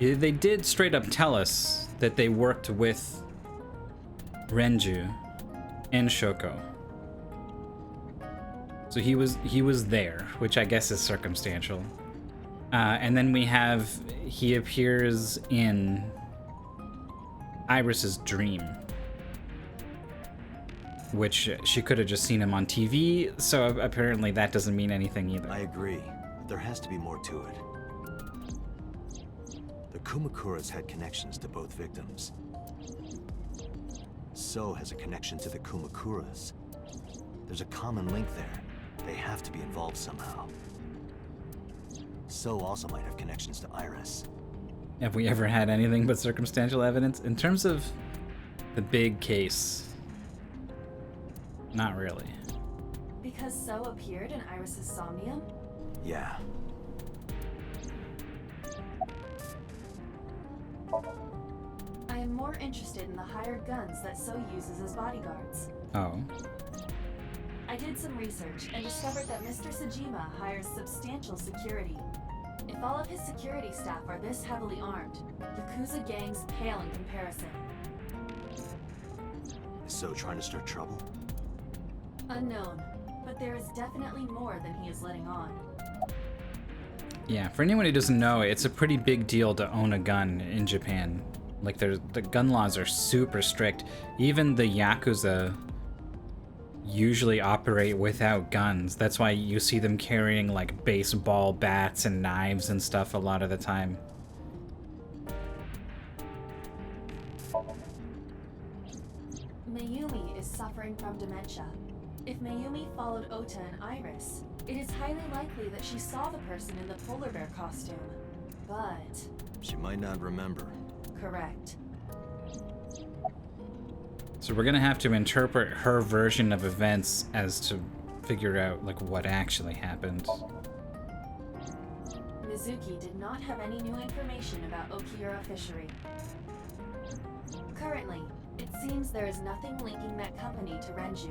They did straight up tell us that they worked with Renju and Shoko. So he was there, which I guess is circumstantial. And then we have, he appears in Iris's dream, which she could have just seen him on TV, so apparently that doesn't mean anything either. I agree, but there has to be more to it. The Kumakuras had connections to both victims. So has a connection to the Kumakuras. There's a common link there. They have to be involved somehow. So also might have connections to Iris. Have we ever had anything but circumstantial evidence? In terms of the big case, not really. Because So appeared in Iris's Somnium? Yeah. I am more interested in the hired guns that So uses as bodyguards. Oh. I did some research and discovered that Mr. Sajima hires substantial security. If all of his security staff are this heavily armed, Yakuza gangs pale in comparison. Is So trying to start trouble? Unknown, but there is definitely more than he is letting on. Yeah, for anyone who doesn't know, it's a pretty big deal to own a gun in Japan. Like, the gun laws are super strict. Even the Yakuza usually operate without guns. That's why you see them carrying, like, baseball bats and knives and stuff a lot of the time. Mayumi is suffering from dementia. If Mayumi followed Ota and Iris, it is highly likely that she saw the person in the polar bear costume. But... She might not remember. correct. So we're gonna have to interpret her version of events as to figure out, like, what actually happened. Mizuki did not have any new information about Okiura Fishery. Currently, it seems there is nothing linking that company to Renju.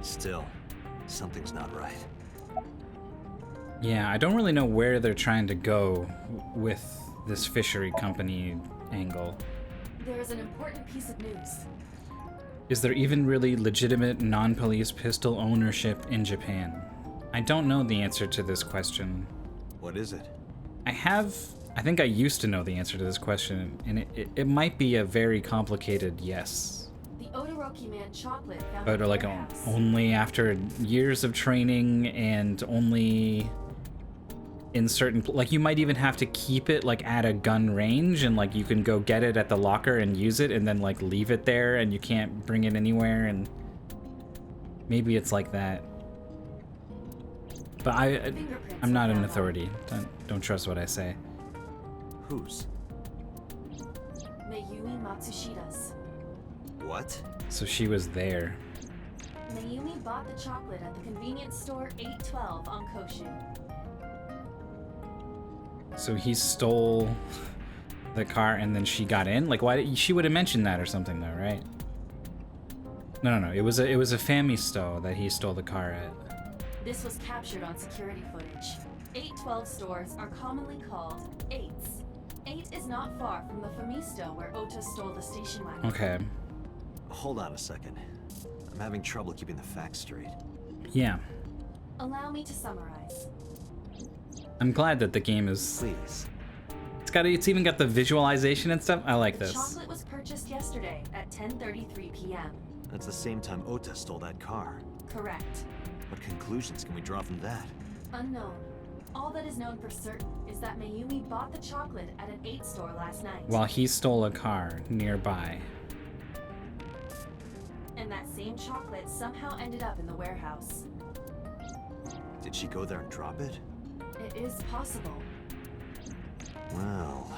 Still, something's not right. Yeah, I don't really know where they're trying to go with this fishery company angle. There is an important piece of news. Is there even really legitimate non-police pistol ownership in Japan? I don't know the answer to this question. What is it? I think I used to know the answer to this question, and it might be a very complicated yes. The Odoroki Man chocolate found But in like the warehouse. only after years of training and only in certain, like, you might even have to keep it like at a gun range, and like you can go get it at the locker and use it and then like leave it there and you can't bring it anywhere, and maybe it's like that. But I'm not an authority. Don't trust what I say. Whose? Mayumi Matsushida's. What? So she was there. Mayumi bought the chocolate at the convenience store 812 on Koshu. So he stole the car and then she got in? Like, why she would have mentioned that or something though, right? No. It was a Famisto that he stole the car at. This was captured on security footage. 812 stores are commonly called 8s. 8 is not far from the Famisto where Ota stole the station wagon. Okay. Hold on a second. I'm having trouble keeping the facts straight. Yeah. Allow me to summarize. I'm glad that the game is... Please. It's even got the visualization and stuff. I like The this. chocolate was purchased yesterday at 10:33 p.m. That's the same time Ota stole that car. Correct. What conclusions can we draw from that? Unknown. All that is known for certain is that Mayumi bought the chocolate at an 8 store last night. While he stole a car nearby. And that same chocolate somehow ended up in the warehouse. Did she go there and drop it? It is possible. Well...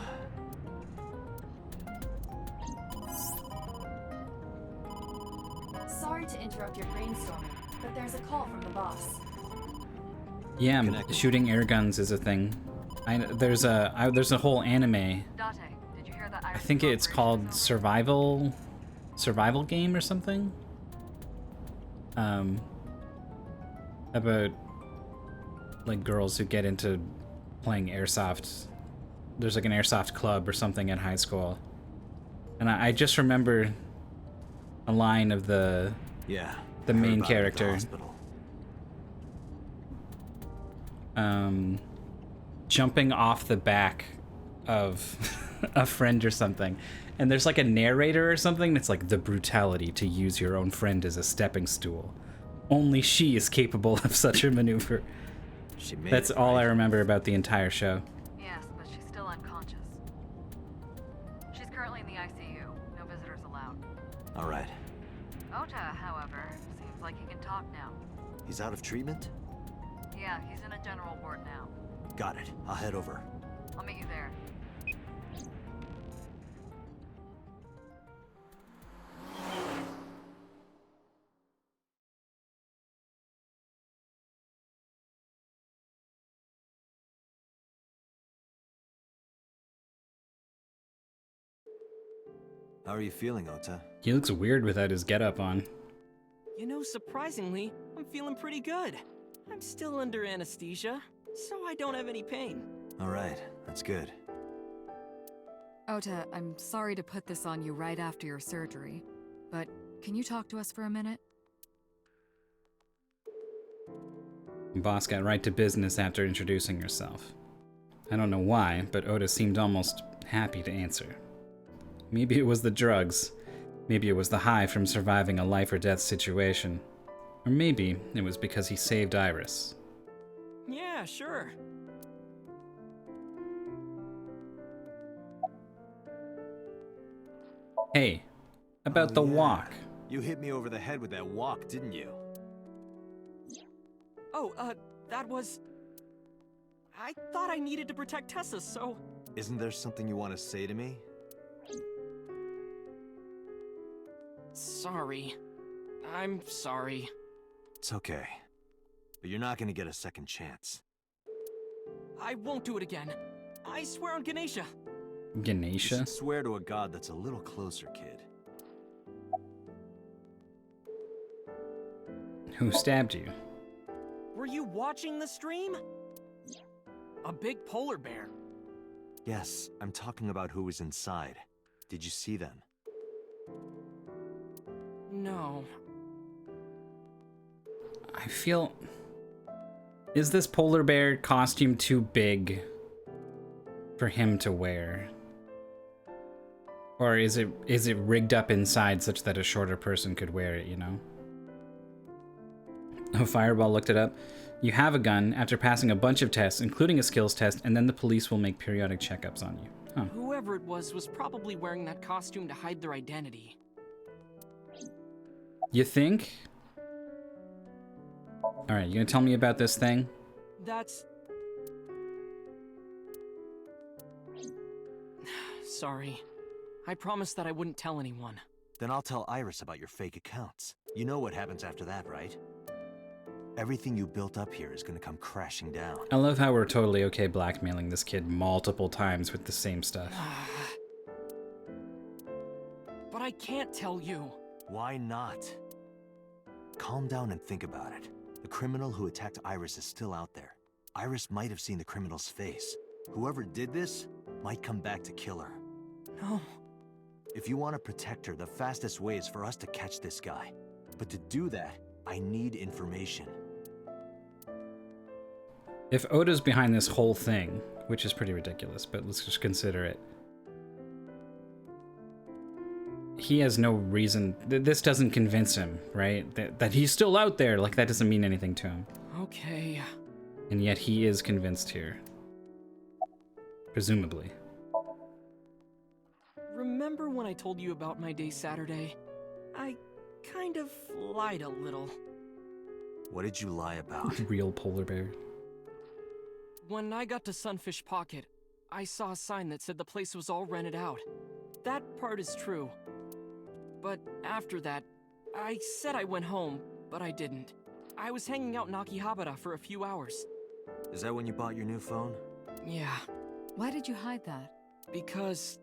Sorry to interrupt your brainstorming, but there's a call from the boss. Yeah, Connected. shooting air guns is a thing. There's a whole anime. Date, did you hear that I think it's called Survival Game or something. About like girls who get into playing airsoft. There's like an airsoft club or something at high school, and I just remember a line of the Yeah. the I heard main about it at the character. hospital. Jumping off the back of a friend or something, and there's like a narrator or something that's like, the brutality to use your own friend as a stepping stool. Only she is capable of such a maneuver. She made That's it, all right? I remember about the entire show. Yes, but she's still unconscious. She's currently in the ICU. No visitors allowed. All right. Ota, however, seems like he can talk now. He's out of treatment? Yeah, he's in a general ward now. Got it. I'll head over. I'll meet you there. How are you feeling, Ota? He looks weird without his getup on. You know, surprisingly, I'm feeling pretty good. I'm still under anesthesia, so I don't have any pain. Alright, that's good. Ota, I'm sorry to put this on you right after your surgery, but can you talk to us for a minute? Boss got right to business after introducing herself. I don't know why, but Oda seemed almost happy to answer. Maybe it was the drugs. Maybe it was the high from surviving a life or death situation. Or maybe it was because he saved Iris. Yeah, sure. Hey, about the yeah. walk. You hit me over the head with that walk, didn't you? Oh, that was... I thought I needed to protect Tessa, so... Isn't there something you want to say to me? Sorry. I'm sorry. It's okay. But you're not gonna get a second chance. I won't do it again. I swear on Ganesha. You Ganesha? should swear to a god that's a little closer, kid. Who stabbed you? Were you watching the stream? A big polar bear. Yes, I'm talking about who was inside. Did you see them? No. I feel... Is this polar bear costume too big for him to wear? Or is it rigged up inside such that a shorter person could wear it, you know? Oh, Fireball looked it up. You have a gun after passing a bunch of tests, including a skills test, and then the police will make periodic checkups on you. Huh. Whoever it was probably wearing that costume to hide their identity. You think? Alright, you gonna tell me about this thing? That's... Sorry. I promised that I wouldn't tell anyone. Then I'll tell Iris about your fake accounts. You know what happens after that, right? Everything you built up here is gonna come crashing down. I love how we're totally okay blackmailing this kid multiple times with the same stuff. But I can't tell you. Why not? Calm down and think about it. The criminal who attacked Iris is still out there. Iris might have seen the criminal's face. Whoever did this might come back to kill her. No. If you want to protect her, the fastest way is for us to catch this guy. But to do that, I need information. If Oda's behind this whole thing, which is pretty ridiculous, but let's just consider it. He has no reason, this doesn't convince him, right? That he's still out there, like that doesn't mean anything to him. Okay. And yet he is convinced here. Presumably. Remember when I told you about my day Saturday? I kind of lied a little. What did you lie about? Real polar bear. When I got to Sunfish Pocket, I saw a sign that said the place was all rented out. That part is true. But after that, I said I went home, but I didn't. I was hanging out in Akihabara for a few hours. Is that when you bought your new phone? Yeah. Why did you hide that? Because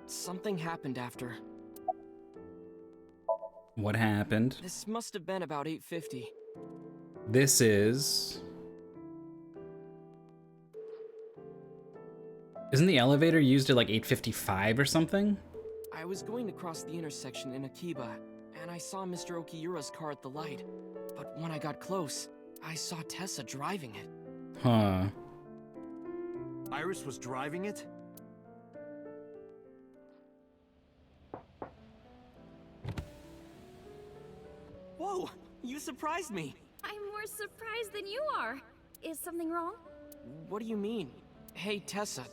something happened after. What happened? This must have been about 8:50. This is... Isn't the elevator used at like 8:55 or something? I was going to cross the intersection in Akiba, and I saw Mr. Okiura's car at the light. But when I got close, I saw Tessa driving it. Huh. Iris was driving it? Whoa! You surprised me! I'm more surprised than you are. Is something wrong? What do you mean? Hey, Tessa,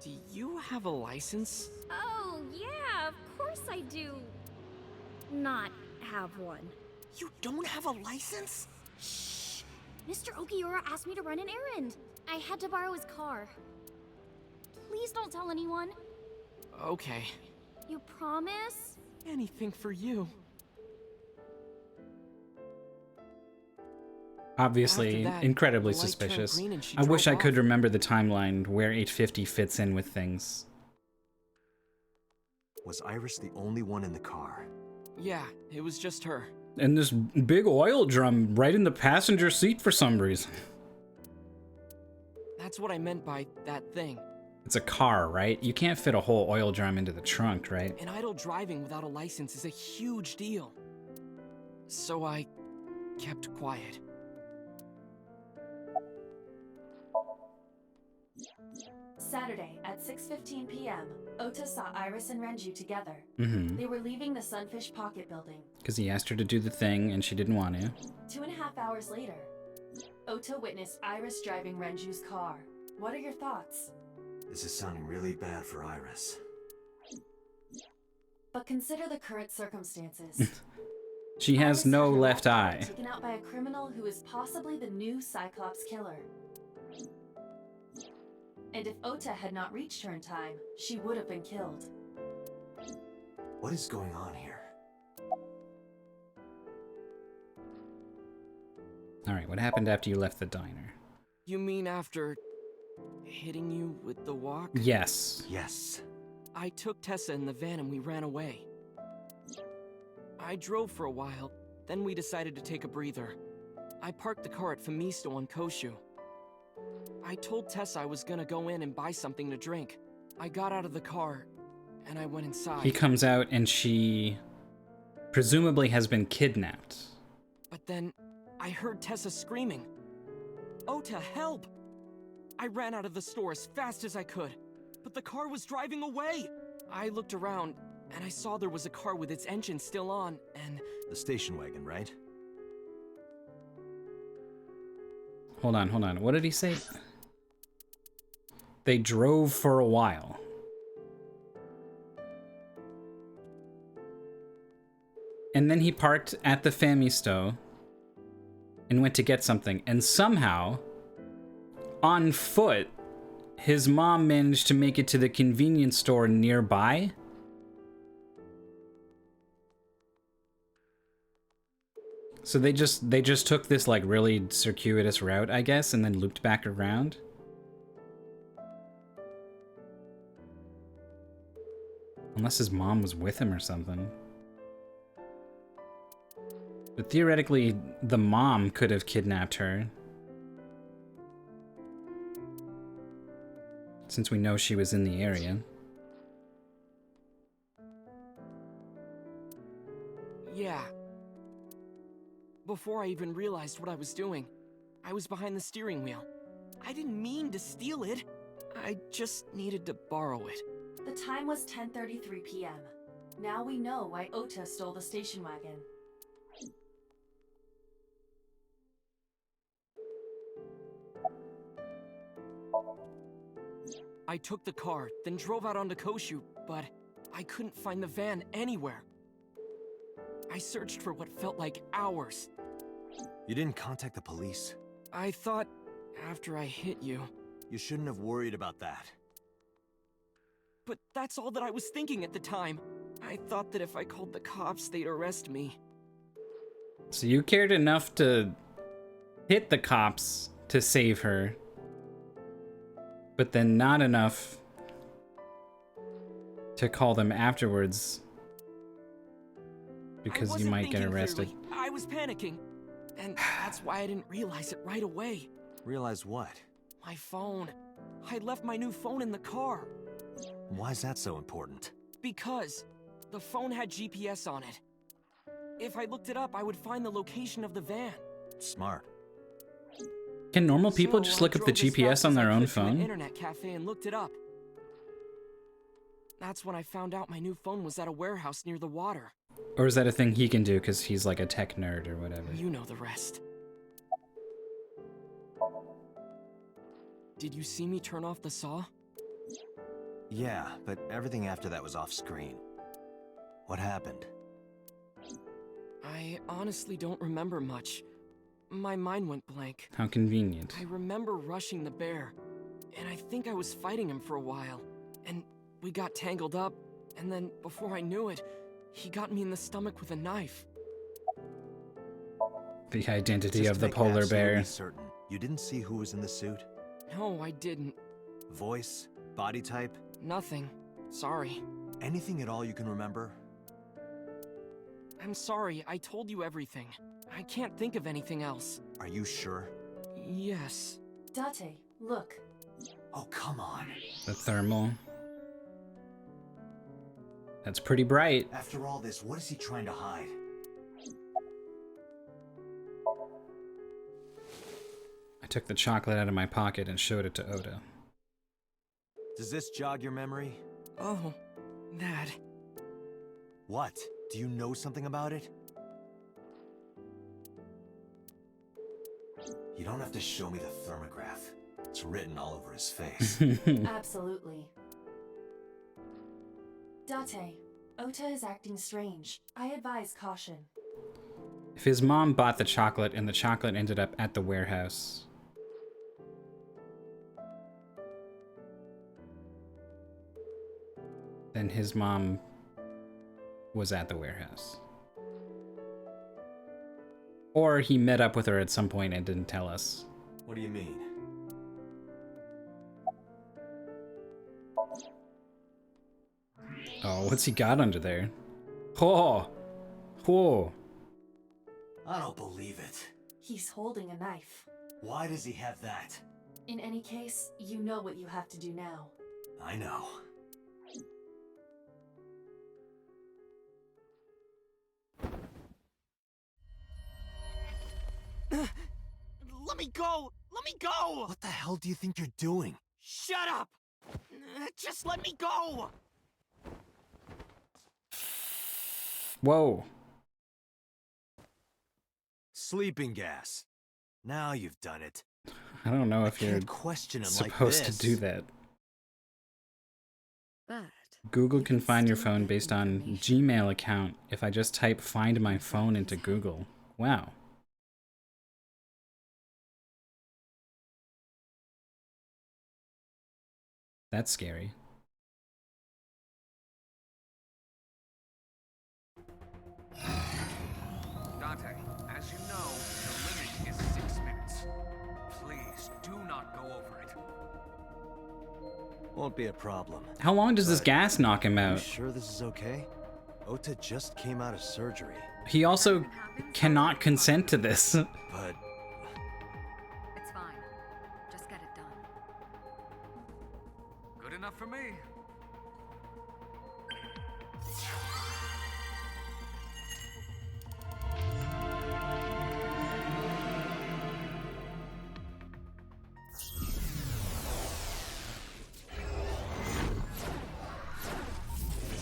do you have a license? Oh, yeah, of course I do. Not have one. You don't have a license? Shh! Mr. Okiura asked me to run an errand. I had to borrow his car. Please don't tell anyone. Okay. You promise? Anything for you. Obviously, After that, incredibly the light turned suspicious. green and she I wish I drove could off. remember the timeline where 8:50 fits in with things. Was Iris the only one in the car? Yeah, it was just her. And this big oil drum right in the passenger seat for some reason. That's what I meant by that thing. It's a car, right? You can't fit a whole oil drum into the trunk, right? And idle driving without a license is a huge deal. So I kept quiet. Saturday at 6:15 p.m., Ota saw Iris and Renju together. Mm-hmm. They were leaving the Sunfish Pocket building. Because he asked her to do the thing and she didn't want to. 2.5 hours later, Ota witnessed Iris driving Renju's car. What are your thoughts? This is sounding really bad for Iris. But consider the current circumstances. She has Iris no had her left eye eye. taken out by a criminal who is possibly the new Cyclops killer. And if Ota had not reached her in time, she would have been killed. What is going on here? Alright, what happened after you left the diner? You mean after hitting you with the walk? Yes. Yes. I took Tessa in the van and we ran away. I drove for a while, then we decided to take a breather. I parked the car at Famisto on Koshu. I told Tessa I was gonna go in and buy something to drink. I got out of the car, and I went inside. He comes out and she presumably has been kidnapped. But then, I heard Tessa screaming. Ota, help! I ran out of the store as fast as I could, but the car was driving away! I looked around, and I saw there was a car with its engine still on, and... The station wagon, right? Hold on. What did he say? They drove for a while. And then he parked at the Famisto and went to get something. And somehow, on foot, his mom managed to make it to the convenience store nearby. So they just took this like really circuitous route, I guess, and then looped back around. Unless his mom was with him or something. But theoretically, the mom could have kidnapped her. Since we know she was in the area. Yeah. Before I even realized what I was doing, I was behind the steering wheel. I didn't mean to steal it. I just needed to borrow it. The time was 10:33 p.m. Now we know why Ota stole the station wagon. I took the car, then drove out onto Koshu, but I couldn't find the van anywhere. I searched for what felt like hours. You didn't contact the police? I thought, after I hit you... You shouldn't have worried about that. But that's all that I was thinking at the time. I thought that if I called the cops, they'd arrest me. So you cared enough to hit the cops to save her, but then not enough to call them afterwards because you might get arrested. Clearly. I was panicking, and that's why I didn't realize it right away. Realize what? My phone. I left my new phone in the car. Why is that so important? Because the phone had GPS on it. If I looked it up, I would find the location of the van. Smart. Can normal people just look up the GPS on their own To an phone? internet cafe and looked it up. That's when I found out my new phone was at a warehouse near the water. Or is that a thing he can do because he's like a tech nerd or whatever? You know the rest. Did you see me turn off the saw? Yeah, but everything after that was off screen. What happened? I honestly don't remember much. My mind went blank. How convenient. I remember rushing the bear, and I think I was fighting him for a while. And we got tangled up, and then before I knew it, he got me in the stomach with a knife. The identity Just of the make polar absolutely bear. certain. You didn't see who was in the suit? No, I didn't. Voice? Body type? Nothing. Sorry. Anything at all you can remember? I'm sorry, I told you everything. I can't think of anything else. Are you sure? Yes. Date, look. Oh, come on. The thermal. That's pretty bright. After all this, what is he trying to hide? I took the chocolate out of my pocket and showed it to Oda. Does this jog your memory? Oh, that. What? Do you know something about it? You don't have to show me the thermograph. It's written all over his face. Absolutely. Date, Ota is acting strange. I advise caution. If his mom bought the chocolate and the chocolate ended up at the warehouse, then his mom was at the warehouse. Or he met up with her at some point and didn't tell us. What do you mean? Oh, what's he got under there? Oh! Oh! I don't believe it. He's holding a knife. Why does he have that? In any case, you know what you have to do now. I know. Let me go! Let me go! What the hell do you think you're doing? Shut up! Just let me go! Whoa. Sleeping gas. Now you've done it. I don't know if you're Can't question him like supposed to this. do that. But Google can find your phone based on Gmail account if I just type find my phone into Google. Wow. That's scary. Dante, as you know, the limit is 6 minutes. Please do not go over it. Won't be a problem. How long does this But gas knock him You out? sure this is okay? Ota just came out of surgery. He also cannot consent to this. But it's fine. Just get it done. Good enough for me.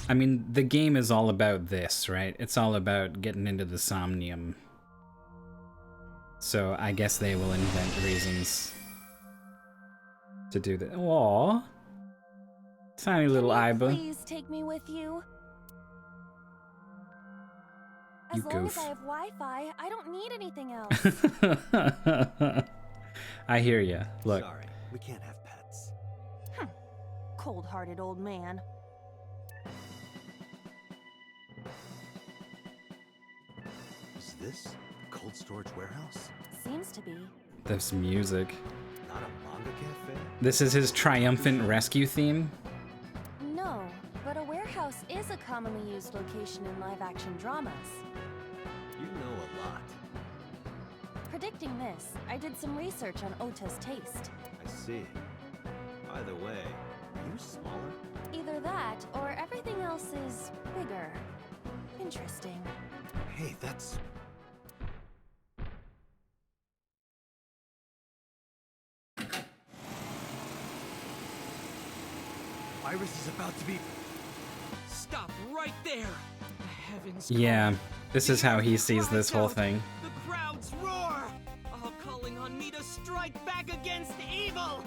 I mean, the game is all about this, right? It's all about getting into the Somnium. So I guess they will invent reasons to do that. Aww. Tiny little Iba. Please take me with you. You As long goof. as I have Wi-Fi, I don't need anything else. I hear ya. Look. sorry, we can't have pets. Cold-hearted old man. Is this a cold storage warehouse? Seems to be. This music. Not a manga cafe? This is his triumphant rescue theme. No, but a warehouse is a commonly used location in live-action dramas. You know a lot. Predicting this, I did some research on Ota's taste. I see. By the way, are you smaller? Either that, or everything else is bigger. Interesting. Hey, that's... Iris is about to be... Stop right there! The heavens Yeah, call. this is how he The sees this cries whole out. thing. The crowds roar! All calling on me to strike back against evil!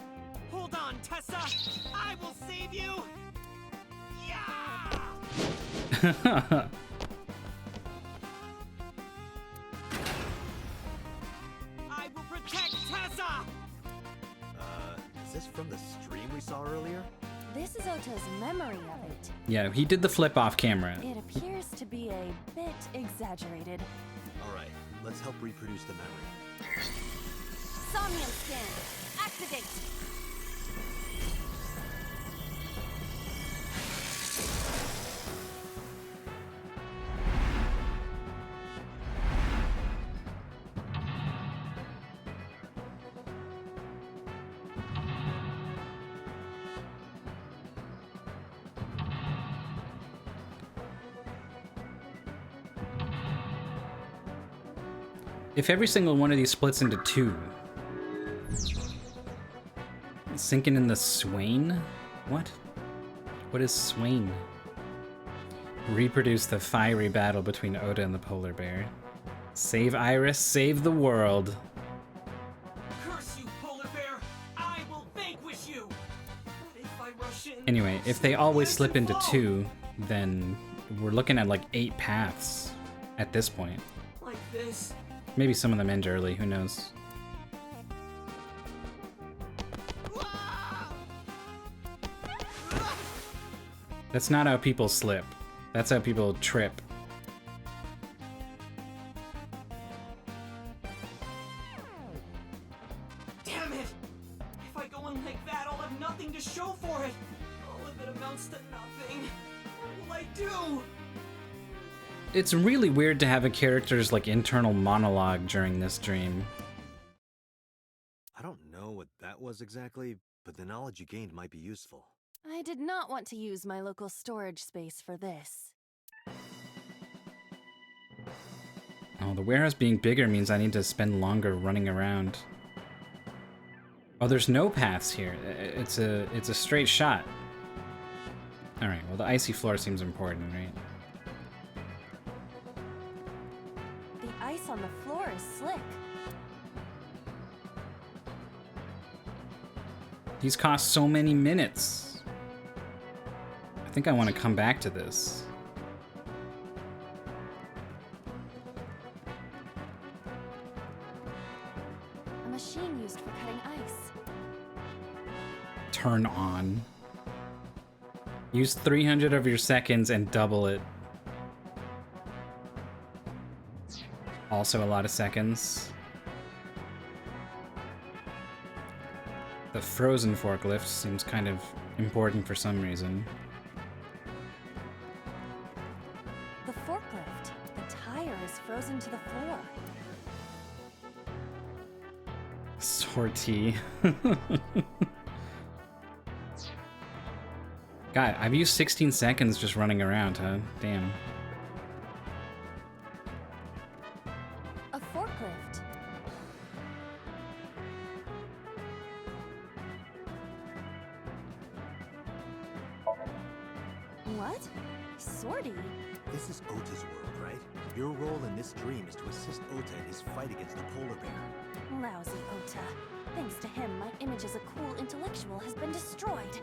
Hold on, Tessa! I will save you! Yeah! I will protect Tessa! Is this from the stream we saw earlier? This is Ota's memory of it. Yeah, he did the flip off camera. It appears to be a bit exaggerated. Alright, let's help reproduce the memory. Somnium scan! Activate! If every single one of these splits into two... Sinking in the Swain? What? What is Swain? Reproduce the fiery battle between Ota and the polar bear. Save Iris, save the world. Curse you, polar bear! I will vanquish you! But if I rush in... Anyway, if they always slip into two, then we're looking at like 8 paths at this point. Like this? Maybe some of them end early, who knows? That's not how people slip. That's how people trip. Damn it! If I go in like that, I'll have nothing to show for it! All of it amounts to nothing. What will I do? It's really weird to have a character's like internal monologue during this dream. I don't know what that was exactly, but the knowledge you gained might be useful. I did not want to use my local storage space for this. Oh, the warehouse being bigger means I need to spend longer running around. Oh, there's no paths here. It's a straight shot. All right, well the icy floor seems important, right? The ice on the floor is slick. These cost so many minutes. I think I want to come back to this. A machine used for cutting ice. Turn on. Use 300 of your seconds and double it. Also a lot of seconds. The frozen forklift seems kind of important for some reason. The forklift. The tire is frozen to the floor. Sortie. God, I've used 16 seconds just running around, huh? Damn. A forklift. What? Sortie? This is Ota's world, right? Your role in this dream is to assist Ota in his fight against the polar bear. Lousy Ota. Thanks to him, my image as a cool intellectual has been destroyed.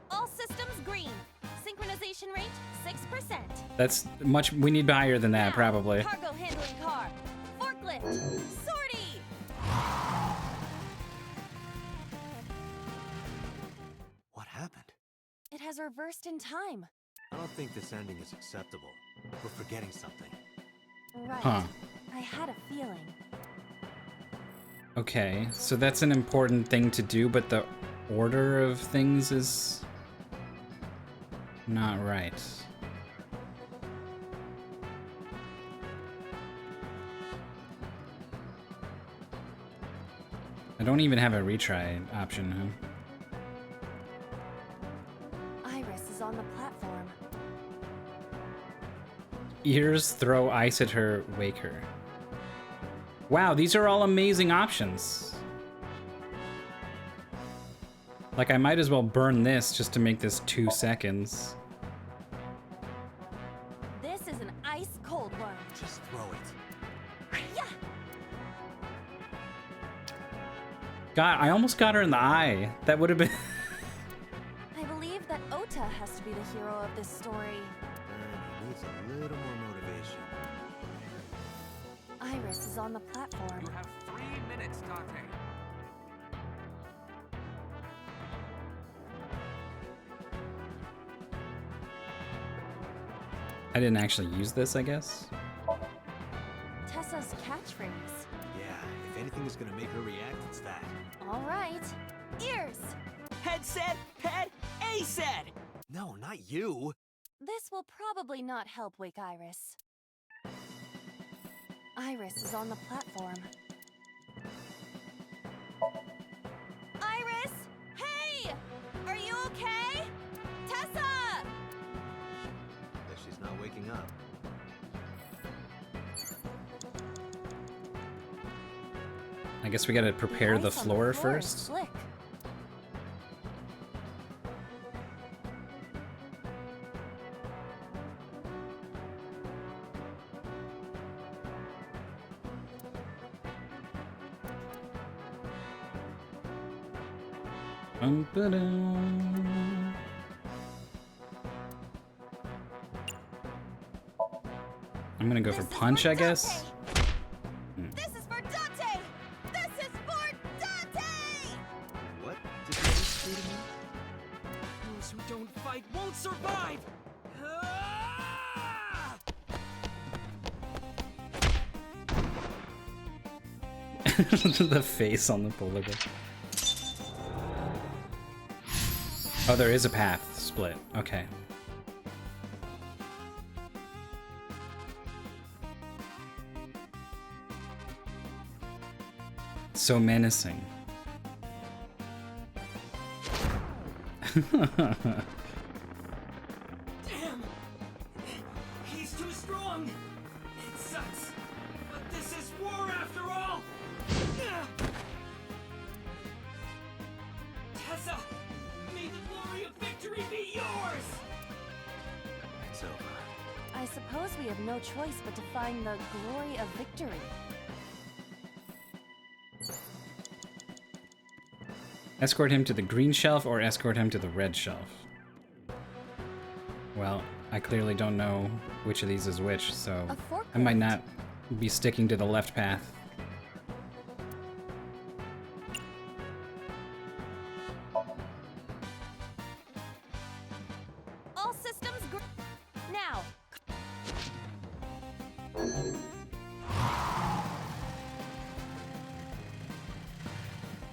All systems green. Synchronization rate 6%. That's much. We need higher than that, probably. Cargo handling car. Forklift. Sortie. What happened? It has reversed in time. I don't think this ending is acceptable. We're forgetting something. Right. Huh. I had a feeling. Okay, so that's an important thing to do, but the order of things is not right. I don't even have a retry option, huh? Iris is on the platform. Ears, throw ice at her, wake her. Wow, these are all amazing options. Like, I might as well burn this just to make this 2 seconds. This is an ice cold one. Just throw it. Yeah. God, I almost got her in the eye. That would have been... I believe that Ota has to be the hero of this story. And he needs a little more motivation. Iris is on the platform. You have 3 minutes, Dante. I didn't actually use this, I guess. Tessa's catchphrase. Yeah, if anything is gonna make her react, it's that. All right. Ears. Head said, head, A said! No, not you. This will probably not help wake Iris. Iris is on the platform. Iris! Hey! Are you okay? Tessa! Guess she's not picking up. I guess we gotta prepare the ice on floor is first. slick. Bum-ba-dum. I'm gonna go for punch, I guess. This is for Dante! This is for Dante! What did you just say to me? Those who don't fight won't survive! Ah! The face on the polar bear. Oh, there is a path split. Okay. So menacing. Damn! He's too strong! It sucks, but this is war after all! Tessa, may the glory of victory be yours! It's over. I suppose we have no choice but to find the glory of victory. Escort him to the green shelf or escort him to the red shelf? Well, I clearly don't know which of these is which, so I might not be sticking to the left path. All systems now!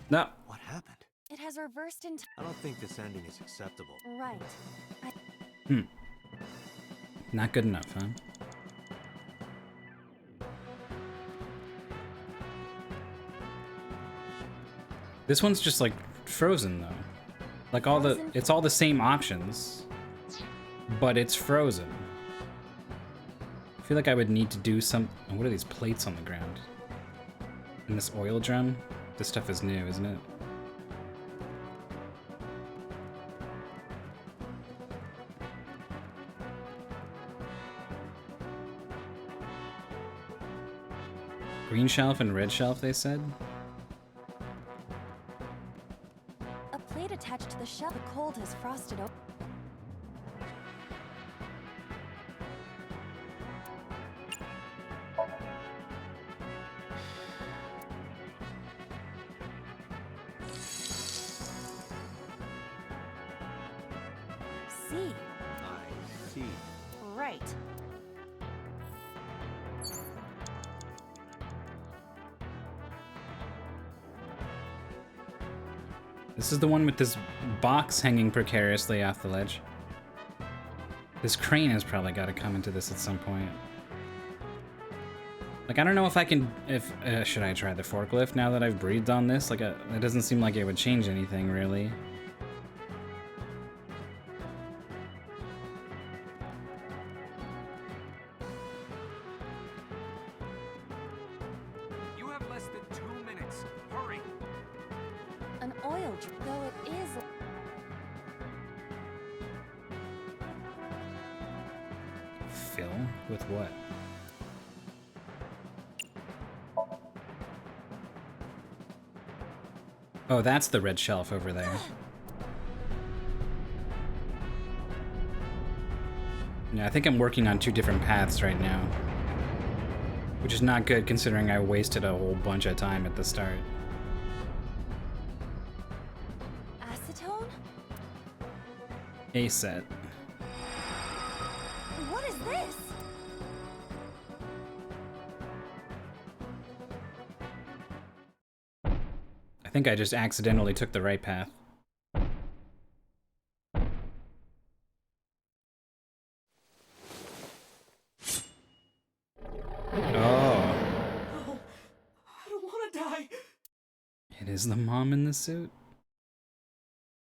No. What happened? It has reversed in time. I don't think this ending is acceptable. Right. Not good enough, huh? This one's just like frozen though. Like it's all the same options, but it's frozen. I feel like I would need to do some. Oh, what are these plates on the ground? And this oil drum? This stuff is new, isn't it? Green shelf and red shelf, they said? A plate attached to the shell. The cold has frosted open. See. I see. Right. This is the one with this box hanging precariously off the ledge. This crane has probably got to come into this at some point. Like, I don't know if I can, should I try the forklift now that I've breathed on this? Like, it doesn't seem like it would change anything, really. You have less than 2 minutes. Hurry. An oil drip, though it is. Fill? With what? Oh, that's the red shelf over there. Yeah, I think I'm working on 2 different paths right now. Which is not good considering I wasted a whole bunch of time at the start. Acetone? A set. What is this? I think I just accidentally took the right path. Oh. I don't want to die. It is the mom in the suit.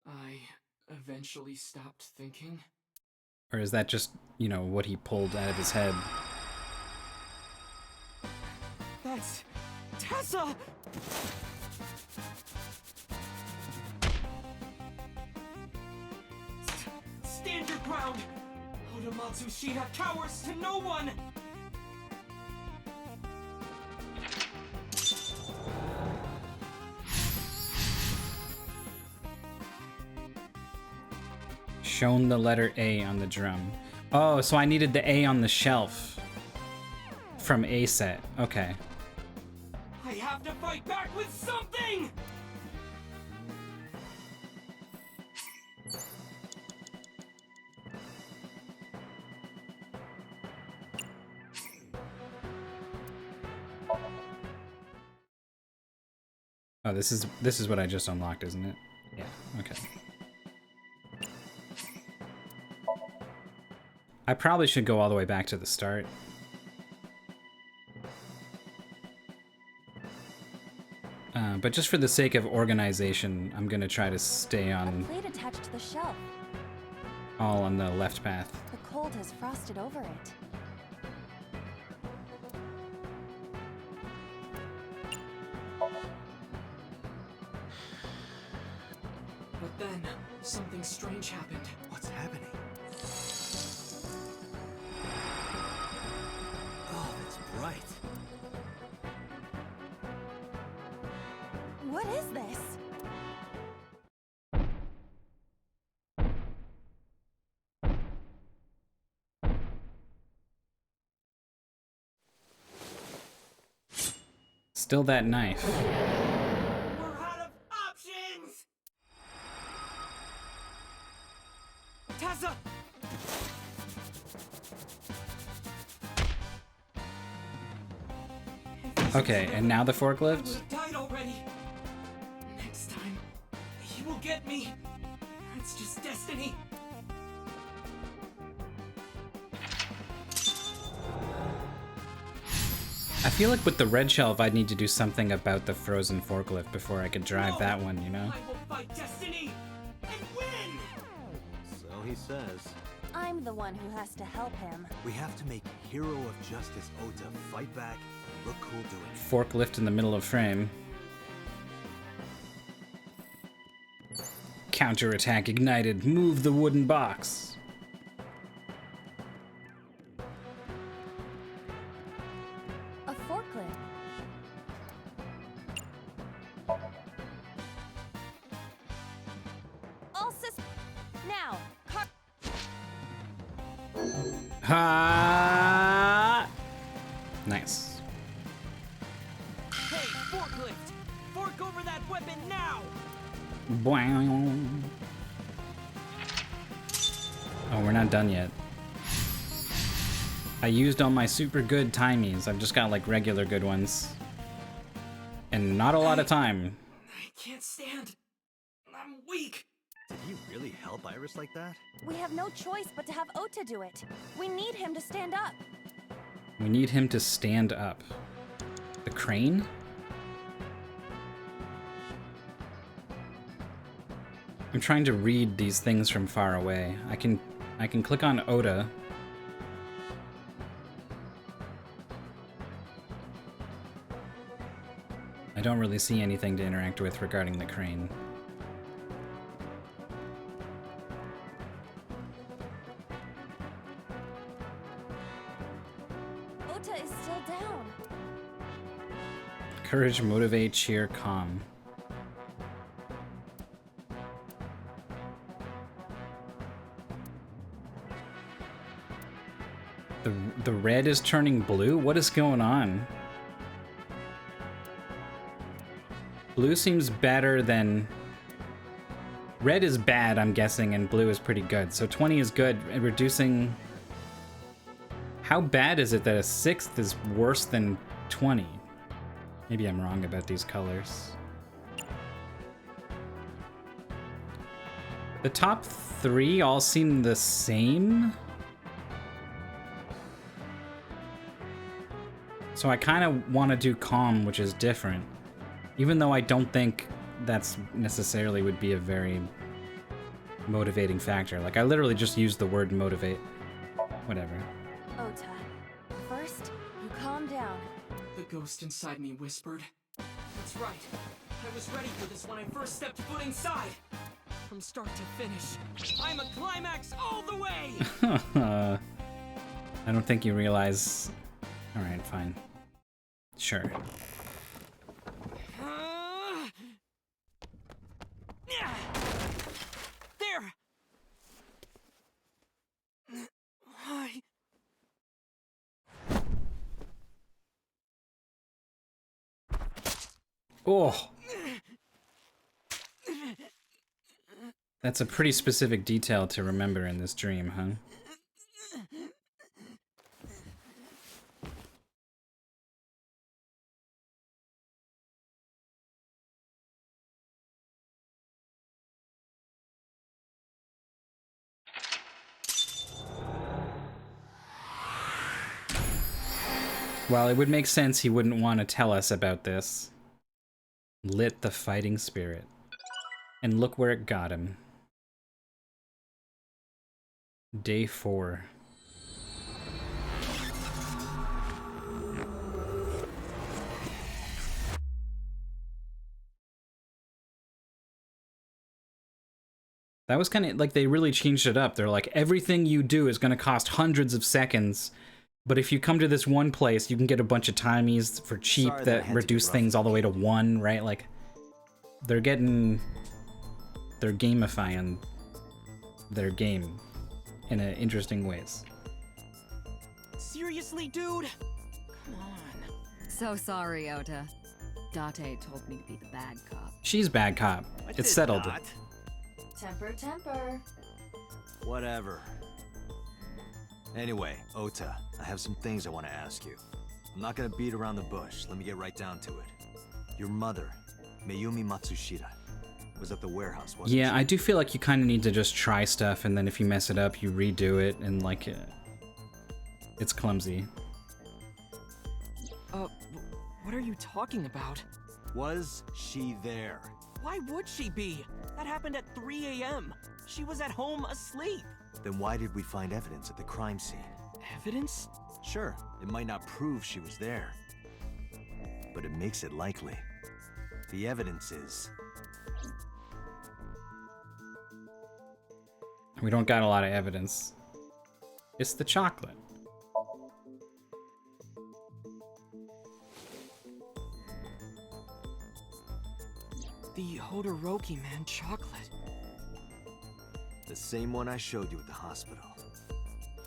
I eventually stopped thinking. Or is that just, you know, what he pulled out of his head? That's Tessa! Stand your ground! Oda Matsushita cowers to no one! Shown the letter A on the drum. Oh, so I needed the A on the shelf. From A set. Okay. I have to fight back with something! Oh, this is what I just unlocked, isn't it? Yeah, okay. I probably should go all the way back to the start. But just for the sake of organization, I'm gonna try to stay on A plate attached to the shelf. all on the left path. The cold has frosted over it. But then, something strange happened. What's happening? Oh, it's bright. What is this? Still that knife. We're out of options! Tessa! Okay, and now the I forklift? would have died already. Next time, he will get me. It's just destiny. I feel like with the red shelf, I'd need to do something about the frozen forklift before I could drive that one, you know? I will fight destiny and win! So he says. I'm the one who has to help him. We have to make hero of justice Ota fight back and look cool doing it. Forklift in the middle of frame. Counterattack ignited. Move the wooden box. A forklift. All now. Ha! Nice. Hey, forklift! Fork over that weapon now! Boing. Oh, we're not done yet. I used all my super good timies. I've just got like regular good ones. And not a lot of time. I can't stand. I'm weak. Did he really help Iris like that? We have no choice but to have Ota do it. We need him to stand up. We need him to stand up. The crane? I'm trying to read these things from far away. I can click on Ota. I don't really see anything to interact with regarding the crane. Ota is still down. Courage, motivate, cheer, calm. The red is turning blue? What is going on? Blue seems better than... Red is bad, I'm guessing, and blue is pretty good. So 20 is good. And reducing... How bad is it that a 6th is worse than 20? Maybe I'm wrong about these colors. The top 3 all seem the same? So I kind of want to do calm, which is different. Even though I don't think that's necessarily would be a very motivating factor. Like, I literally just used the word motivate. Whatever. Ota, first, you calm down. The ghost inside me whispered. That's right. I was ready for this when I first stepped foot inside. From start to finish, I'm a climax all the way! I don't think you realize... Alright, fine. Sure. There! Oh! That's a pretty specific detail to remember in this dream, huh? Well, it would make sense he wouldn't want to tell us about this. Lit the fighting spirit. And look where it got him. Day 4. That was kind of like they really changed it up. They're like, everything you do is going to cost hundreds of seconds. But if you come to this one place, you can get a bunch of timies for cheap that reduce things all the way to 1, right? Like, they're gamifying their game in interesting ways. Seriously, dude? Come on. So sorry, Ota. Date told me to be the bad cop. She's bad cop. It's settled. Not. Temper, temper. Whatever. Anyway, Ota, I have some things I want to ask you. I'm not gonna beat around the bush. Let me get right down to it. Your mother, Mayumi Matsushita, was at the warehouse, wasn't she? Yeah, I do feel like you kind of need to just try stuff, and then if you mess it up, you redo it, and like, it's clumsy. What are you talking about? Was she there? Why would she be? That happened at 3 a.m. She was at home asleep. Then why did we find evidence at the crime scene? Evidence? Sure, it might not prove she was there, but it makes it likely. The evidence is... We don't got a lot of evidence. It's the chocolate. The Hodoroki man chocolate. The same one I showed you at the hospital.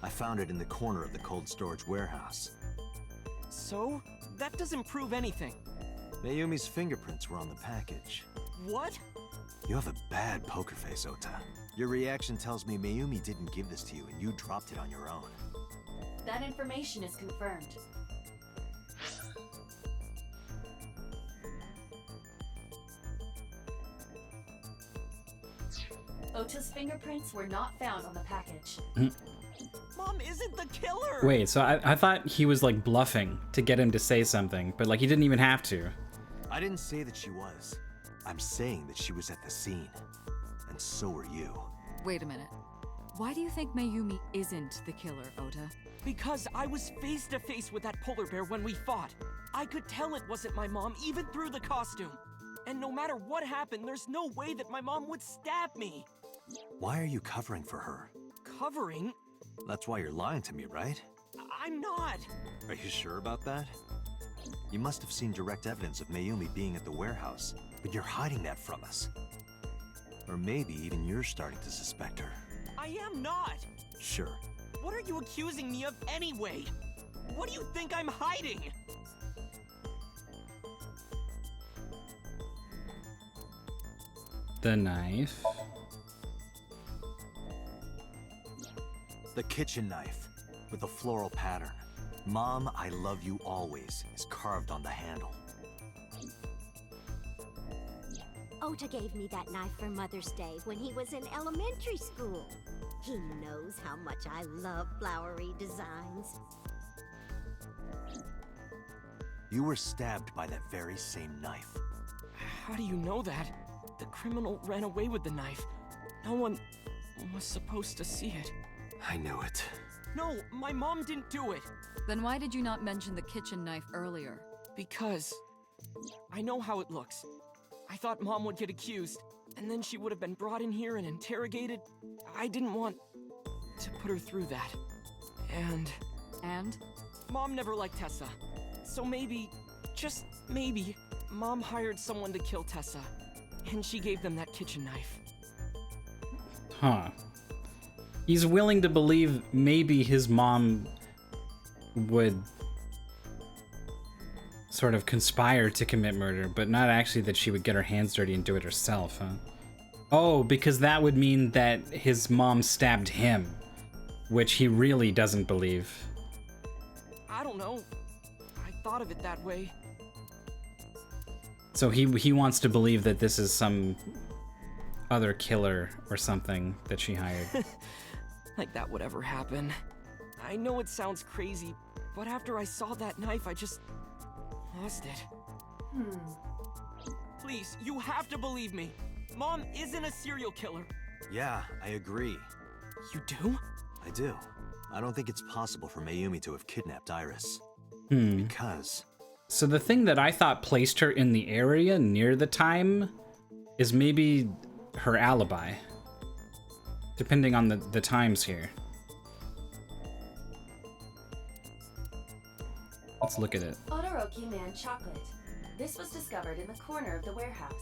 I found it in the corner of the cold storage warehouse. So? That doesn't prove anything. Mayumi's fingerprints were on the package. What? You have a bad poker face, Ota. Your reaction tells me Mayumi didn't give this to you and you dropped it on your own. That information is confirmed. Ota's fingerprints were not found on the package. Mom isn't the killer! Wait, so I thought he was like bluffing to get him to say something, but like he didn't even have to. I didn't say that she was. I'm saying that she was at the scene. And so were you. Wait a minute. Why do you think Mayumi isn't the killer, Ota? Because I was face to face with that polar bear when we fought. I could tell it wasn't my mom, even through the costume. And no matter what happened, there's no way that my mom would stab me. Why are you covering for her? Covering? That's why you're lying to me, right? I'm not. Are you sure about that? You must have seen direct evidence of Mayumi being at the warehouse, but you're hiding that from us. Or maybe even you're starting to suspect her. I am not. Sure. What are you accusing me of anyway? What do you think I'm hiding? The knife. The kitchen knife, with a floral pattern. Mom, I love you always, is carved on the handle. Ota gave me that knife for Mother's Day when he was in elementary school. He knows how much I love flowery designs. You were stabbed by that very same knife. How do you know that? The criminal ran away with the knife. No one was supposed to see it. I knew it. No, my mom didn't do it. Then why did you not mention the kitchen knife earlier? Because I know how it looks. I thought Mom would get accused, and then she would have been brought in here and interrogated. I didn't want to put her through that. And Mom never liked Tessa. So maybe, just maybe, Mom hired someone to kill Tessa, and she gave them that kitchen knife. Huh. He's willing to believe maybe his mom would sort of conspire to commit murder, but not actually that she would get her hands dirty and do it herself, huh? Oh, because that would mean that his mom stabbed him, which he really doesn't believe. I don't know. I thought of it that way. So he wants to believe that this is some other killer or something that she hired. Like that would ever happen. I know it sounds crazy, but after I saw that knife, I just lost it. Please, you have to believe me. Mom isn't a serial killer. Yeah, I agree. You do? I do. I don't think it's possible for Mayumi to have kidnapped Iris. Because... So the thing that I thought placed her in the area near the time is maybe her alibi. Depending on the times here. Let's look at it. Todoroki Man chocolate. This was discovered in the corner of the warehouse.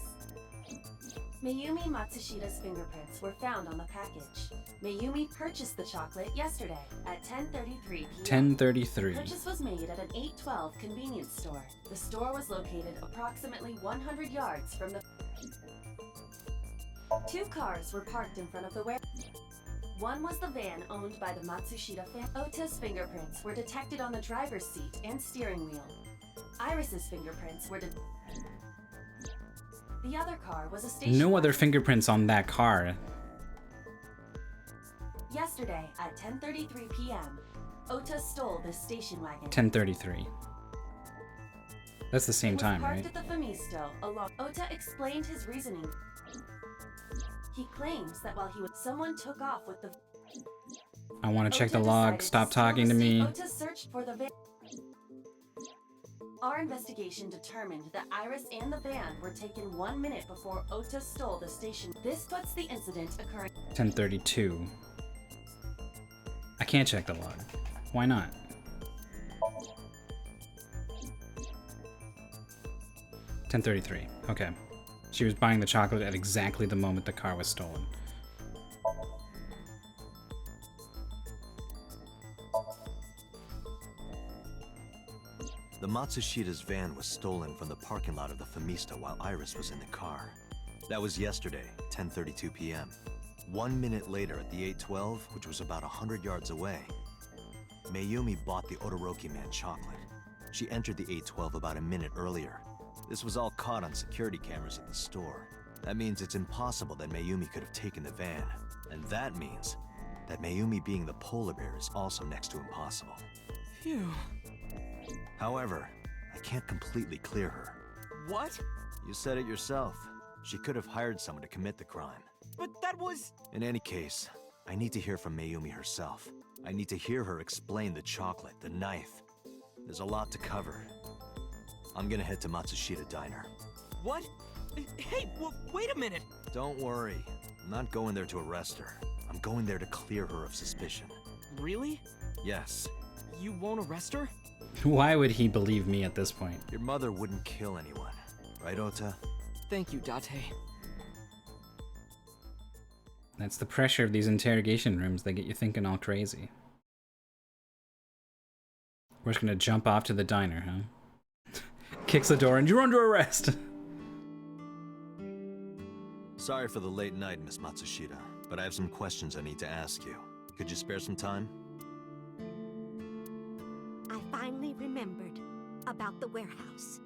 Mayumi Matsushida's fingerprints were found on the package. Mayumi purchased the chocolate yesterday at 10:33 p.m. 10:33. Purchase was made at an 812 convenience store. The store was located approximately 100 yards from the... Two cars were parked in front of the warehouse. One was the van owned by the Matsushita family. Ota's fingerprints were detected on the driver's seat and steering wheel. Iris's fingerprints were The other car was a station No wagon. other fingerprints on that car. Yesterday at 10:33 p.m., Ota stole this station wagon. 10:33. That's the same time, parked right? at the Famisto along. Ota explained his reasoning. He claims that while he was, someone took off with the. I want to check the Ota log. decided Stop steal talking the to seat. me. Ota searched for the van. Our investigation determined that Iris and the van were taken 1 minute before Ota stole the station. This puts the incident occurring. 10:32. I can't check the log. Why not? $10:33. Okay. She was buying the chocolate at exactly the moment the car was stolen. The Matsushida's van was stolen from the parking lot of the Famisto while Iris was in the car. That was yesterday, 10:32 p.m. 1 minute later at the 812, which was about 100 yards away, Mayumi bought the Todoroki Man chocolate. She entered the 812 about a minute earlier. This was all caught on security cameras at the store. That means it's impossible that Mayumi could have taken the van. And that means that Mayumi being the polar bear is also next to impossible. Phew. However, I can't completely clear her. What? You said it yourself. She could have hired someone to commit the crime. But that was... In any case, I need to hear from Mayumi herself. I need to hear her explain the chocolate, the knife. There's a lot to cover. I'm gonna head to Matsushita Diner. What? Hey, wait a minute! Don't worry. I'm not going there to arrest her. I'm going there to clear her of suspicion. Really? Yes. You won't arrest her? Why would he believe me at this point? Your mother wouldn't kill anyone. Right, Ota? Thank you, Date. That's the pressure of these interrogation rooms. They get you thinking all crazy. We're just gonna jump off to the diner, huh? Kicks the door and you're under arrest! Sorry for the late night, Miss Matsushita, but I have some questions I need to ask you. Could you spare some time? I finally remembered about the warehouse.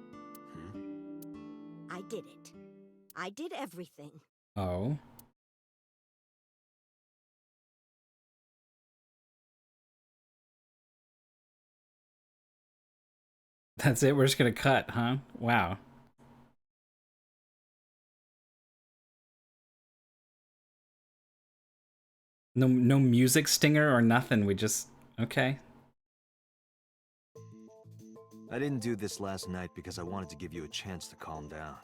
I did it. I did everything. Oh. That's it? We're just gonna cut, huh? Wow. No music stinger or nothing. We just okay. I didn't do this last night because I wanted to give you a chance to calm down.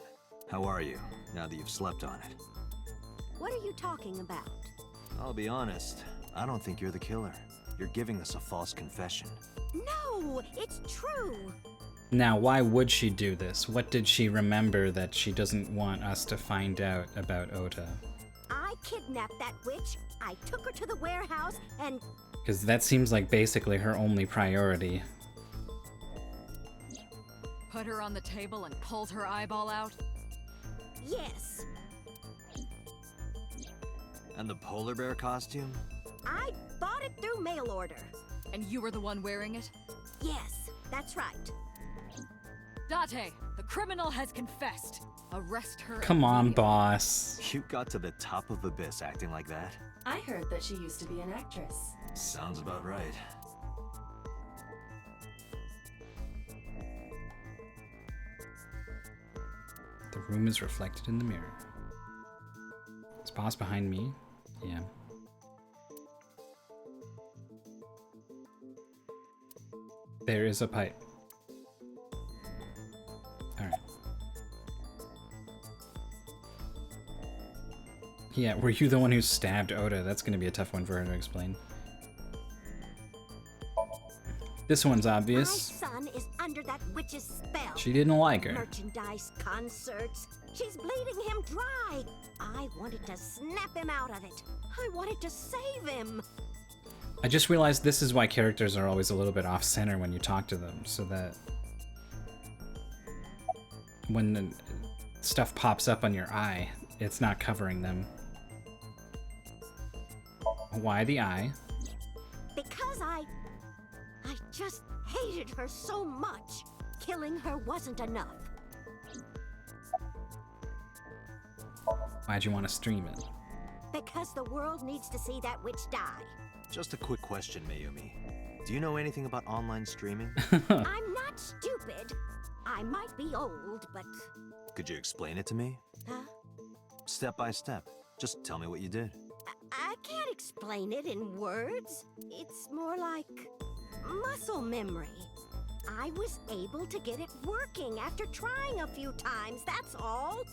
How are you, now that you've slept on it? What are you talking about? I'll be honest, I don't think you're the killer. You're giving us a false confession. No, it's true. Now, why would she do this? What did she remember that she doesn't want us to find out about Ota? I kidnapped that witch, I took her to the warehouse, and... Because that seems like basically her only priority. Put her on the table and pulled her eyeball out? Yes. And the polar bear costume? I bought it through mail order. And you were the one wearing it? Yes, that's right. Date, the criminal has confessed. Arrest her. Come on, boss. You got to the top of Abyss acting like that? I heard that she used to be an actress. Sounds about right. The room is reflected in the mirror. Is boss behind me? Yeah. There is a pipe. Alright. Yeah, were you the one who stabbed Ota? That's gonna be a tough one for her to explain. This one's obvious. My son is under that witch's spell. She didn't like her. Merchandise, concerts. She's bleeding him dry. I wanted to snap him out of it. I wanted to save him. I just realized this is why characters are always a little bit off-center when you talk to them, so that when the stuff pops up on your eye, it's not covering them. Why the eye? Because I just hated her so much. Killing her wasn't enough. Why'd you want to stream it? Because the world needs to see that witch die. Just a quick question, Mayumi. Do you know anything about online streaming? I'm not stupid. I might be old, but... Could you explain it to me? Huh? Step by step. Just tell me what you did. I can't explain it in words. It's more like muscle memory. I was able to get it working after trying a few times, that's all.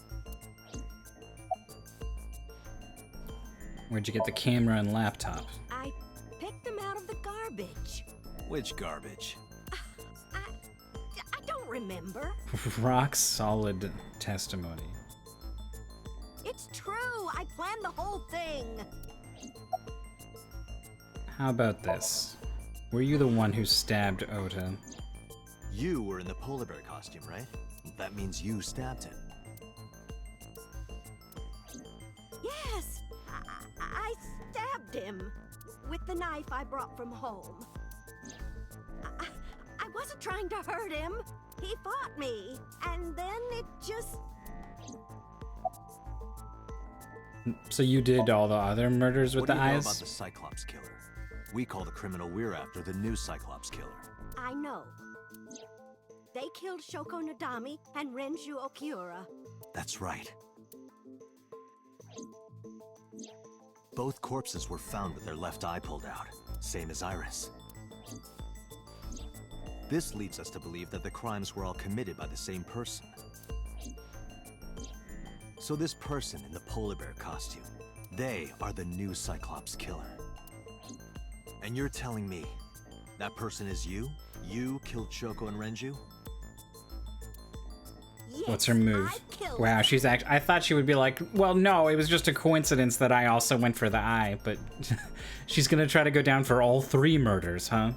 Where'd you get the camera and laptop? I picked them out of the garbage. Which garbage? I don't remember. Rock solid testimony. It's true. I planned the whole thing. How about this? Were you the one who stabbed Ota? You were in the polar bear costume, right? That means you stabbed him. Yes, I stabbed him with the knife I brought from home. I wasn't trying to hurt him. He fought me, and then it just... So you did all the other murders with the What do you know eyes? about the Cyclops killer? We call the criminal we're after the new Cyclops killer. I know. They killed Shoko Nadami and Renju Okiura. That's right. Both corpses were found with their left eye pulled out, same as Iris. This leads us to believe that the crimes were all committed by the same person. So this person in the polar bear costume, they are the new Cyclops killer. And you're telling me that person is you? You killed Shoko and Renju? Yes, What's her move? Wow, she's I thought she would be like, well, no, it was just a coincidence that I also went for the eye, but she's gonna try to go down for all 3 murders, huh?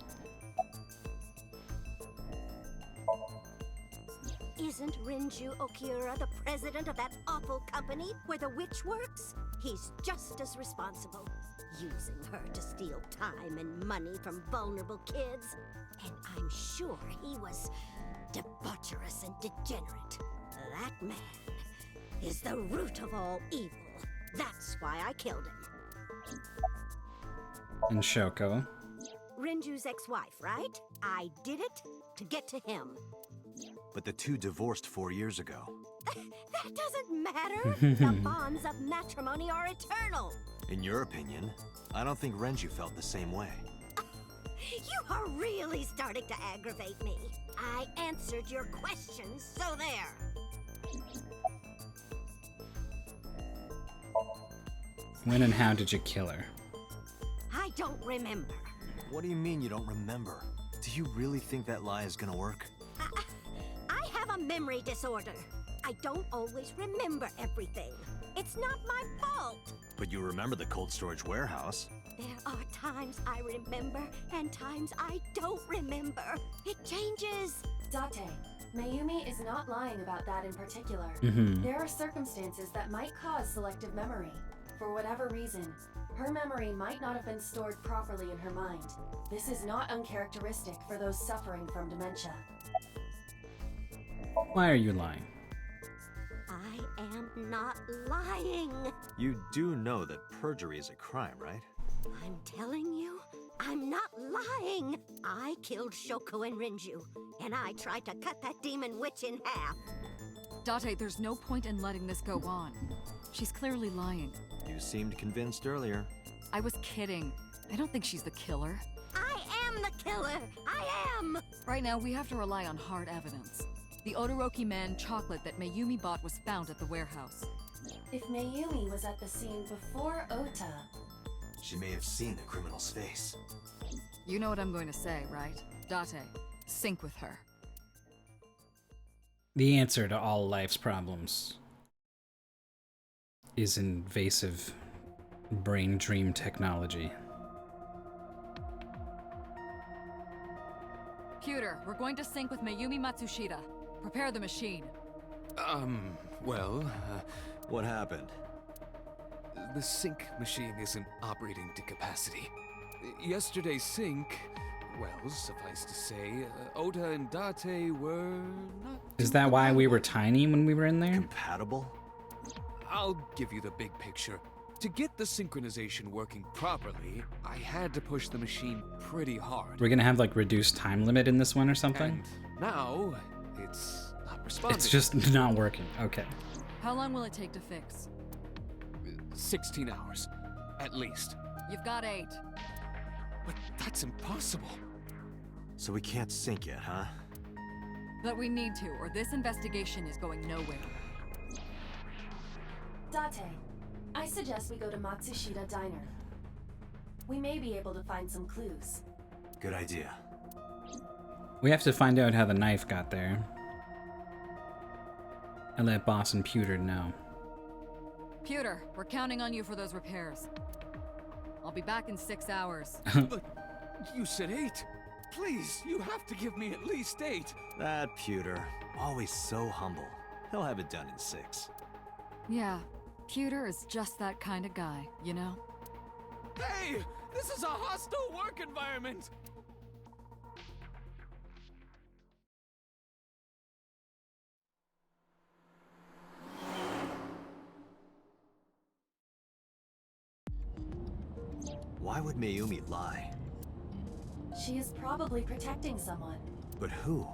Isn't Renju Okiura the president of that awful company where the witch works? He's just as responsible, using her to steal time and money from vulnerable kids. And I'm sure he was debaucherous and degenerate. That man is the root of all evil. That's why I killed him. And Shoko. Renju's ex-wife, right? I did it to get to him. But the two divorced 4 years ago. That doesn't matter. The bonds of matrimony are eternal. In your opinion, I don't think Renju felt the same way. You are really starting to aggravate me. I answered your questions, so there. When and how did you kill her? I don't remember. What do you mean you don't remember? Do you really think that lie is gonna work? I have a memory disorder. I don't always remember everything. It's not my fault. But you remember the cold storage warehouse. There are times I remember and times I don't remember. It changes. Date, Mayumi is not lying about that in particular. There are circumstances that might cause selective memory. For whatever reason, her memory might not have been stored properly in her mind. This is not uncharacteristic for those suffering from dementia. Why are you lying? I am not lying. You do know that perjury is a crime, right? I'm telling you, I'm not lying. I killed Shoko and Renju, and I tried to cut that demon witch in half. Date, there's no point in letting this go on. She's clearly lying. You seemed convinced earlier. I was kidding. I don't think she's the killer. I am the killer! I am! Right now, we have to rely on hard evidence. The Odoroki Man chocolate that Mayumi bought was found at the warehouse. If Mayumi was at the scene before Ota... She may have seen the criminal's face. You know what I'm going to say, right? Date, sync with her. The answer to all life's problems is invasive brain dream technology. Pewter, we're going to sync with Mayumi Matsushita. Prepare the machine. Well, What happened? the sync machine isn't operating to capacity. Yesterday's sync, well, suffice to say, Ota and Date were not... Is that why we were tiny when we were in there? Compatible? I'll give you the big picture. To get the synchronization working properly, I had to push the machine pretty hard. We're gonna have like reduced time limit in this one or something? And now, it's not responding. It's just not working. Okay. How long will it take to fix? 16 hours, at least. You've got 8. But that's impossible. So we can't sync yet, huh? But we need to, or this investigation is going nowhere. Date, I suggest we go to Matsushita Diner. We may be able to find some clues. Good idea. We have to find out how the knife got there. And let Boss and Pewter know. Pewter, we're counting on you for those repairs. I'll be back in 6 hours. But you said 8. Please, you have to give me at least 8. That Pewter, always so humble. He'll have it done in 6. Yeah, Pewter is just that kind of guy, you know? Hey! This is a hostile work environment! Why would Mayumi lie? She is probably protecting someone. But who?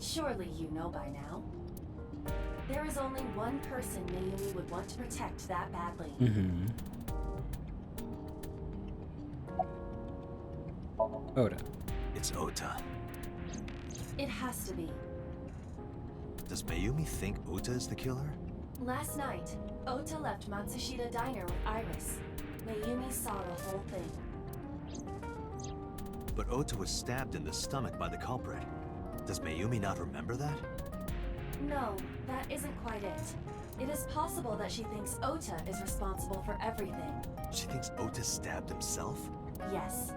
Surely you know by now. There is only one person Mayumi would want to protect that badly. Ota. It's Ota. It has to be. Does Mayumi think Ota is the killer? Last night, Ota left Matsushita Diner with Iris. Mayumi saw the whole thing. But Ota was stabbed in the stomach by the culprit. Does Mayumi not remember that? No, that isn't quite it. It is possible that she thinks Ota is responsible for everything. She thinks Ota stabbed himself? Yes.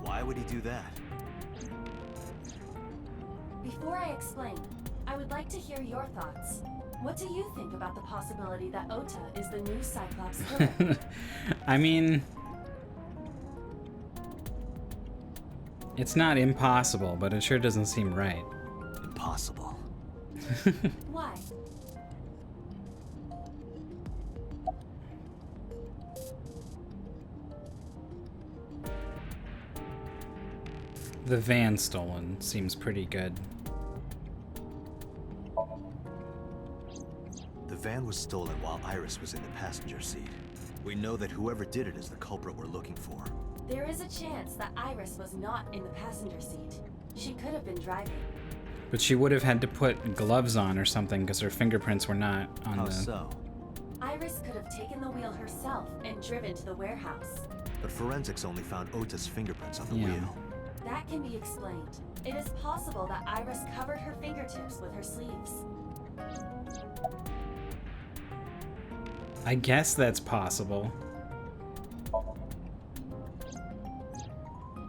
Why would he do that? Before I explain, I would like to hear your thoughts. What do you think about the possibility that Ota is the new Cyclops killer? I mean... It's not impossible, but it sure doesn't seem right. Impossible. Why? The van stolen seems pretty good. The van was stolen while Iris was in the passenger seat. We know that whoever did it is the culprit we're looking for. There is a chance that Iris was not in the passenger seat. She could have been driving. But she would have had to put gloves on or something because her fingerprints were not on How the... so? Iris could have taken the wheel herself and driven to the warehouse. But forensics only found Ota's fingerprints on the Yeah. wheel. That can be explained. It is possible that Iris covered her fingertips with her sleeves. I guess that's possible.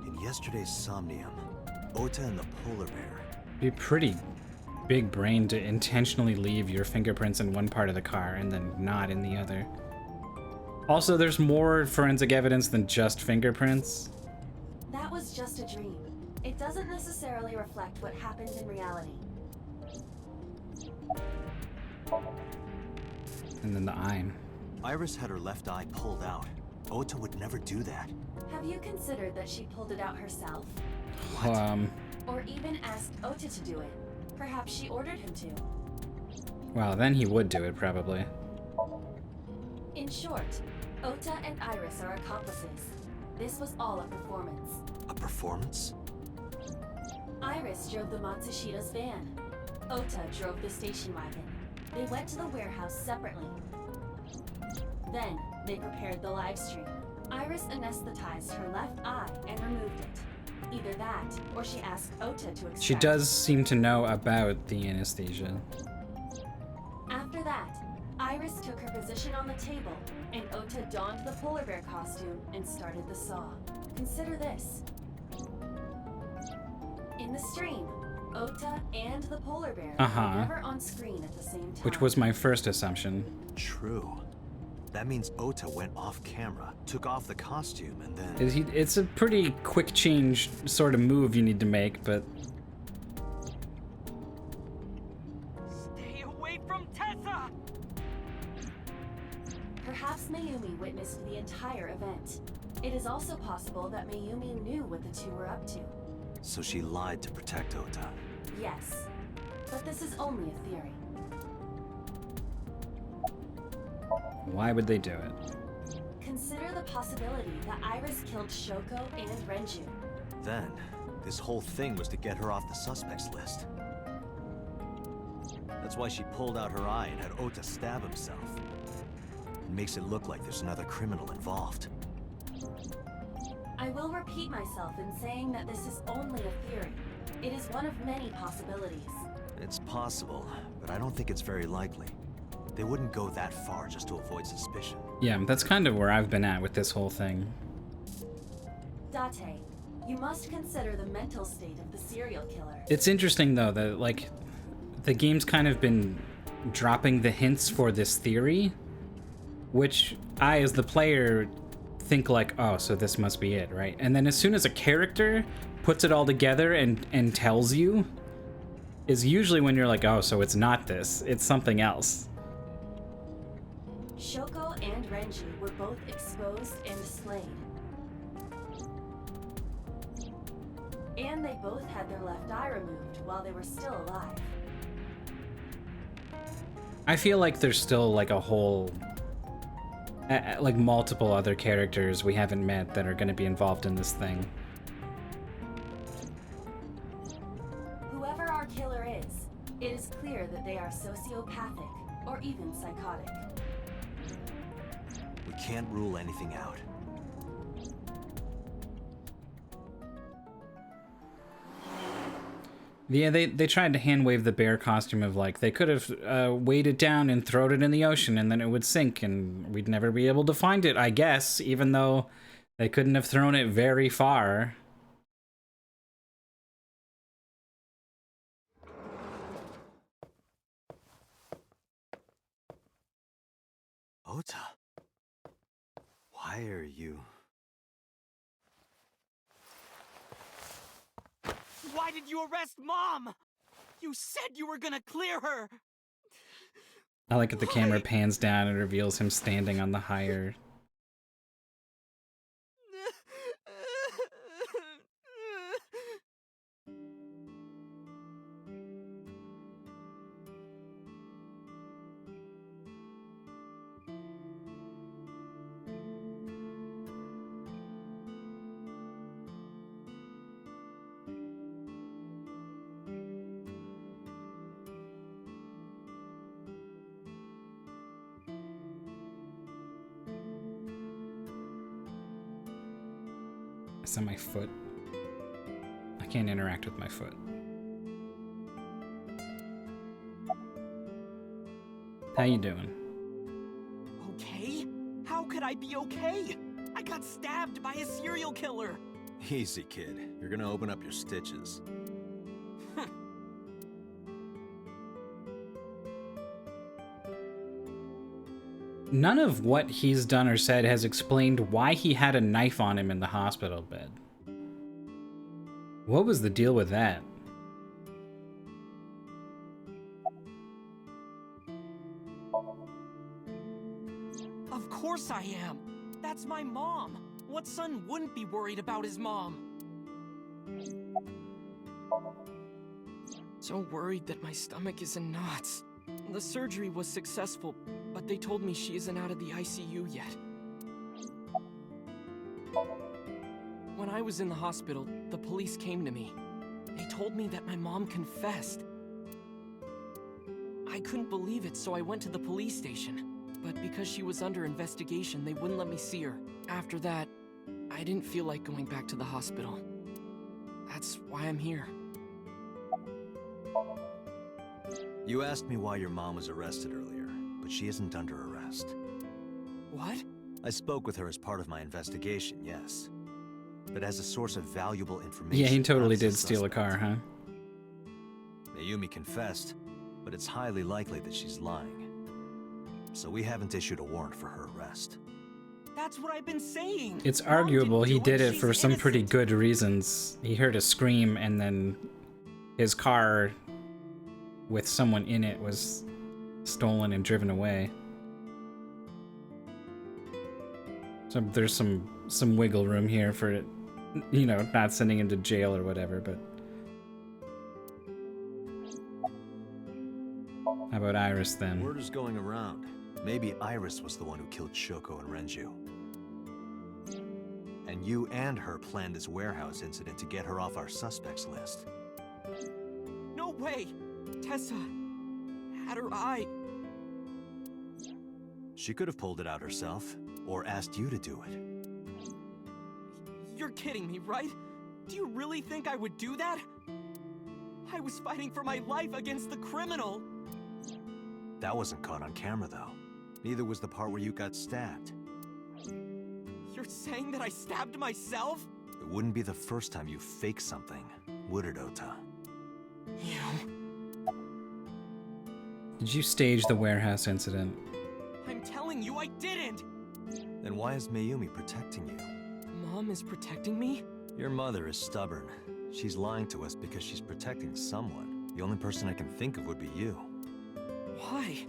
In yesterday's Somnium, Ota and the polar bear. Be pretty big brain to intentionally leave your fingerprints in one part of the car and then not in the other. Also, there's more forensic evidence than just fingerprints. That was just a dream. It doesn't necessarily reflect what happened in reality. And then the eye. Iris had her left eye pulled out. Ota would never do that. Have you considered that she pulled it out herself? Or even asked Ota to do it? Perhaps she ordered him to. Well, then he would do it, probably. In short, Ota and Iris are accomplices. This was all a performance. A performance? Iris drove the Matsushida's van. Ota drove the station wagon. They went to the warehouse separately. Then, they prepared the live stream. Iris anesthetized her left eye and removed it. Either that, or she asked Ota to extract. She does seem to know about the anesthesia. After that, Iris took her position on the table, and Ota donned the polar bear costume and started the saw. Consider this. In the stream, Ota and the polar bear were never on screen at the same time. Which was my first assumption. True. That means Ota went off camera, took off the costume, and then... It's a pretty quick change sort of move you need to make, but... Stay away from Tessa! Perhaps Mayumi witnessed the entire event. It is also possible that Mayumi knew what the two were up to. So she lied to protect Ota. Yes, but this is only a theory. Why would they do it? Consider the possibility that Iris killed Shoko and Renju. Then, this whole thing was to get her off the suspects list. That's why she pulled out her eye and had Ota stab himself. It makes it look like there's another criminal involved. I will repeat myself in saying that this is only a theory. It is one of many possibilities. It's possible, but I don't think it's very likely. They wouldn't go that far just to avoid suspicion. Yeah, that's kind of where I've been at with this whole thing. Date, you must consider the mental state of the serial killer. It's interesting, though, that, like, the game's kind of been dropping the hints for this theory, which I, as the player, think like, oh, so this must be it, right? And then as soon as a character puts it all together and tells you, is usually when you're like, oh, so it's not this, it's something else. Shoko and Renju were both exposed and slain. And they both had their left eye removed while they were still alive. I feel like there's still like a whole, like multiple other characters we haven't met that are going to be involved in this thing. Whoever our killer is, it is clear that they are sociopathic or even psychotic. We can't rule anything out. Yeah, they tried to hand wave the bear costume of like, they could have weighed it down and thrown it in the ocean and then it would sink and we'd never be able to find it, I guess, even though they couldn't have thrown it very far. Ota, why are you... Why did you arrest Mom? You said you were gonna clear her! I like that the camera pans down and reveals him standing on the higher. Is that my foot? I can't interact with my foot. How you doing? Okay? How could I be okay? I got stabbed by a serial killer. Easy, kid. You're gonna open up your stitches. None of what he's done or said has explained why he had a knife on him in the hospital bed. What was the deal with that? Of course I am. That's my mom. What son wouldn't be worried about his mom? So worried that my stomach is in knots. The surgery was successful, but they told me she isn't out of the ICU yet. When I was in the hospital, the police came to me. They told me that my mom confessed. I couldn't believe it, so I went to the police station. But because she was under investigation, they wouldn't let me see her. After that, I didn't feel like going back to the hospital. That's why I'm here. You asked me why your mom was arrested earlier, but she isn't under arrest. What? I spoke with her as part of my investigation, yes. But as a source of valuable information... Yeah, he totally not as did steal a car, huh? Mayumi confessed, but it's highly likely that she's lying. So we haven't issued a warrant for her arrest. That's what I've been saying. It's arguable he did it for some pretty good reasons. He heard a scream and then his car with someone in it was stolen and driven away. So there's some wiggle room here for it, you know, not sending him to jail or whatever, but how about Iris then? Word is going around. Maybe Iris was the one who killed Shoko and Renju. And you and her planned this warehouse incident to get her off our suspects list. No way! Tessa had her eye. She could have pulled it out herself, or asked you to do it. You're kidding me, right? Do you really think I would do that? I was fighting for my life against the criminal. That wasn't caught on camera, though. Neither was the part where you got stabbed. You're saying that I stabbed myself? It wouldn't be the first time you faked something, would it, Ota? You... Did you stage the warehouse incident? I'm telling you, I didn't! Then why is Mayumi protecting you? Mom is protecting me? Your mother is stubborn. She's lying to us because she's protecting someone. The only person I can think of would be you. Why?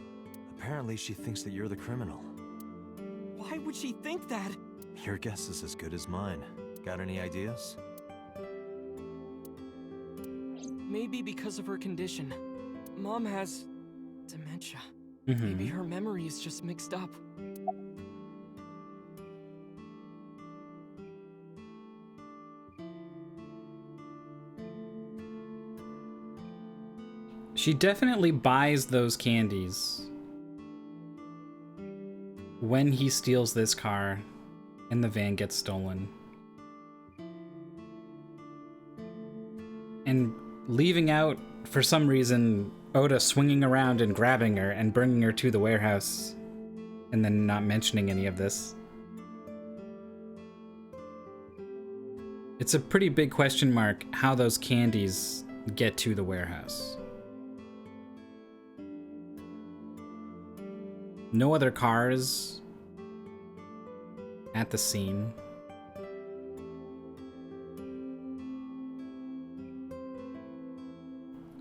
Apparently she thinks that you're the criminal. Why would she think that? Your guess is as good as mine. Got any ideas? Maybe because of her condition. Mom has dementia. Mm-hmm. Maybe her memory is just mixed up. She definitely buys those candies when he steals this car and the van gets stolen. And leaving out, for some reason, Oda swinging around and grabbing her and bringing her to the warehouse and then not mentioning any of this. It's a pretty big question mark how those candies get to the warehouse. No other cars at the scene.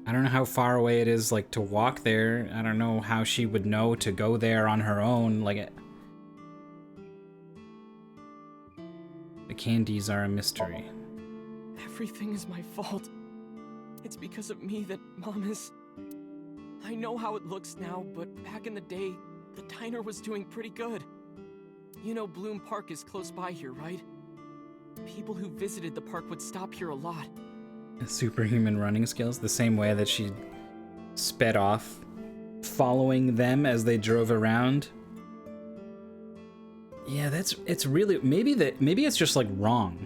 I don't know how far away it is, like, to walk there. I don't know how she would know to go there on her own. Like, the candies are a mystery. Everything is my fault. It's because of me that Mom is... I know how it looks now, but back in the day, the diner was doing pretty good. You know Bloom Park is close by here, right? People who visited the park would stop here a lot. Superhuman running skills, the same way that she sped off, following them as they drove around. Yeah, it's really, maybe it's just like wrong.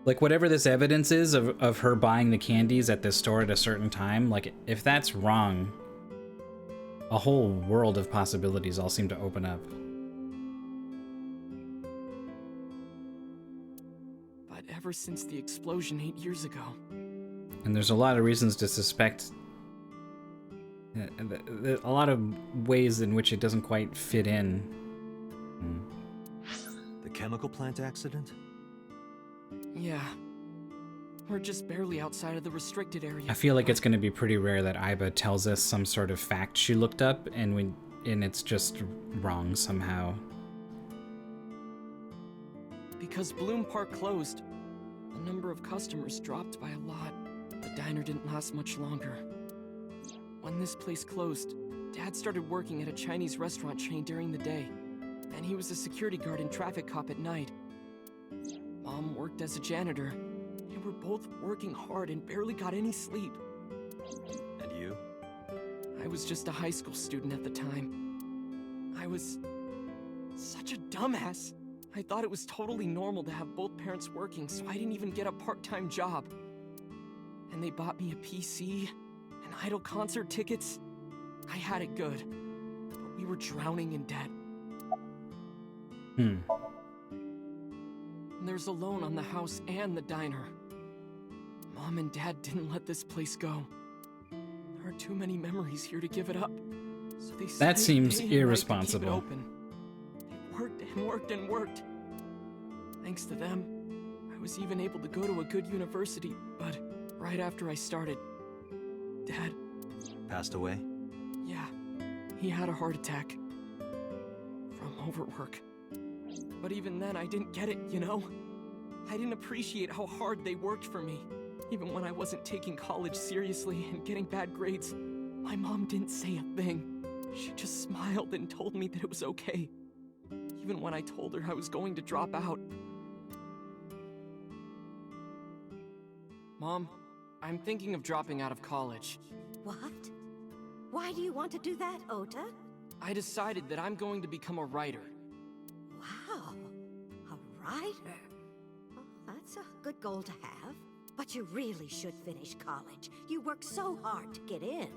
Like, whatever this evidence is of her buying the candies at this store at a certain time, like, if that's wrong, a whole world of possibilities all seem to open up. But ever since the explosion 8 years ago... And there's a lot of reasons to suspect... a lot of ways in which it doesn't quite fit in. The chemical plant accident? Yeah. We're just barely outside of the restricted area. I feel like it's going to be pretty rare that Iba tells us some sort of fact she looked up and it's just wrong somehow. Because Bloom Park closed, the number of customers dropped by a lot. The diner didn't last much longer. When this place closed, Dad started working at a Chinese restaurant chain during the day, and he was a security guard and traffic cop at night. Mom worked as a janitor. They were both working hard and barely got any sleep. And you? I was just a high school student at the time. I was such a dumbass. I thought it was totally normal to have both parents working, so I didn't even get a part-time job. And they bought me a PC and Idol concert tickets. I had it good, but we were drowning in debt. And there's a loan on the house and the diner. Mom and Dad didn't let this place go. There are too many memories here to give it up. So they That seems day and night to keep it irresponsible. open. They worked and worked and worked. Thanks to them, I was even able to go to a good university, but right after I started, Dad... Passed away? Yeah, he had a heart attack. From overwork. But even then, I didn't get it, you know? I didn't appreciate how hard they worked for me. Even when I wasn't taking college seriously and getting bad grades, my mom didn't say a thing. She just smiled and told me that it was okay. Even when I told her I was going to drop out. Mom, I'm thinking of dropping out of college. What? Why do you want to do that, Ota? I decided that I'm going to become a writer. Wow, a writer. Well, that's a good goal to have. But you really should finish college. You worked so hard to get in.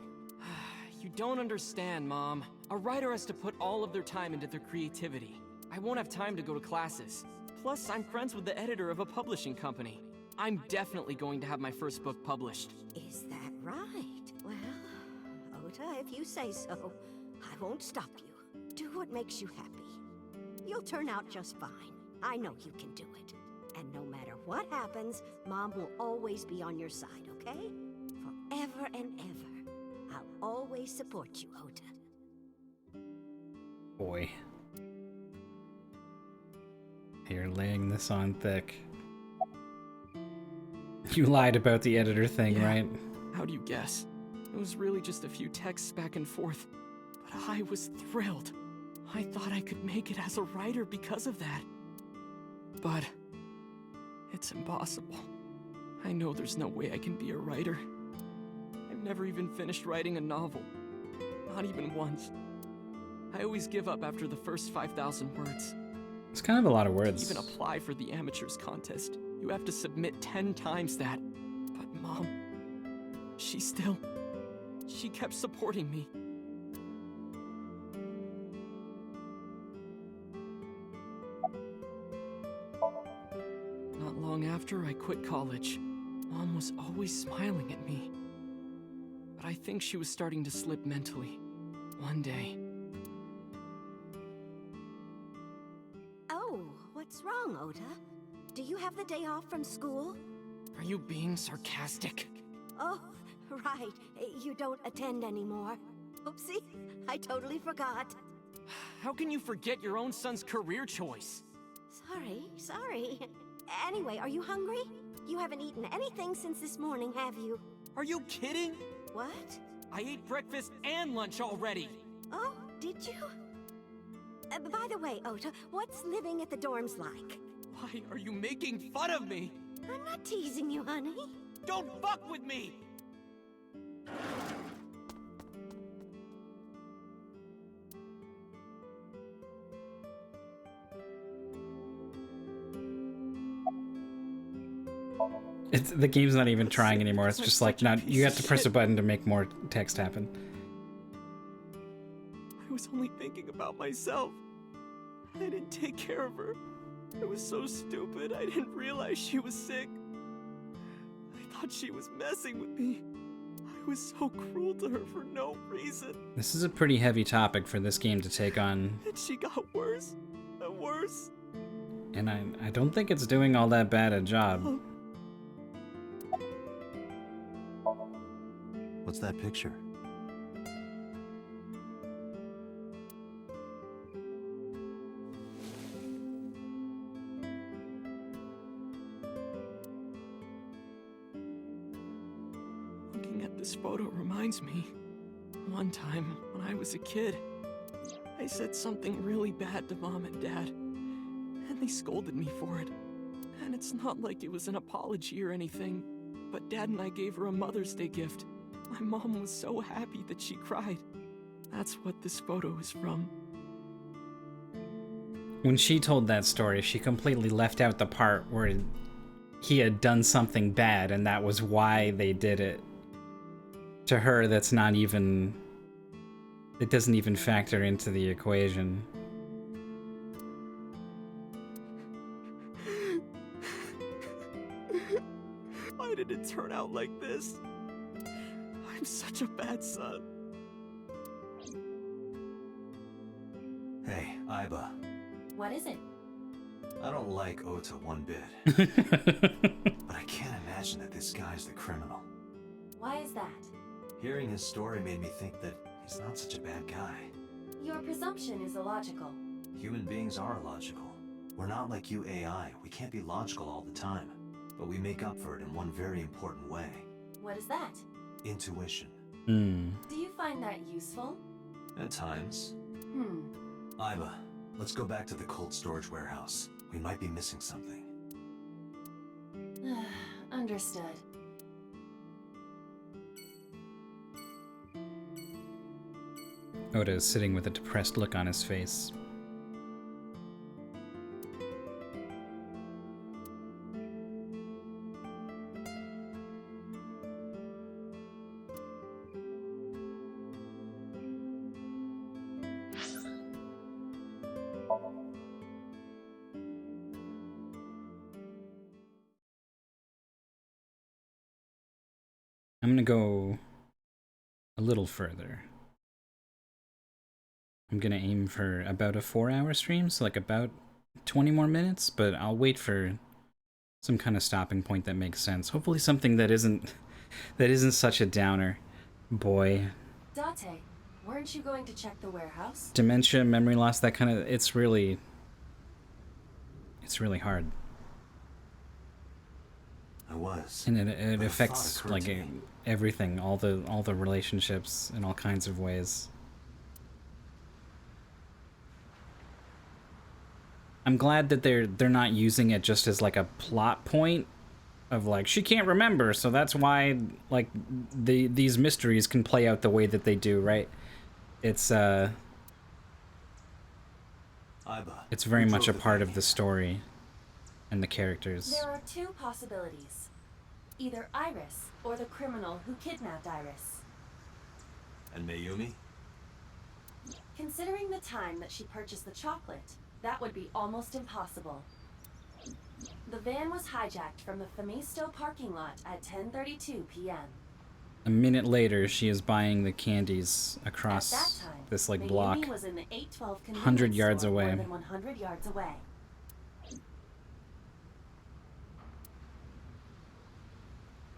You don't understand, Mom. A writer has to put all of their time into their creativity. I won't have time to go to classes. Plus, I'm friends with the editor of a publishing company. I'm definitely going to have my first book published. Is that right? Well, Ota, if you say so, I won't stop you. Do what makes you happy. You'll turn out just fine. I know you can do it. And no matter what happens, Mom will always be on your side, okay? Forever and ever. I'll always support you, Ota. Boy. You're laying this on thick. You lied about the editor thing, Yeah. right? How do you guess? It was really just a few texts back and forth. But I was thrilled. I thought I could make it as a writer because of that. But it's impossible. I know there's no way I can be a writer. I've never even finished writing a novel. Not even once. I always give up after the first 5,000 words. It's kind of a lot of words. To even apply for the amateurs contest, you have to submit 10 times that. But Mom, she kept supporting me. Not long after I quit college, Mom was always smiling at me. But I think she was starting to slip mentally. One day. Oh, what's wrong, Ota? Do you have the day off from school? Are you being sarcastic? Oh, right. You don't attend anymore. Oopsie, I totally forgot. How can you forget your own son's career choice? Sorry. Anyway, are you hungry? You haven't eaten anything since this morning, have you? Are you kidding? What? I ate breakfast and lunch already. Oh, did you? By the way, Ota, what's living at the dorms like? Why are you making fun of me? I'm not teasing you, honey. Don't fuck with me! The game's not even I'm trying sick anymore. because It's I'm just like, such a now piece you have of to press a shit. button to make more text happen. I was only thinking about myself. I didn't take care of her. I was so stupid, I didn't realize she was sick. I thought she was messing with me. I was so cruel to her for no reason. This is a pretty heavy topic for this game to take on. And she got worse and worse. And I don't think it's doing all that bad a job. What's that picture? Looking at this photo reminds me. One time, when I was a kid, I said something really bad to Mom and Dad. And they scolded me for it. And it's not like it was an apology or anything. But Dad and I gave her a Mother's Day gift. My mom was so happy that she cried. That's what this photo is from. When she told that story, she completely left out the part where he had done something bad and that was why they did it. To her, that's not even... It doesn't even factor into the equation. Why did it turn out like this? I'm such a bad son. Hey, Iba. What is it? I don't like Ota one bit. But I can't imagine that this guy's the criminal. Why is that? Hearing his story made me think that he's not such a bad guy. Your presumption is illogical. Human beings are illogical. We're not like you AI. We can't be logical all the time. But we make up for it in one very important way. What is that? Intuition. Do you find that useful? At times. Hmm. Iba, let's go back to the cold storage warehouse. We might be missing something. Understood. Oda is sitting with a depressed look on his face. I'm gonna go a little further. I'm gonna aim for about a 4-hour stream, so like about 20 more minutes, but I'll wait for some kind of stopping point that makes sense. Hopefully something that isn't such a downer. Boy. Date, weren't you going to check the warehouse? Dementia, memory loss, that kind of, it's really hard. I was. And it affects like everything, all the relationships in all kinds of ways. I'm glad that they're not using it just as like a plot point of like she can't remember, so that's why like these mysteries can play out the way that they do, right? It's very much a part of the story and the characters. There are two possibilities. Either Iris or the criminal who kidnapped Iris. And Mayumi? Considering the time that she purchased the chocolate, that would be almost impossible. The van was hijacked from the Famisto parking lot at 10:32 p.m. A minute later, she is buying the candies At across that time, this like Mayumi block, was in the 812 convenience 100 yards store away. More than 100 yards away.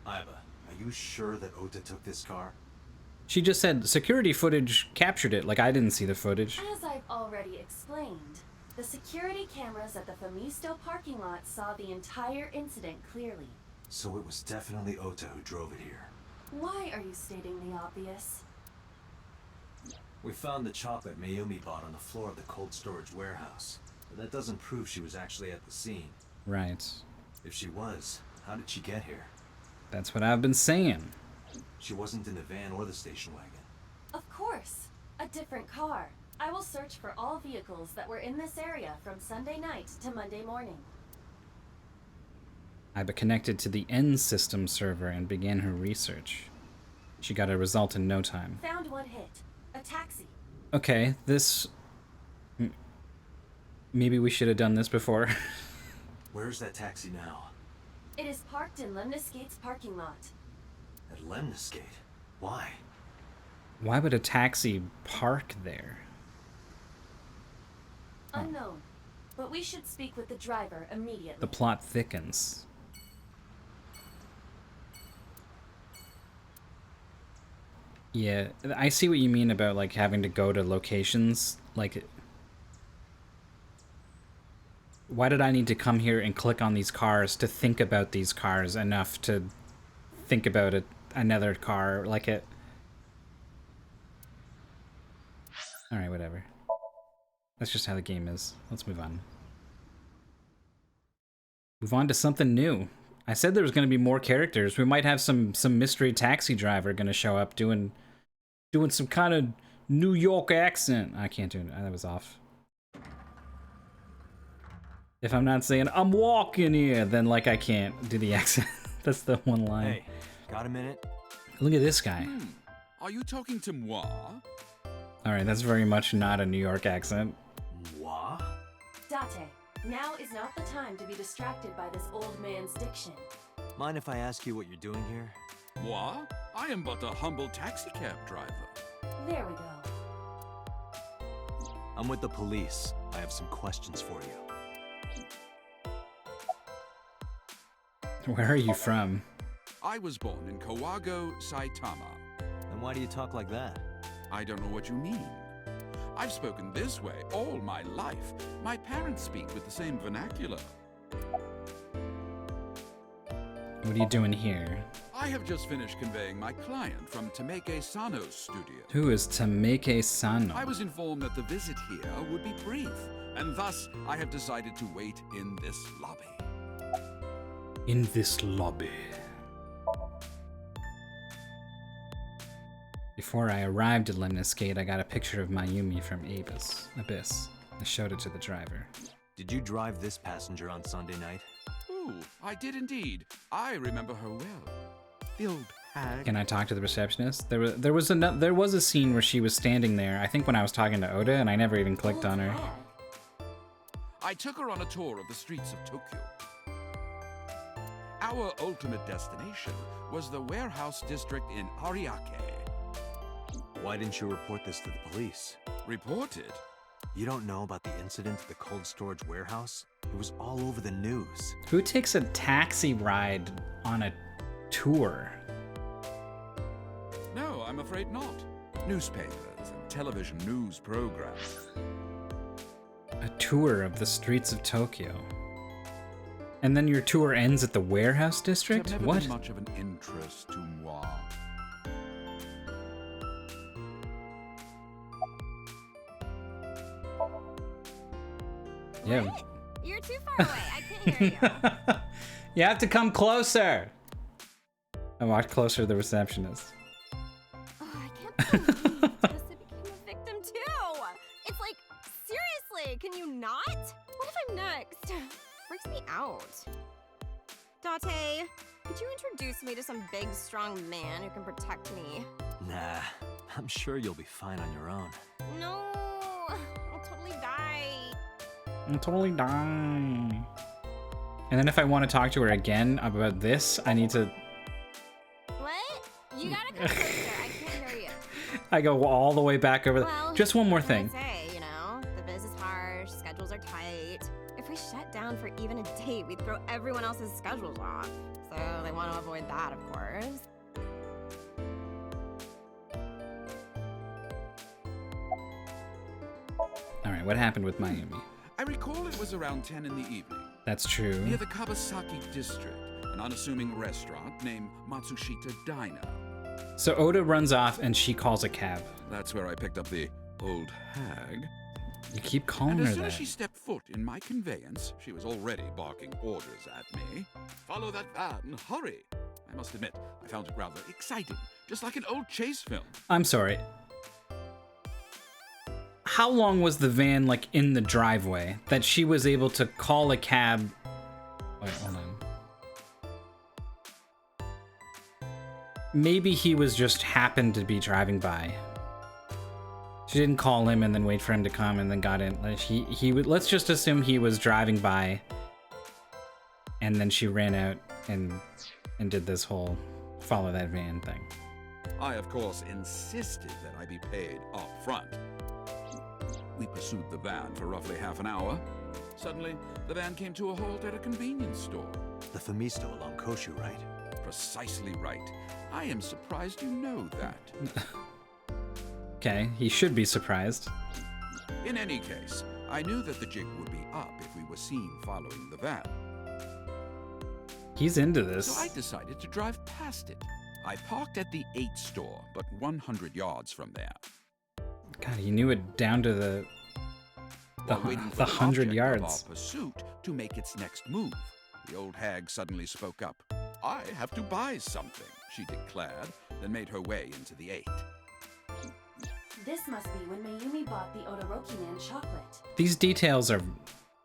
Iba, are you sure that Ota took this car? She just said security footage captured it, like I didn't see the footage. As I've already explained, the security cameras at the Famisto parking lot saw the entire incident clearly. So it was definitely Ota who drove it here. Why are you stating the obvious? We found the chocolate Mayumi bought on the floor of the cold storage warehouse. But that doesn't prove she was actually at the scene. Right. If she was, how did she get here? That's what I've been saying. She wasn't in the van or the station wagon. Of course. A different car. I will search for all vehicles that were in this area from Sunday night to Monday morning. Iba connected to the N system server and began her research. She got a result in no time. Found one hit. A taxi. Okay, this... Maybe we should have done this before. Where's that taxi now? It is parked in Lemniscate's parking lot. At Lemniscate? Why? Why would a taxi park there? Unknown. But we should speak with the driver immediately. The plot thickens. Yeah, I see what you mean about, like, having to go to locations. Like, why did I need to come here and click on these cars to think about these cars enough to think about another car? Like it... Alright, whatever. That's just how the game is. Let's move on. Move on to something new. I said there was going to be more characters. We might have some mystery taxi driver going to show up doing some kind of New York accent. I can't do it. That was off. If I'm not saying, I'm walking here, then, like, I can't do the accent. That's the one line. Hey, got a minute? Look at this guy. Are you talking to moi? Alright, that's very much not a New York accent. Moi? Date, now is not the time to be distracted by this old man's diction. Mind if I ask you what you're doing here? Moi? I am but a humble taxicab driver. There we go. I'm with the police. I have some questions for you. Where are you from? I was born in Kawago, Saitama. And why do you talk like that? I don't know what you mean. I've spoken this way all my life. My parents speak with the same vernacular. What are you doing here? I have just finished conveying my client from Tameke Sano's studio. Who is Tameke Sano? I was informed that the visit here would be brief, and thus I have decided to wait in this lobby. In this lobby. Before I arrived at Lemniscate, I got a picture of Mayumi from Abyss. I showed it to the driver. Did you drive this passenger on Sunday night? Ooh, I did indeed. I remember her well. The old hag. Can I talk to the receptionist? There was a scene where she was standing there, I think when I was talking to Oda, and I never even clicked on her. I took her on a tour of the streets of Tokyo. Our ultimate destination was the warehouse district in Ariake. Why didn't you report this to the police? Reported? You don't know about the incident at the cold storage warehouse? It was all over the news. Who takes a taxi ride on a tour? No, I'm afraid not. Newspapers and television news programs. A tour of the streets of Tokyo. And then your tour ends at the warehouse district? Have never What? been much of an interest to moi. Yeah. What? You're too far away. I can't hear you. You have to come closer. I walked closer to the receptionist. Oh, I can't believe Tessa became a victim too. It's like, seriously, can you not? What if I'm next? Freaks me out. Date, could you introduce me to some big, strong man who can protect me? Nah, I'm sure you'll be fine on your own. No, I'll totally die. I'm totally dying. And then if I want to talk to her again about this, I need to... What? You gotta come closer. I can't hear you. I go all the way back over Well, Just one more what can I thing. say, you know, the biz is harsh, schedules are tight. If we shut down for even a date, we'd throw everyone else's schedules off. So they want to avoid that, of course. Alright, what happened with Mayumi? I recall it was around 10 in the evening. That's true. Near the Kawasaki district, an unassuming restaurant named Matsushita Diner. So Oda runs off and she calls a cab. That's where I picked up the old hag. You keep calling And her as soon as that. she stepped foot in my conveyance, she was already barking orders at me. Follow that van, hurry! I must admit, I found it rather exciting, just like an old chase film. I'm sorry. How long was the van, like, in the driveway that she was able to call a cab? Wait, hold on. maybe he was just happened to be driving by. She didn't call him and then wait for him to come and then got in. Like he would. Let's just assume he was driving by, and then she ran out and did this whole follow that van thing. I, of course, insisted that I be paid up front. We pursued the van for roughly half an hour. Suddenly, the van came to a halt at a convenience store. The Famisto along Koshu, right? Precisely right. I am surprised you know that. Okay, he should be surprised. In any case, I knew that the jig would be up if we were seen following the van. He's into this. So I decided to drive past it. I parked at the 8 store, but 100 yards from there. God, he knew it down to the waiting for 100 object yards. Of our pursuit to make its next move, the old hag suddenly spoke up. I have to buy something, she declared, then made her way into the 8. This must be when Mayumi bought the Odoroki Man chocolate. These details are...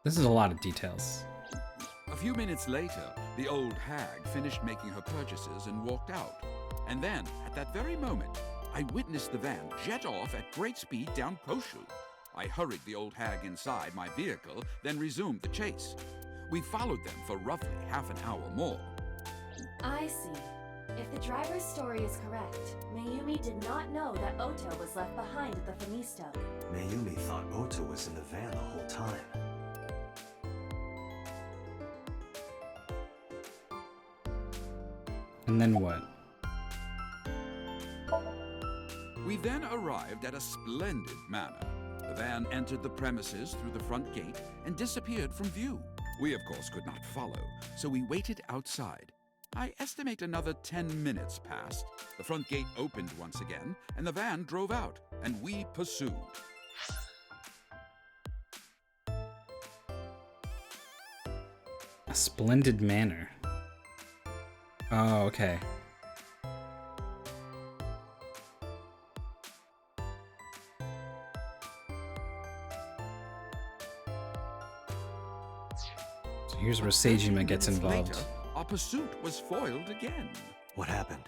This is a lot of details. A few minutes later, the old hag finished making her purchases and walked out. And then, at that very moment, I witnessed the van jet off at great speed down Koshu. I hurried the old hag inside my vehicle, then resumed the chase. We followed them for roughly half an hour more. I see. If the driver's story is correct, Mayumi did not know that Oto was left behind at the Famisto. Mayumi thought Oto was in the van the whole time. And then what? We then arrived at a splendid manor. The van entered the premises through the front gate and disappeared from view. We, of course, could not follow, so we waited outside. I estimate another 10 minutes passed. The front gate opened once again, and the van drove out, and we pursued. A splendid manor. Oh, okay. So here's where Seijima gets involved. Later, our pursuit was foiled again. What happened?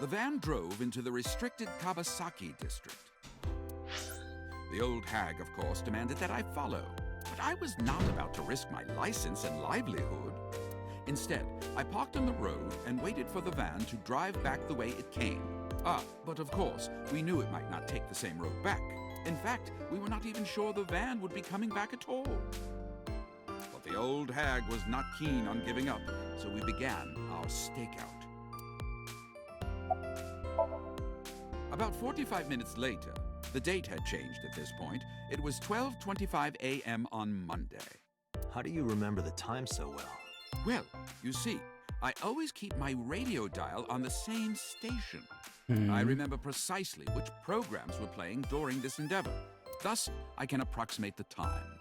The van drove into the restricted Kawasaki district. The old hag, of course, demanded that I follow, but I was not about to risk my license and livelihood. Instead, I parked on the road and waited for the van to drive back the way it came. But of course, we knew it might not take the same road back. In fact, we were not even sure the van would be coming back at all. But the old hag was not keen on giving up, so we began our stakeout. About 45 minutes later, the date had changed at this point. It was 12:25 a.m. on Monday. How do you remember the time so well? Well, you see, I always keep my radio dial on the same station. I remember precisely which programs were playing during this endeavor. Thus, I can approximate the time.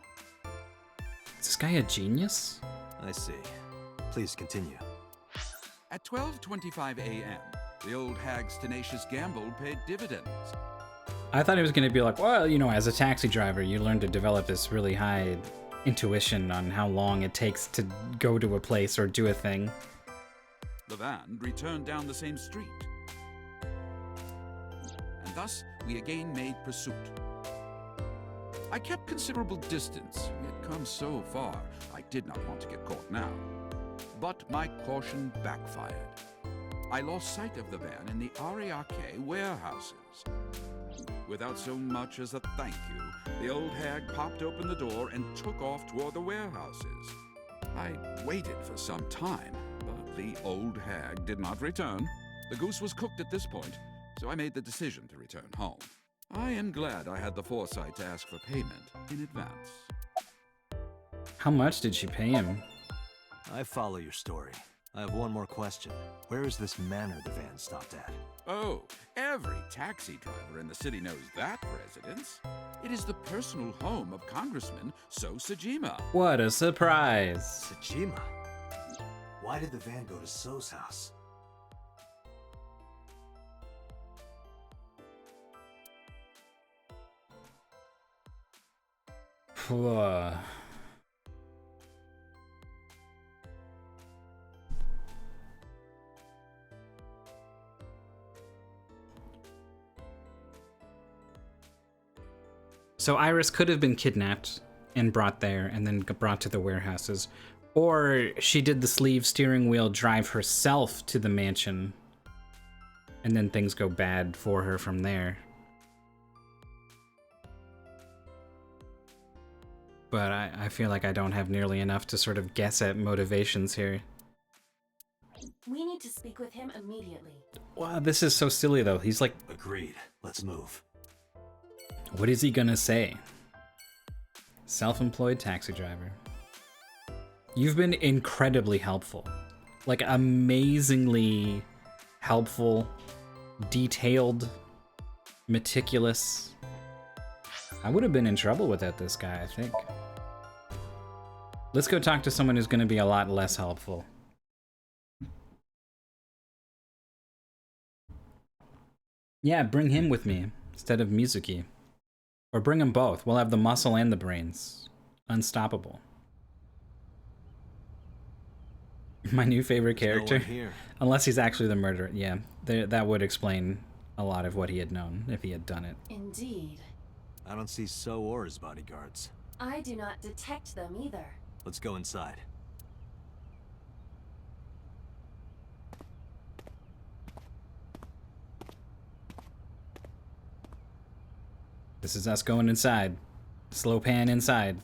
Is this guy a genius? I see. Please continue. At 12:25 a.m., the old hag's tenacious gamble paid dividends. I thought he was going to be like, well, you know, as a taxi driver, you learn to develop this really high intuition on how long it takes to go to a place or do a thing. The van returned down the same street. And thus, we again made pursuit. I kept considerable distance. We had come so far, I did not want to get caught now. But my caution backfired. I lost sight of the van in the Ariake warehouses. Without so much as a thank you, the old hag popped open the door and took off toward the warehouses. I waited for some time, but the old hag did not return. The goose was cooked at this point, so I made the decision to return home. I am glad I had the foresight to ask for payment in advance. How much did she pay him? I follow your story. I have one more question. Where is this manor the van stopped at? Oh, every taxi driver in the city knows that residence. It is the personal home of Congressman So Sejima. What a surprise! Sejima? Why did the van go to So's house? So Iris could have been kidnapped and brought there and then brought to the warehouses. Or she did the sleeve steering wheel drive herself to the mansion. And then things go bad for her from there. But I feel like I don't have nearly enough to sort of guess at motivations here. We need to speak with him immediately. Wow, this is so silly though. He's like... Agreed. Let's move. What is he gonna say? Self-employed taxi driver. You've been incredibly helpful. Like, amazingly helpful, detailed, meticulous. I would have been in trouble without this guy, I think. Let's go talk to someone who's gonna be a lot less helpful. Yeah, bring him with me instead of Mizuki. Or bring them both. We'll have the muscle and the brains. Unstoppable. My new favorite character. No one here. Unless he's actually the murderer. Yeah, that would explain a lot of what he had known if he had done it. Indeed. I don't see So or his bodyguards. I do not detect them either. Let's go inside. This is us going inside. Slow pan inside.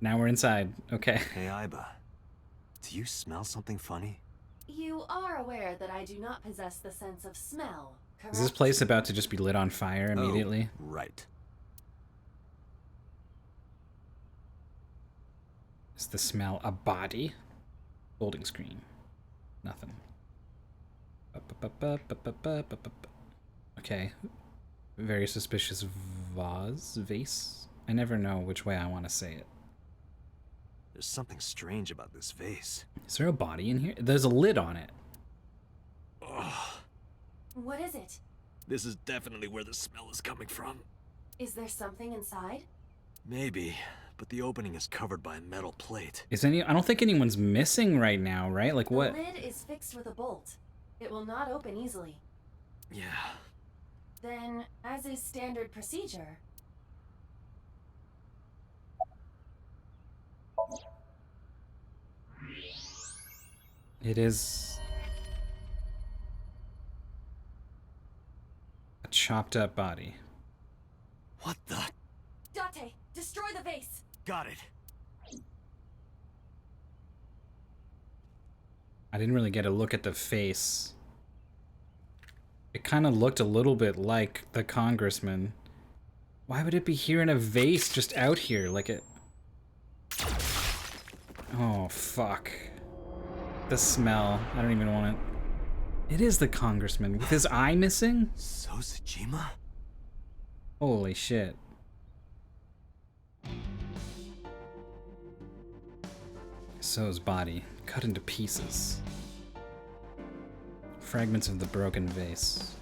Now we're inside. Okay. Hey, Aiba. Do you smell something funny? You are aware that I do not possess the sense of smell, correct? Is this place about to just be lit on fire immediately? Oh, right. Is the smell a body? Holding screen. Nothing. Okay. Very suspicious vase? I never know which way I want to say it. There's something strange about this vase. Is there a body in here? There's a lid on it. Ugh. What is it? This is definitely where the smell is coming from. Is there something inside? Maybe, but the opening is covered by a metal plate. I don't think anyone's missing right now, right? Like what? The lid is fixed with a bolt. It will not open easily. Yeah. Then, as is standard procedure... It is a chopped up body. What the? Date, destroy the vase! Got it. I didn't really get a look at the face. It kind of looked a little bit like the congressman. Why would it be here in a vase just out here? Like it... Oh, fuck. The smell. I don't even want it. It is the congressman with his eye missing? So Sejima? Holy shit. So's body, cut into pieces. Fragments of the broken vase.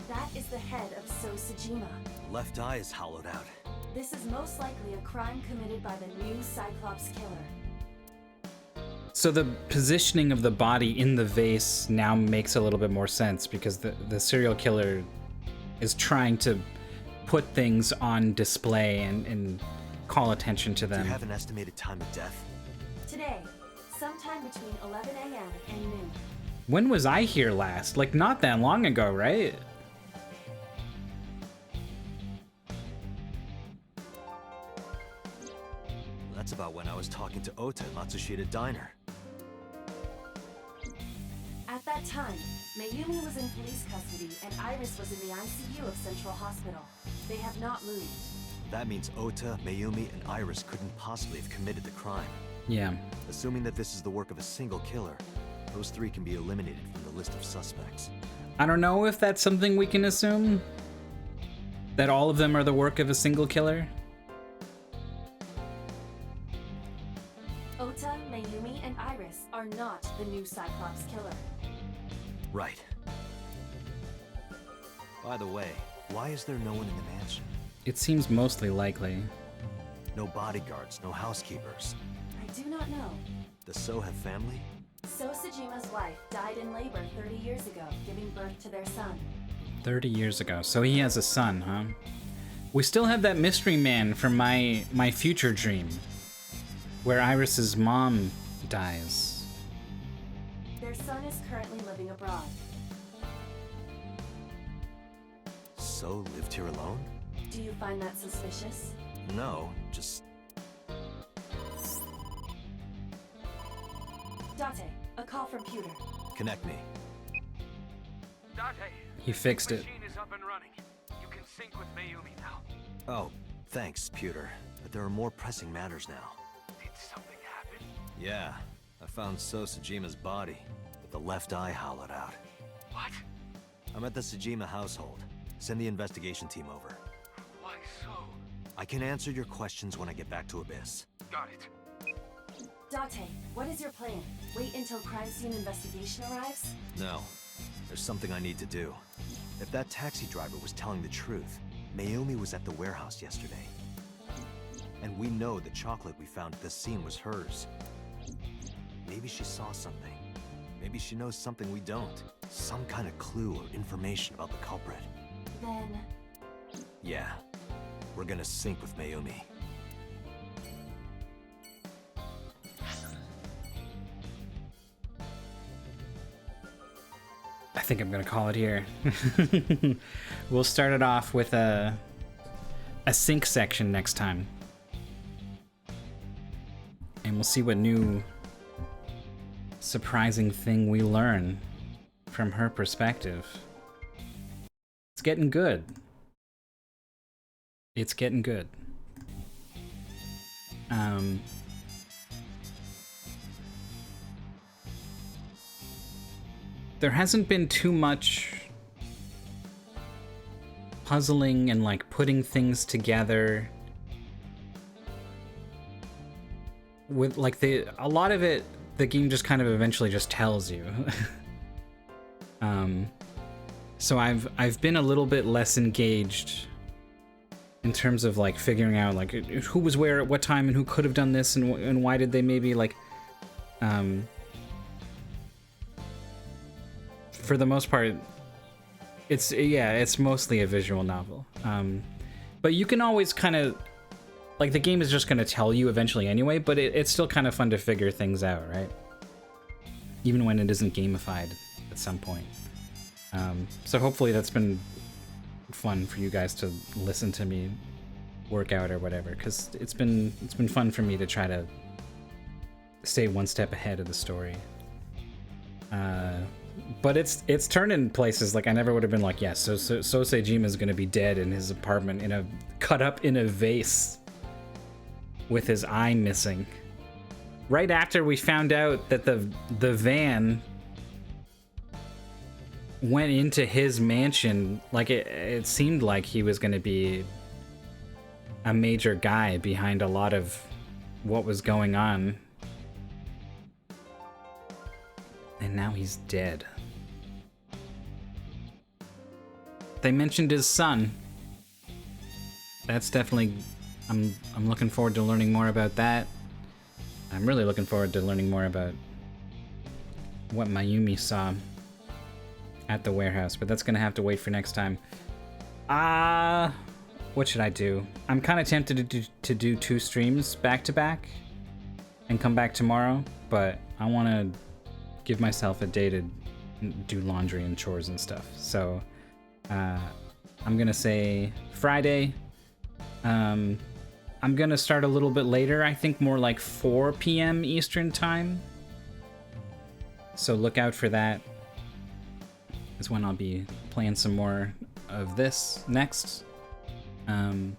That is the head of So Sejima. Left eye is hollowed out. This is most likely a crime committed by the new Cyclops killer. So the positioning of the body in the vase now makes a little bit more sense because the serial killer is trying to put things on display and call attention to them. Do you have an estimated time of death? Today, sometime between 11 a.m. and noon. When was I here last? Like, not that long ago, right? That's about when I was talking to Ota at Matsushita Diner. At that time, Mayumi was in police custody and Iris was in the ICU of Central Hospital. They have not moved. That means Ota, Mayumi, and Iris couldn't possibly have committed the crime. Yeah. Assuming that this is the work of a single killer, those three can be eliminated from the list of suspects. I don't know if that's something we can assume. That all of them are the work of a single killer. Ota, Mayumi, and Iris are not the new Cyclops killer. Right. By the way, why is there no one in the mansion? It seems mostly likely. No bodyguards, no housekeepers. I do not know. Does So have family? So Sejima's wife died in labor 30 years ago, giving birth to their son. 30 years ago. So he has a son, huh? We still have that mystery man from my future dream, where Iris's mom dies. Their son is currently living abroad. So, lived here alone? Do you find that suspicious? No, just... Date, a call from Pewter. Connect me. Date, He fixed it. machine is up and running. You can sync with Mayumi now. Oh, thanks, Pewter. But there are more pressing matters now. Did something happen? Yeah, I found So Sajima's body, with the left eye hollowed out. What? I'm at the Sajima household. Send the investigation team over. Why so? I can answer your questions when I get back to Abyss. Got it. Date, what is your plan? Wait until crime scene investigation arrives? No, there's something I need to do. If that taxi driver was telling the truth, Mayumi was at the warehouse yesterday. And we know the chocolate we found at the scene was hers. Maybe she saw something. Maybe she knows something we don't. Some kind of clue or information about the culprit. Then... Yeah, we're gonna sync with Mayumi. I think I'm gonna call it here. We'll start it off with a sync section next time. And we'll see what new surprising thing we learn from her perspective. It's getting good. It's getting good. There hasn't been too much puzzling and like putting things together with like a lot of it the game just kind of eventually just tells you. So I've been a little bit less engaged in terms of like figuring out like who was where at what time and who could have done this and why did they maybe like for the most part it's mostly a visual novel, but you can always kind of like the game is just going to tell you eventually anyway, but it's still kind of fun to figure things out, right? Even when it isn't gamified at some point. So hopefully that's been fun for you guys to listen to me work out or whatever, because it's been fun for me to try to stay one step ahead of the story. But it's turned in places like I never would have been like, yes, so Sejima is going to be dead in his apartment cut up in a vase with his eye missing. Right after we found out that the van went into his mansion, like it seemed like he was going to be a major guy behind a lot of what was going on. And now he's dead. They mentioned his son. That's definitely... I'm looking forward to learning more about that. I'm really looking forward to learning more about what Mayumi saw at the warehouse, but that's gonna have to wait for next time. What should I do? I'm kind of tempted to do 2 streams back to back and come back tomorrow, but I want to give myself a day to do laundry and chores and stuff. So I'm gonna say Friday. I'm gonna start a little bit later, I think more like 4 p.m. Eastern time. So look out for that. Is when I'll be playing some more of this next. And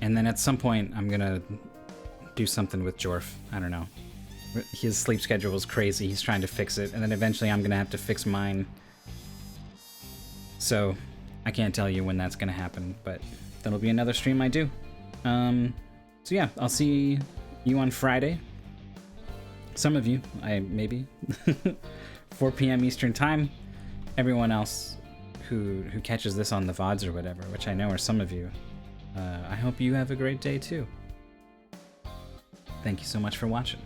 then at some point I'm gonna do something with Jorf. I don't know. His sleep schedule was crazy. He's trying to fix it, and then eventually I'm gonna have to fix mine. So I can't tell you when that's gonna happen, but that'll be another stream I do. So yeah, I'll see you on Friday. Some of you, maybe 4 p.m. Eastern time. Everyone else who catches this on the VODs or whatever, which I know are some of you, I hope you have a great day too. Thank you so much for watching.